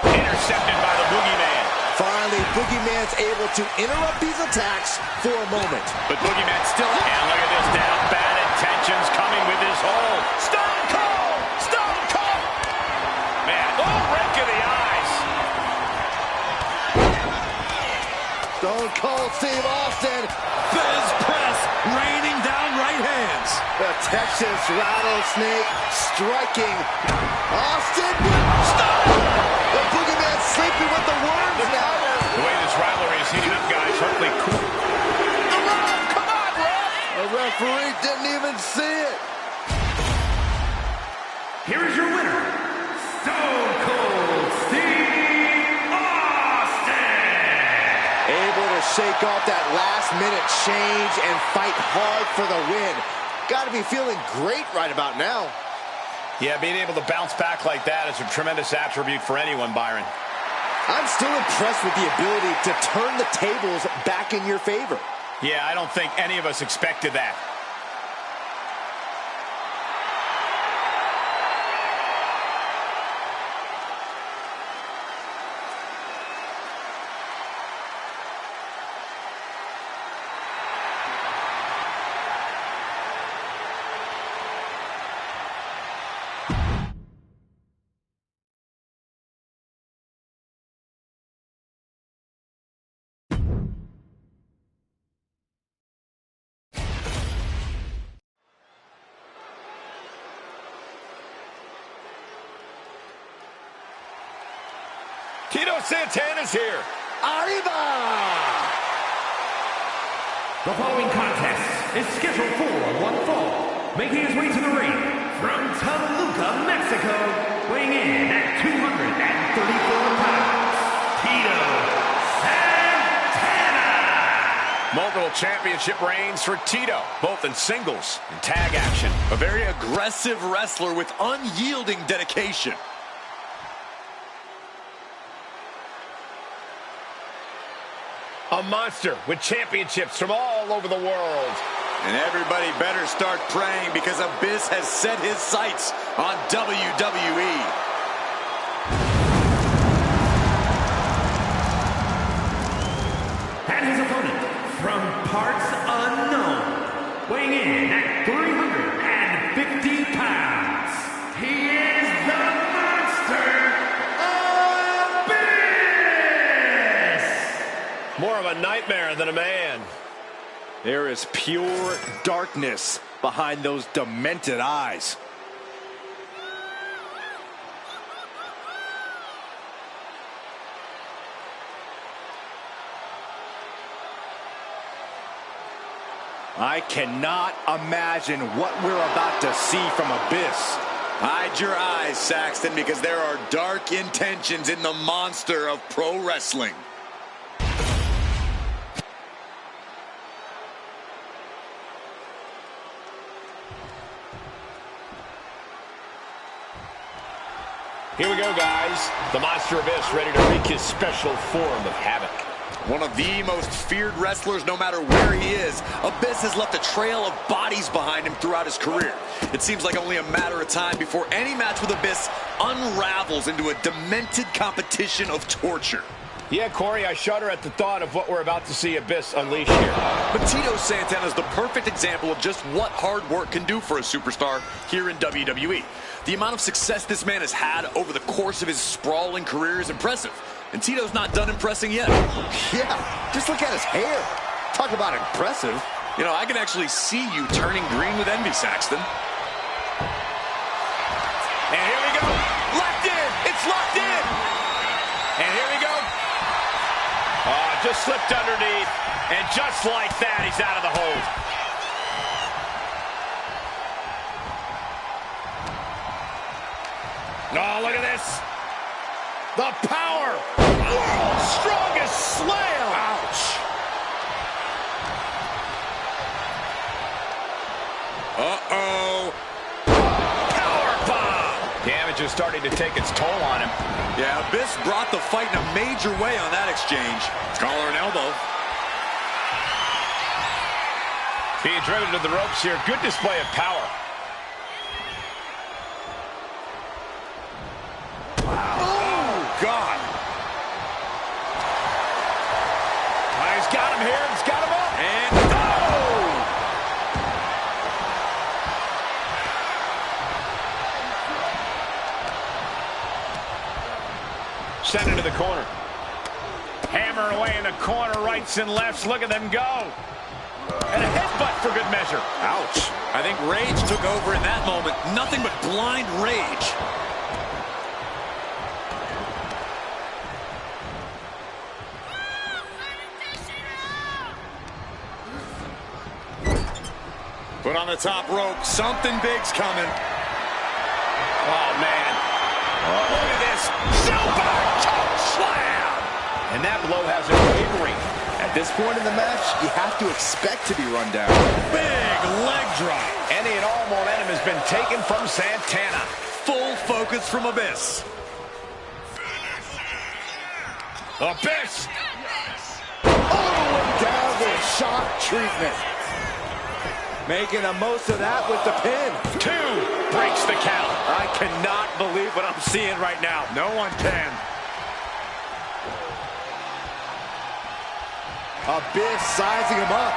Intercepted by the Boogeyman. Finally, Boogeyman's able to interrupt these attacks for a moment. But Boogeyman's still... And look at this now. Bad intentions coming with his hold. Stone Cold! Stone Cold! Man, rake of the eyes. Stone Cold Steve Austin. Biz press, raining down right hands. The Texas Rattlesnake striking. Austin. Stop! The Boogeyman sleeping with the worms now. The way this rivalry is heating up, guys, hopefully cool. The ref! Come on, ref! The referee didn't even see it. Here is your winner, Stone Cold Steve Austin. Able to shake off that last-minute change and fight hard for the win. Got to be feeling great right about now. Yeah, being able to bounce back like that is a tremendous attribute for anyone, Byron. I'm still impressed with the ability to turn the tables back in your favor. Yeah, I don't think any of us expected that. Tito Santana's here. Arriba! The following contest is scheduled for one fall. Making his way to the ring from Toluca, Mexico, weighing in at 234 pounds, Tito Santana. Multiple championship reigns for Tito, both in singles and tag action. A very aggressive wrestler with unyielding dedication. A monster with championships from all over the world. And everybody better start praying because Abyss has set his sights on WWE. And his opponent, from parts unknown, weighing in at 350 pounds, he is the monster, Abyss! More of a nightmare than a man. There is pure darkness behind those demented eyes. I cannot imagine what we're about to see from Abyss. Hide your eyes, Saxton, because there are dark intentions in the monster of pro wrestling. Here we go, guys. The Monster Abyss ready to wreak his special form of havoc. One of the most feared wrestlers, no matter where he is, Abyss has left a trail of bodies behind him throughout his career. It seems like only a matter of time before any match with Abyss unravels into a demented competition of torture. Yeah, Corey, I shudder at the thought of what we're about to see Abyss unleash here. But Tito Santana is the perfect example of just what hard work can do for a superstar here in WWE. The amount of success this man has had over the course of his sprawling career is impressive. And Tito's not done impressing yet. Yeah, just look at his hair. Talk about impressive. You know, I can actually see you turning green with envy, Saxton. And here we go. Locked in. It's locked in. And here we go. Just slipped underneath. And just like that, he's out of the hold. Oh, look at this. The power. World's strongest slam. Ouch. Uh-oh. Powerbomb. Damage is starting to take its toll on him. Yeah, Abyss brought the fight in a major way on that exchange. Collar and elbow. Being driven to the ropes here. Good display of power. God. He's got him here. He's got him up. And oh! Send it to the corner. Hammering away in the corner, rights and lefts. Look at them go. And a headbutt for good measure. Ouch. I think rage took over in that moment. Nothing but blind rage. Put on the top rope. Something big's coming. Oh, man. Oh, look at this. Super choke slam. And that blow has him wavering. At this point in the match, you have to expect to be run down. Big leg drop. Any and all momentum has been taken from Santana. Full focus from Abyss. Abyss. All the way down with shock treatment. Making the most of that with the pin. 2 breaks the count. I cannot believe what I'm seeing right now. No one can. Abyss sizing him up.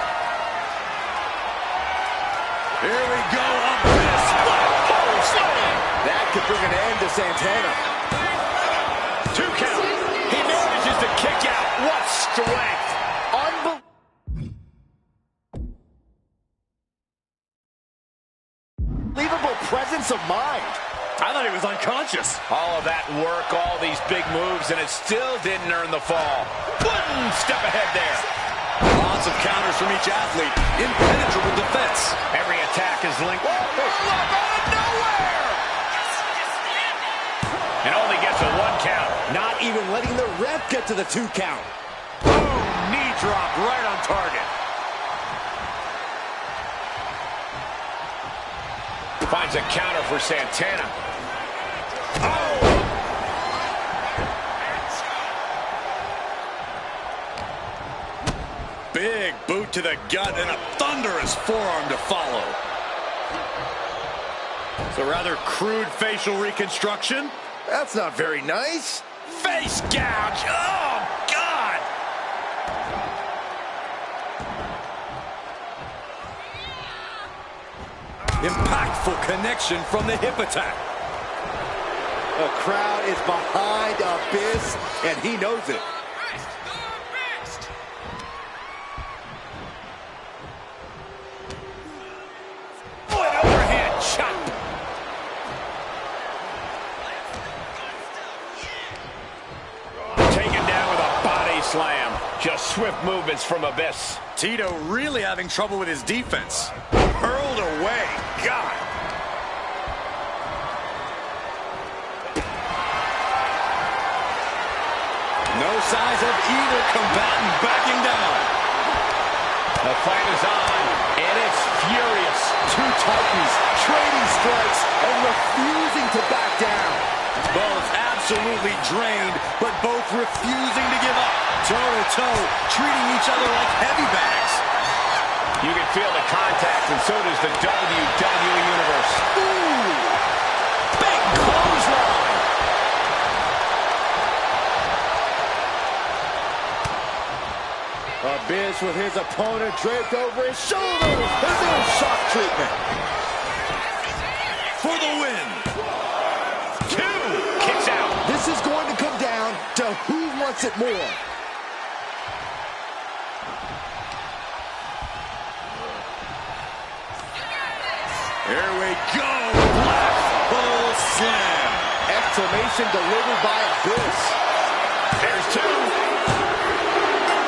Here we go, Abyss. Oh, slam. That could bring an end to Santana. 2 count. He manages to kick out. What strength. Unbelievable presence of mind. I thought he was unconscious. All of that work, all these big moves, and it still didn't earn the fall. One step ahead there. Lots of counters from each athlete. Impenetrable defense. Every attack is linked. Whoa, out of nowhere! And only gets a 1 count. Not even letting the ref get to the 2 count. Boom, knee drop right on target. Finds a counter for Santana. Oh! Big boot to the gut and a thunderous forearm to follow. It's a rather crude facial reconstruction. That's not very nice. Face gouge! Oh, God! Impactful connection from the hip attack. The crowd is behind Abyss, and he knows it. Oh, an overhand chop! Taken down with a body slam. Just swift movements from Abyss. Tito really having trouble with his defense. Hurled away. God. No signs of either combatant backing down. The fight is on, and it's furious. 2 Titans trading strikes and refusing to back down. Both absolutely drained, but both refusing to give up. Toe-to-toe, treating each other like heavy bags. You can feel the contact, and so does the WWE Universe. Ooh! Big clothesline! Abyss with his opponent draped over his shoulders. There's no shock treatment. For the win. 2 kicks out. This is going to come down to who wants it more. Here we go. Black Hole Slam. Exclamation delivered by Abyss. There's 2.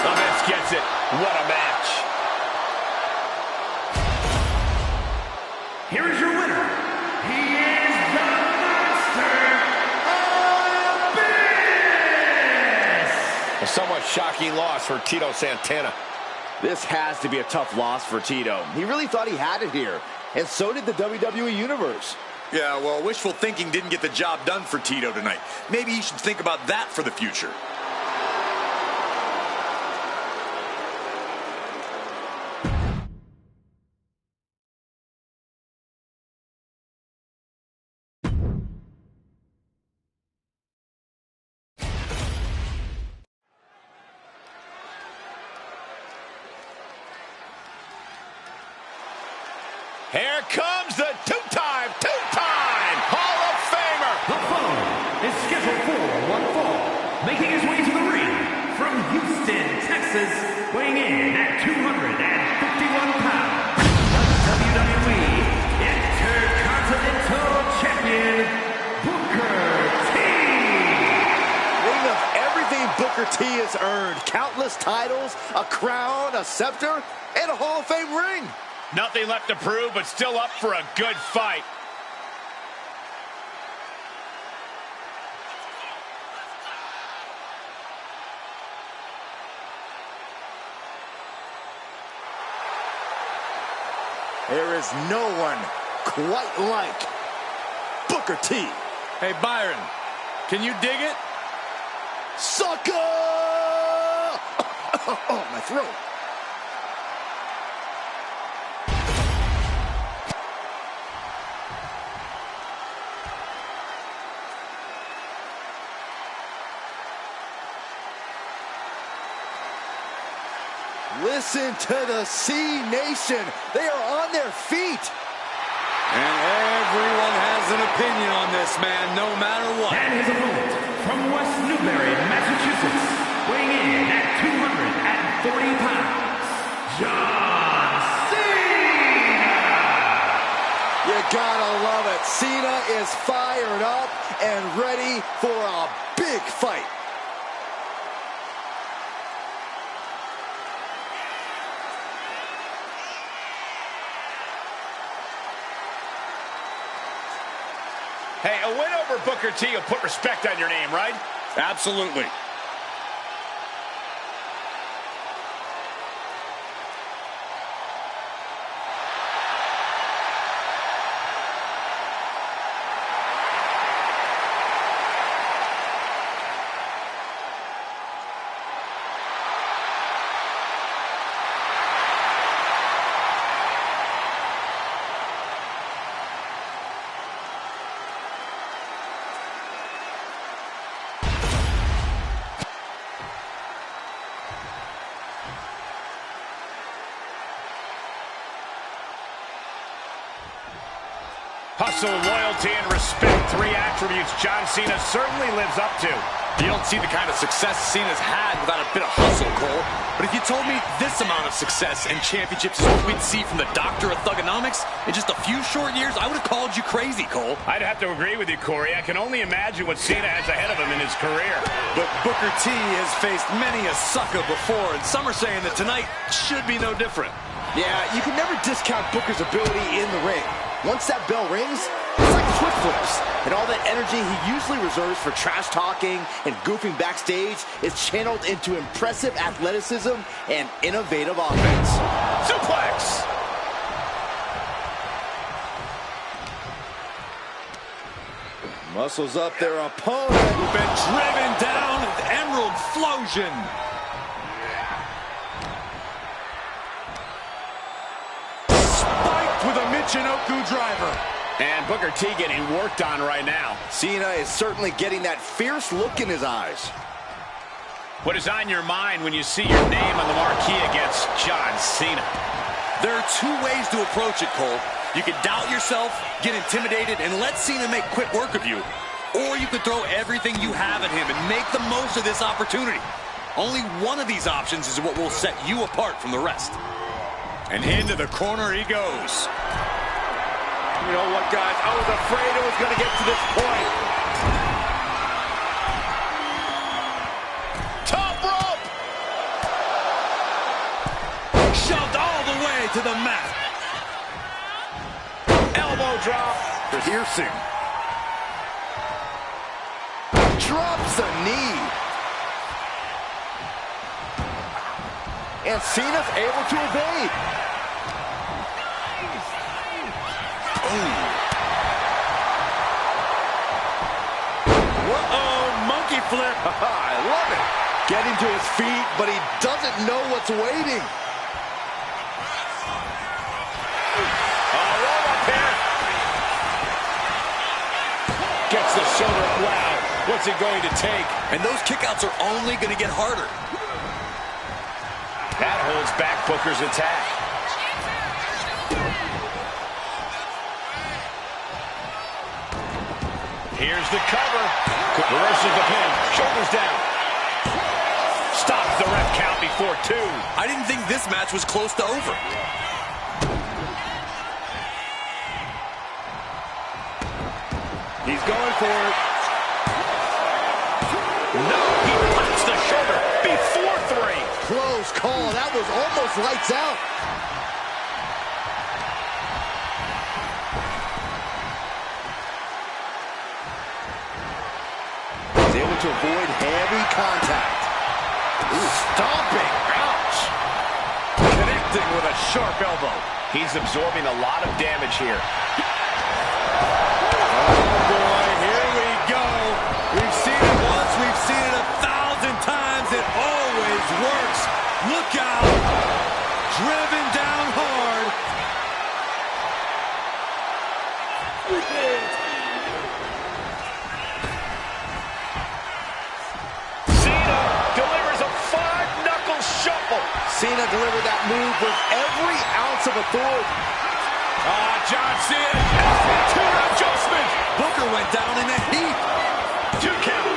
Abyss gets it. What a match. Here is your winner. He is the Master Abyss! A somewhat shocking loss for Tito Santana. This has to be a tough loss for Tito. He really thought he had it here, and so did the WWE Universe. Yeah, well, wishful thinking didn't get the job done for Tito tonight. Maybe he should think about that for the future. Here comes the two-time Hall of Famer. The following is scheduled for one fall, making his way to the ring from Houston, Texas, weighing in at 251 pounds, the WWE Intercontinental Champion, Booker T. Ring of everything Booker T has earned. Countless titles, a crown, a scepter, and a Hall of Fame ring. Nothing left to prove, but still up for a good fight. There is no one quite like Booker T. Hey, Byron, can you dig it? Sucker! Oh, my throat. Listen to the C Nation. They are on their feet. And everyone has an opinion on this man, no matter what. And his opponent from West Newbury, Massachusetts, weighing in at 240 pounds, John Cena! You gotta love it. Cena is fired up and ready for a big fight. Hey, a win over Booker T will put respect on your name, right? Absolutely. Hustle, loyalty, and respect. Three attributes John Cena certainly lives up to. You don't see the kind of success Cena's had without a bit of hustle, Cole. But if you told me this amount of success and championships is what we'd see from the doctor of thugonomics in just a few short years, I would have called you crazy, Cole. I'd have to agree with you, Corey. I can only imagine what Cena has ahead of him in his career. But Booker T has faced many a sucker before, and some are saying that tonight should be no different. Yeah, you can never discount Booker's ability in the ring. Once that bell rings, it's like switch flips. And all that energy he usually reserves for trash talking and goofing backstage is channeled into impressive athleticism and innovative offense. Suplex! Muscles up their opponent. Been driven down with Emerald Flosion. Spiked with a Michinoku driver. And Booker T getting worked on right now. Cena is certainly getting that fierce look in his eyes. What is on your mind when you see your name on the marquee against John Cena? There are two ways to approach it, Cole. You could doubt yourself, get intimidated, and let Cena make quick work of you. Or you could throw everything you have at him and make the most of this opportunity. Only one of these options is what will set you apart from the rest. And into the corner he goes. You know what, guys? I was afraid it was going to get to this point. Top rope! Shoved all the way to the mat. Elbow drop. Piercing. Drops a knee. And Cena's able to evade. Uh-oh, monkey flip. I love it. Getting to his feet, but he doesn't know what's waiting. Roll up here. Gets the shoulder. Wow. What's it going to take? And those kickouts are only going to get harder. That holds back Booker's attack. Here's the cover. Reverses the pin. Shoulders down. Stops the ref count before 2. I didn't think this match was close to over. He's going for it. No, he pops the shoulder before 3. Close call. That was almost lights out. He's able to avoid heavy contact. Ooh, stomping. Ouch. Connecting with a sharp elbow. He's absorbing a lot of damage here. Boy, here we go. We've seen it once, we've seen it 1,000 times. It always works. Look out. Driven down hard. Cena delivers a 5-knuckle shuffle. Cena delivered that move with every ounce of authority. John Cena. 2 adjustments. Booker went down in a heap. 2 count.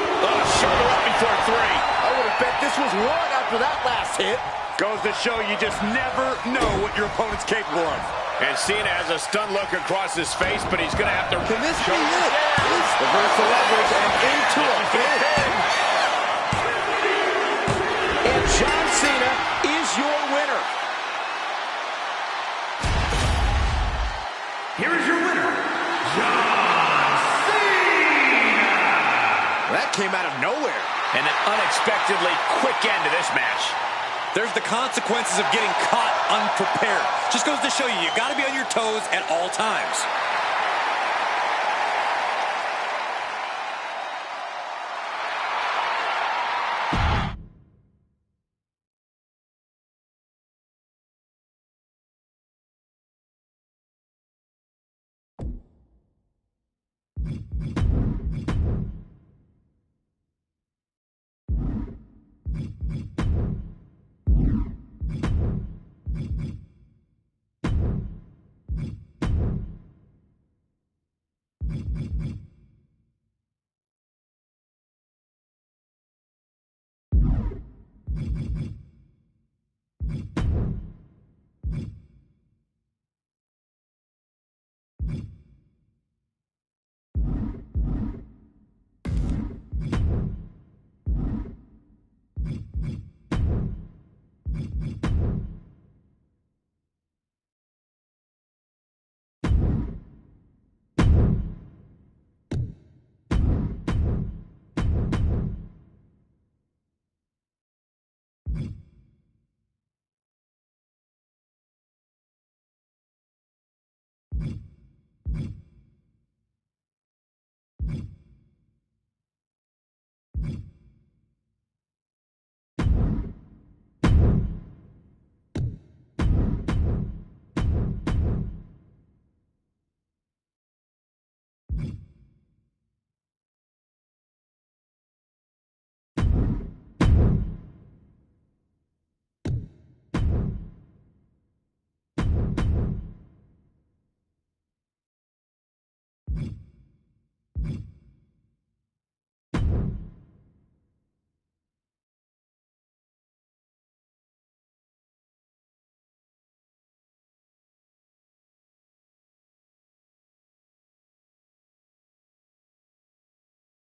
Shoulder up before 3. I would have bet this was 1 after that last hit. Goes to show you just never know what your opponent's capable of. And Cena has a stunned look across his face, but he's going to have to... Can this be it? Reverse the leverage and into a pin. And John Cena is your winner. Here is your winner, John Cena! That came out of nowhere. And an unexpectedly quick end to this match. There's the consequences of getting caught unprepared. Just goes to show you, you got to be on your toes at all times.